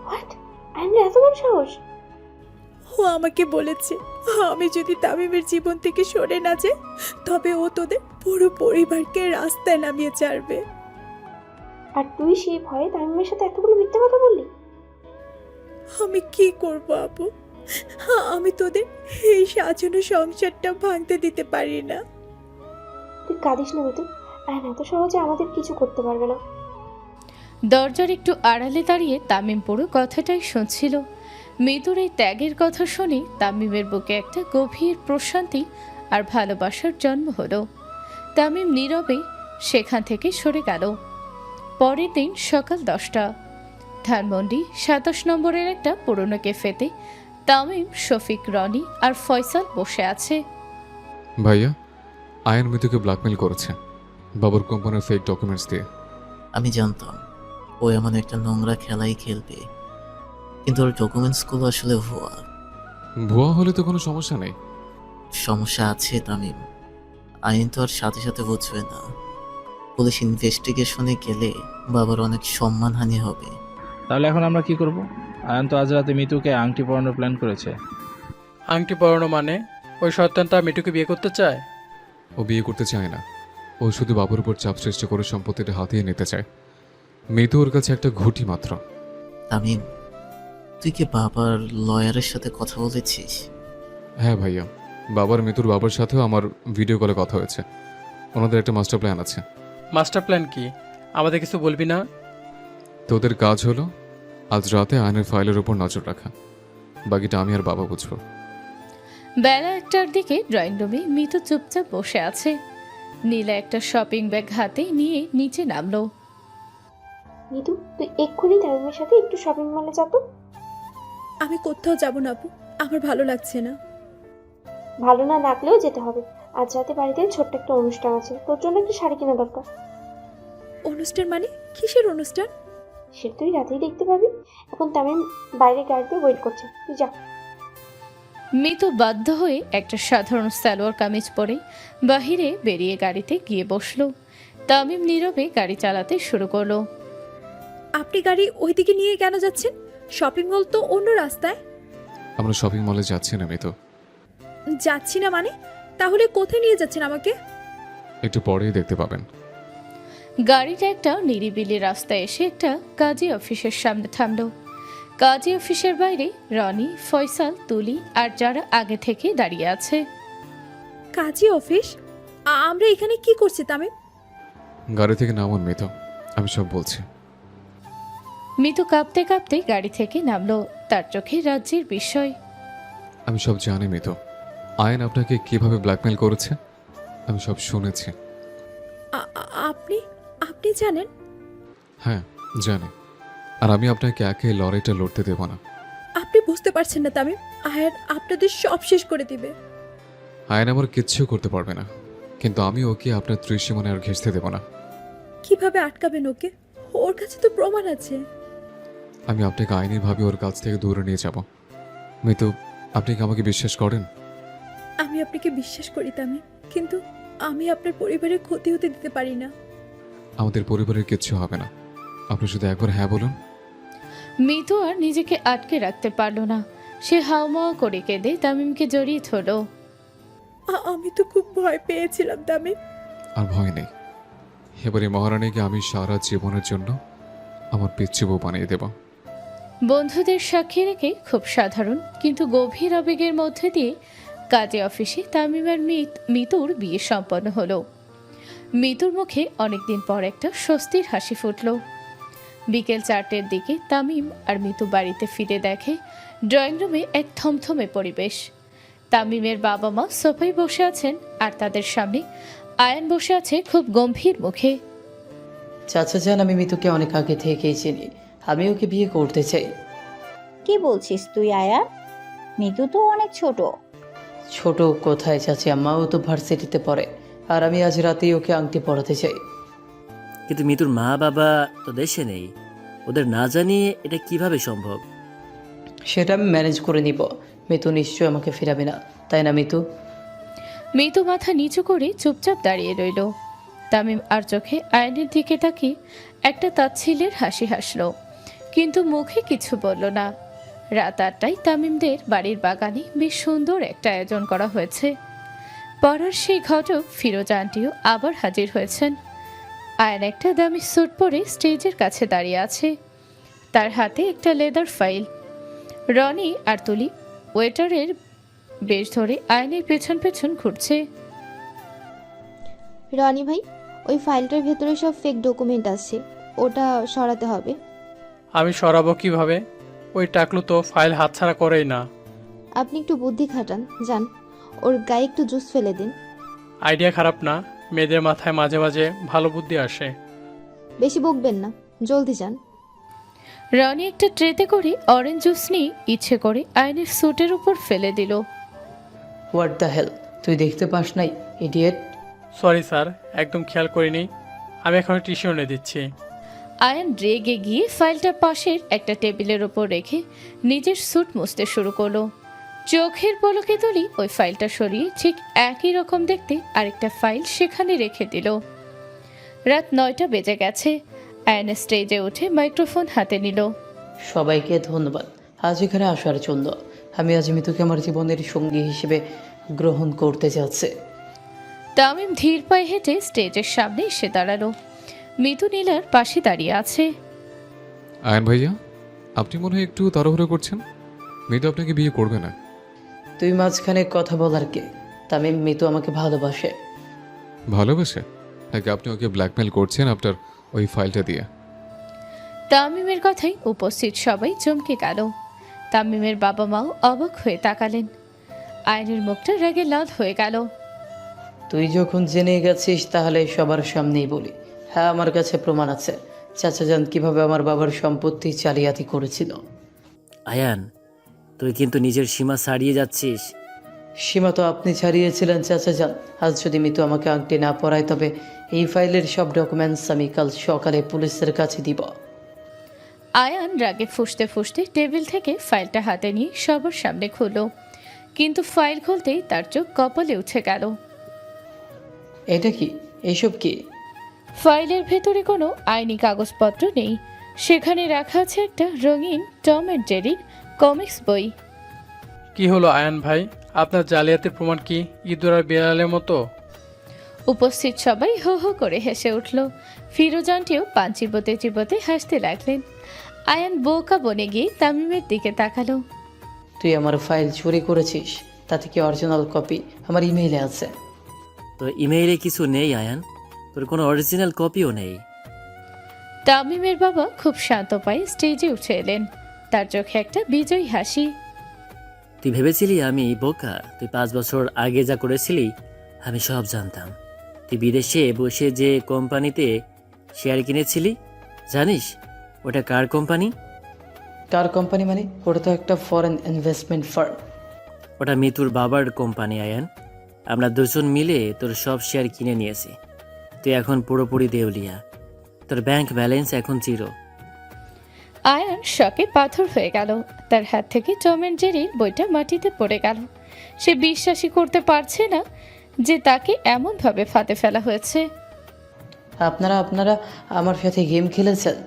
হোয়াট? আয়নের এত বড় সাহস? ও আমাকে বলেছে আমি যদি তামিমের জীবন থেকে সরে না যাই তবে ও তোদের পুরো পরিবারকে রাস্তায় নামিয়ে ছাড়বে। আর তুই সেই ভয়ে তামিমের সাথে এতগুলো মিথ্যে কথা বললি? আমি কি করব আপু? আমি তোদের এই সাজানো সংসারটা ভাঙতে দিতে পারি না। তুই কাঁদিস না মিতু, আয়ন এত সহজে আমাদের কিছু করতে পারবে না। দরজার একটু আড়ালে দাঁড়িয়ে তামিম পুরো কথাটাই শুনছিল। মিতুর এই ত্যাগের কথা শুনে তামিমের বুকে একটা গভীর প্রশান্তি আর ভালোবাসার জন্ম হলো। তামিম নীরবে সেখান থেকে সরে গেল। পরের দিন সকাল 10টা, ধানমন্ডি 27 নম্বরের একটা পুরনো ক্যাফেতে তামিম, শফিক, রনি আর ফয়সাল বসে আছে। ভাইয়া, আয়ন মিতুকে ব্ল্যাকমেল করেছে বাবুর কোম্পানির ফেক ডকুমেন্টস দিয়ে। আমি জানতাম ও এমন একটা নোংরা খেলাই খেলবে, কিন্তু ওর ডকুমেন্টসগুলো আসলে ভুয়া। ভুয়া হলে তো কোনো সমস্যা নেই। সমস্যা আছে তামিম, আইন তো আর সাথে সাথে বুঝবে না। পুলিশ ইনভেস্টিগেশনে গেলে বাবার অনেক সম্মানহানি হবে। তাহলে এখন আমরা কি করব? আয়ন তো আজ রাতে মিতুকে আংটি পরানোর প্ল্যান করেছে। আংটি পরানো মানে? ওই শয়তানটা মিঠুকে বিয়ে করতে চায়? ও বিয়ে করতে চায় না, ও শুধু বাবুর উপর চাপ সৃষ্টি করে সম্পত্তিটা হাতিয়ে নিতে চায়। মিতু ওর কাছে একটা ঘুঁটি মাত্র। তামিম, তুই কি বাবার লয়ারের সাথে কথা বলেছিস? হ্যাঁ ভাইয়া, বাবার মিতুর বাবার সাথেও আমার ভিডিও কলে কথা হয়েছে। ওনাদের একটা মাস্টার প্ল্যান আছে। মাস্টার প্ল্যান কি? আমাদের কিছু বলবি না? তোদের কাজ হলো আজ রাতে আয়নের ফাইলের উপর নজর রাখা, বাকিটা আমি আর বাবা বুঝবো। বেলা 1টার দিকে ড্রয়িং রুমে মিতু চুপচাপ বসে আছে। নীলা একটা শপিং ব্যাগ হাতে নিয়ে নিচে নামলো। মিতু, তুই এক্ষুনি তামিমের সাথে একটু শপিং মলে যা তো। আমি কোথাও যাব না আপু, আমার ভালো লাগছে না। ভালো না লাগলেও যেতে হবে। আজ রাতে বাড়িতে ছোট্ট একটা অনুষ্ঠান আছে, তোর জন্য একটা শাড়ি কেনা দরকার। অনুষ্ঠান মানে? কিসের অনুষ্ঠান? সে তুই রাতেই দেখতে পাবি। এখন তামিম বাইরে গাড়িতে ওয়েট করছে, তুই যা। মিতু বাধ্য হয়ে একটা সাধারণ সালোয়ার কামিজ পরে বাহিরে বেরিয়ে গাড়িতে গিয়ে বসলো। তামিম নীরবে গাড়ি চালাতে শুরু করলো। আপনি গাড়ি ওইদিকে নিয়ে কেন যাচ্ছেন? শপিং মল তো অন্য রাস্তায়। আমরা শপিং মলে যাচ্ছি না মিতু। যাচ্ছি না মানে? তাহলে কোথায় নিয়ে যাচ্ছেন আমাকে? একটু পরেই দেখতে পাবেন। গাড়িটা একটা নিরিবিলি রাস্তায় এসে একটা কাজী অফিসের সামনে থামলো। কাজী অফিসের বাইরে রনি, ফয়সাল, তুলি আর যারা আগে থেকে দাঁড়িয়ে আছে। কাজী অফিস? আমরা এখানে কি করছি তামিম? গাড়ি থেকে নামুন মিতু, আমি সব বলছি। মিতু কাঁপতে কাঁপতে গাড়ি থেকে নামলো, তার চোখে রাজ্যের বিস্ময়। আমি সব জানি মিতু, আয়ন আপনাকে কিভাবে ব্ল্যাকমেল করেছে আমি সব শুনেছি। আপনি আপনি জানেন? হ্যাঁ জানি, আর আমি আপনাকে একে লড়াইটা লড়তে দেব না। আপনি বুঝতে পারছেন না তামিম, আয়ান আপনাদের সব শেষ করে দিবে। আয়ন আমার কিচ্ছু করতে পারবে না, কিন্তু আমি ওকে আপনার ত্রিসীমানে আর ঘেঁষতে দেব না। কিভাবে আটকাবেন ওকে? ওর কাছে তো প্রমাণ আছে। আমি আপনাকে আইনিভাবে ওর কাছ থেকে দূরে নিয়ে যাব। মিতু, আপনি কি আমাকে বিশ্বাস করেন? আমি আপনাকে বিশ্বাস করি তামিম, কিন্তু আমি আপনার পরিবারের ক্ষতি হতে দিতে পারি না। আমাদের পরিবারের কিচ্ছু হবে না, আপনি শুধু একবার হ্যাঁ বলুন। মিতু আর নিজেকে আটকে রাখতে পারল না, সে হাওমাওয়া করে কেঁদে তামিমকে জড়িয়ে ধরল। আমি তো খুব ভয় পেয়েছিলাম তামিম। আর ভয় নেই, এবারে মহারানীকে আমি সারা জীবনের জন্য আমার পিচ্চি বউ বানিয়ে দেব। বন্ধুদের সাক্ষী রেখে খুব সাধারণ কিন্তু গভীর আবেগের মধ্যে দিয়ে কাজী অফিসে তামিম আর মিতুর বিয়ে সম্পন্ন হলো। মিতুর মুখে অনেকদিন পর একটা স্বস্তির হাসি ফুটল। বিকেল 4টের দিকে তামিম আর মিতু বাড়িতে ফিরে দেখে ড্রয়িং রুমে এক থমথমে পরিবেশ। তামিমের বাবা মা সোফায় বসে আছেন আর তাদের সামনে আয়ান বসে আছে খুব গম্ভীর মুখে। চাচা যান, আমি মিতুকে অনেক আগে থেকেই চিনি, আমি ওকে বিয়ে করতে চাই। কি বলছিস তুই আয়ান? মিতু তো অনেক ছোট। ছোট কোথায় চাচি আম্মা, ও তো ভার্সিটিতে পড়ে, আর আমি আজ রাতেই ওকে আংটি পরাতে চাই। কিন্তু মিতুর মা বাবা তো দেশে নেই, ওদের না জানিয়ে এটা কিভাবে সম্ভব? সেটা আমি ম্যানেজ করে নিব। মিতু নিশ্চয় আমাকে ফিরাবে না, তাই না মিতু? মিতু মাথা নিচু করে চুপচাপ দাঁড়িয়ে রইল। তামিম আর চোখে আয়নের দিকে তাকিয়ে একটা তাচ্ছিল্যের হাসি হাসল, কিন্তু মুখে কিছু বলল না। রাত 8টায় তামিমদের বাড়ির বাগানে বেশ সুন্দর একটা আয়োজন করা হয়েছে। পড়ার সেই ঘটক ফিরোজ আন্টিও আবার হাজির হয়েছেন। আয়ন একটা দামি স্যুট পরে স্টেজের কাছে দাঁড়িয়ে আছে, তার হাতে একটা লেদার ফাইল। রনি আর তুলি ওয়েটারের বেশ ধরে আয়নের পেছন পেছন ঘুরছে। রনি ভাই, ওই ফাইলটার ভেতরে সব ফেক ডকুমেন্ট আছে, ওটা সরাতে হবে। আমি সরাবো কিভাবে? ওই টাকলু তো ফাইল হাতছাড়া করেই না। আপনি একটু বুদ্ধি খাটান, যান ওর গায়ে একটু জুস ফেলে দিন। আইডিয়া খারাপ না, মেয়েদের মাথায় মাঝে মাঝে ভালো বুদ্ধি আসে। বেশি বকবেন না, জলদি যান। রনি একটা ট্রেতে করে অরেঞ্জ জুস নিয়ে ইচ্ছে করে আয়নের স্যুটের উপর ফেলে দিল। হোয়াট দ্য হেল, তুই দেখতে পাস নাই ইডিয়েট? সরি স্যার, একদম খেয়াল করিনি। আমি এখন টিস্যু এনে দিচ্ছি। আয়ন রেগে গিয়ে ফাইলটা পাশের একটা টেবিলের ওপর রেখে নিজের স্যুট মুছতে শুরু করলো। চোখের পলকে তুলি ওই ফাইলটা সরিয়ে ঠিক একই রকম দেখতে আরেকটা ফাইল সেখানে রেখে দিল। রাত 9টা বেজে গেছে। আয়ন স্টেজে উঠে মাইক্রোফোন হাতে নিল। সবাইকে ধন্যবাদ আজ এখানে আসার জন্য। আমি আজ মিতুকে আমার জীবনের সঙ্গী হিসেবে গ্রহণ করতে যাচ্ছি। তামিম ধীর পায়ে হেঁটে স্টেজের সামনে এসে দাঁড়ালো। মিতু নীলার পাশে দাঁড়িয়ে আছে। আয়ন ভাইয়া, আপনি মনে হয় একটু তাড়াহুড়ো করছেন। মিতু আপনাকে বিয়ে করবে না। তুই মাঝখানে কথা বলার কে? তামিম, মিতু আমাকে ভালোবাসে। ভালোবাসে নাকি আপনি ওকে ব্ল্যাকমেল করছেন আপনার ওই ফাইলটা দিয়ে? তামিমের কথাই উপস্থিত সবাই চমকে গেল। তামিমের বাবা মাও অবাক হয়ে তাকালেন। আয়নের মুখটা রেগে লাল হয়ে গেল। তুই যখন জেনে গেছিস তাহলে সবার সামনেই বলি, হ্যাঁ আমার কাছে প্রমাণ আছে চাচা যান কিভাবে আমার বাবার সম্পত্তি জালিয়াতি করেছিল। আয়ান, তুই কিন্তু নিজের সীমা ছাড়িয়ে যাচ্ছিস। সীমা তো আপনি ছাড়িয়েছিলেন চাচা যান। আজ যদি মিতু আমাকে আংটি না পরায় তবে এই ফাইলের সব ডকুমেন্টস আমি কাল সকালে পুলিশের কাছে দিব। আয়ান রাগে ফুঁসতে ফুঁসতে টেবিল থেকে ফাইলটা হাতে নিয়ে সবার সামনে খুলল, কিন্তু ফাইল খুলতেই তার চোখ কপালে উঠে গেল। এটা কি? এইসব কি? ফাইলের ভেতরে কোনো আইনি কাগজপত্র নেই, সেখানে রাখা আছে একটা রঙিন টম অ্যান্ড জেরির কমিক্স বই। কি হলো আয়ান ভাই, আপনার জালিয়াতির প্রমাণ কি ইঁদুর আর বিড়ালের মতো? উপস্থিত সবাই হো হো করে হেসে উঠল। ফিরোজ আন্টিও পান চিবোতে চিবোতে হাসতে লাগলেন। আয়ান বোকা বনে গিয়ে তামিমের দিকে তাকালো। তুই আমার ফাইল চুরি করেছিস, তাতে কি অরিজিনাল কপি আমার ইমেইলে আছে? তো ইমেইলে কিছু নেই আয়ান, তোর কোনো অরিজিনাল কপিও নেই। তামিমের বাবা খুব শান্ত পায়ে স্টেজে উঠে এলেন, তার চোখে একটা বিজয়ী হাসি। তুই ভেবেছিলি আমি বোকা? তুই 5 বছর আগে যা করেছিলি আমি সব জানতাম। তুই বিদেশে বসে যে কোম্পানিতে শেয়ার কিনেছিলি, জানিস ওটা কার কোম্পানি? কার কোম্পানি মানে? ওটা তো একটা ফরেন ইনভেস্টমেন্ট ফার্ম। ওটা মিতুর বাবার কোম্পানি আয়ান। আমরা দুজন মিলে তোর সব শেয়ার কিনে নিয়েছি। তুই এখন পুরোপুরি দেউলিয়া, তোর ব্যাংক ব্যালেন্স এখন 0। আয়ান শকে পাথর হয়ে গেল। তার হাত থেকে টম অ্যান্ড জেরির বইটা মাটিতে পড়ে গেল। সে বিশ্বাসই করতে পারছে না যে তাকে এমনভাবে ফাঁদে ফেলা হয়েছে। আপনারা আমার সাথে গেম খেলেছেন?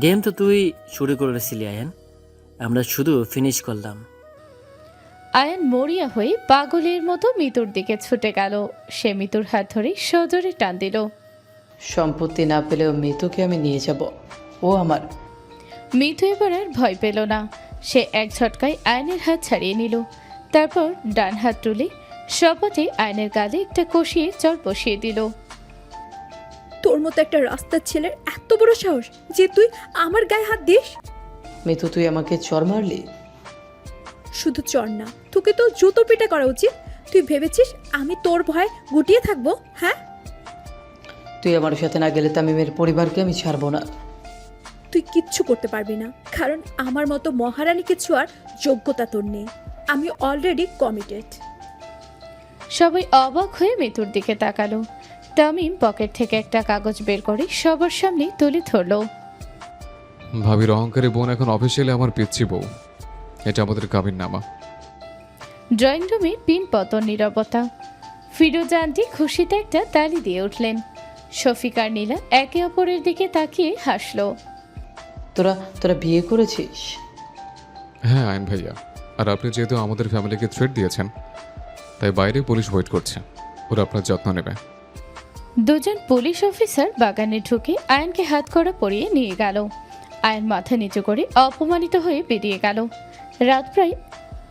গেম তো তুই শুরু করেছিলি আয়ান, আমরা শুধু ফিনিশ করলাম। আয়ান মরিয়া হয়ে পাগলের মতো মিতুর দিকে ছুটে গেল। সে মিতুর হাত ধরে সজোরে টান দিল। সম্পত্তি না পেলেও মিতুকে আমি নিয়ে যাব, ও আমার। মিতু এবার আর ভয় পেল না। সে এক ঝটকায় আয়নের হাত ছাড়িয়ে নিল, তারপর ডান হাত তুলে সপটে আয়নের গালে একটা কষিয়ে চড় বসিয়ে দিল। তোর মতো একটা রাস্তার ছেলের এত বড় সাহস যে তুই আমার গায়ে হাত দিস? মিতু, তুই আমাকে চড় মারলি? শুধু চড় না, তোকে তো জুতো পিটা করা উচিত। তুই ভেবেছিস আমি তোর ভয়ে গুটিয়ে থাকবো? হ্যাঁ, তুই আমার সাথে না গেলে তামিমের পরিবারকে আমি ছাড়বো না। তুই কিচ্ছু করতে পারবি না, কারণ আমার মতো মহারানীকে ছোঁয়ার যোগ্যতা তোর নেই। আমি অলরেডি কমিটেড। সবাই অবাক হয়ে মিতুর দিকে তাকালো। তামিম পকেট থেকে একটা কাগজ বের করে সবার সামনে তুলে ধরল। ভাবির অহংকারী বোন এখন অফিসিয়ালি আমার পিচ্ছি বউ। এটা আমাদের কাবিন নামা। ড্রয়িং রুমে পিন পতন নীরবতা। ফিরোজ আন্টি খুশিতে একটা তালি দিয়ে উঠলেন। শফিক আর নীলা একে অপরের দিকে তাকিয়ে হাসলো। তোরা তোরা বিয়ে করেছিস? হ্যাঁ আইন ভাইয়া, আর আপনি যেহেতু আমাদের ফ্যামিলিকে থ্রেট দিয়েছেন, তাই বাইরে পুলিশ ওয়েট করছে, ওরা আপনার যত্ন নেবে। দুজন পুলিশ অফিসার বাগানে ঢুকে আয়নকে হাত করা পরিয়ে নিয়ে গেল। আয়ন মাথা নিচু করে অপমানিত হয়ে বেরিয়ে গেল। রাত প্রায়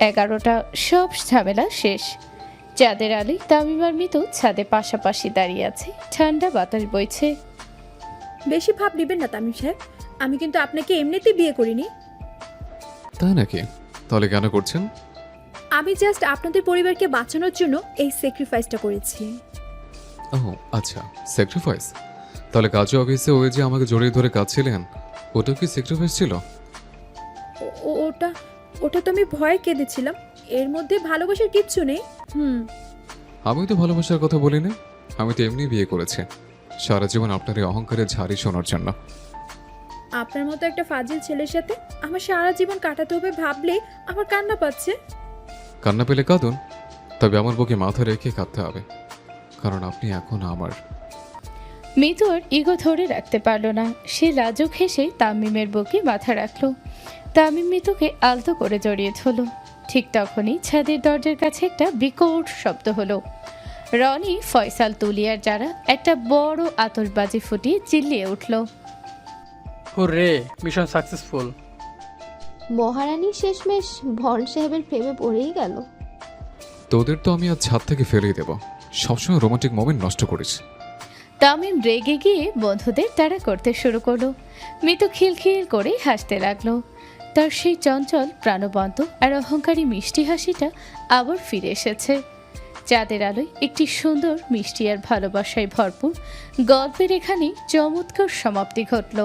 11টা, সব ঝামেলা শেষ। চাঁদের আলোয় তামিম আর মিতু ছাদে পাশাপাশি দাঁড়িয়ে আছে, ঠান্ডা বাতাস বইছে। বেশি ভাব নেবেন না তামিম সাহেব, আমি কিন্তু আপনাকে এমনিতেই বিয়ে করিনি। তাই নাকি? তাহলে কেন করছেন? আমি জাস্ট আপনাদের পরিবারকে বাঁচানোর জন্য এই স্যাক্রিফাইসটা করেছি। ও আচ্ছা, স্যাক্রিফাইস। তাহলে কাজে অফিসে ওই যে আমাকে জড়িয়ে ধরে কাঁদছিলেন, ওটা কি স্যাক্রিফাইস ছিল? ওটা ওটা তো আমি ভয়ে কেঁদেছিলাম, এর মধ্যে ভালোবাসার কিচ্ছু নেই। আমি তো ভালোবাসার কথা বলিনি, আমি তো এমনি বিয়ে করেছি সারা জীবন আপনার এই অহংকারের ঝাড়ি শোনার জন্য। আপনার মতো একটা ফাজিল ছেলের সাথে আমার সারা জীবন কাটাতে হবে ভাবলে আমার কান্না পাচ্ছে। কান্না পেলে কাঁদুন, তবে আমার বুকে মাথা রেখে কাঁদতে হবে, কারণ আপনি এখন আমার। মিতু আর ইগো ধরে রাখতে পারল না, সে লাজুক হেসে তামিমের বুকে মাথা রাখল। তামিম মিতুকে আলতো করে জড়িয়ে ধরল। ঠিক তখনই ছাদের দরজার কাছে একটা বিকট শব্দ হলো। রনি, ফয়সাল, তুলিয়ার যারা একটা বড় আতশবাজি ফুটিয়ে চিল্লিয়ে উঠল। Hurray, mission successful. মহারানী শেষমেশ ভন সাহেবের প্রেমে পড়েই গেল। তোদের তো আমি আজ ছাদ থেকে ফেলেই দেব, সবসময় রোমান্টিক মোমেন্ট নষ্ট করিস। তামিম রেগে গিয়ে বন্ধুদের তাড়া করতে শুরু করলো। মিতু খিলখিল করে হাসতে লাগলো। তার সেই চঞ্চল, প্রাণবন্ত আর অহংকারী মিষ্টি হাসিটা আবার ফিরে এসেছে। চাঁদের আলোয় একটি সুন্দর, মিষ্টি আর ভালোবাসায় ভরপুর গল্পের এখানে চমৎকার সমাপ্তি ঘটল।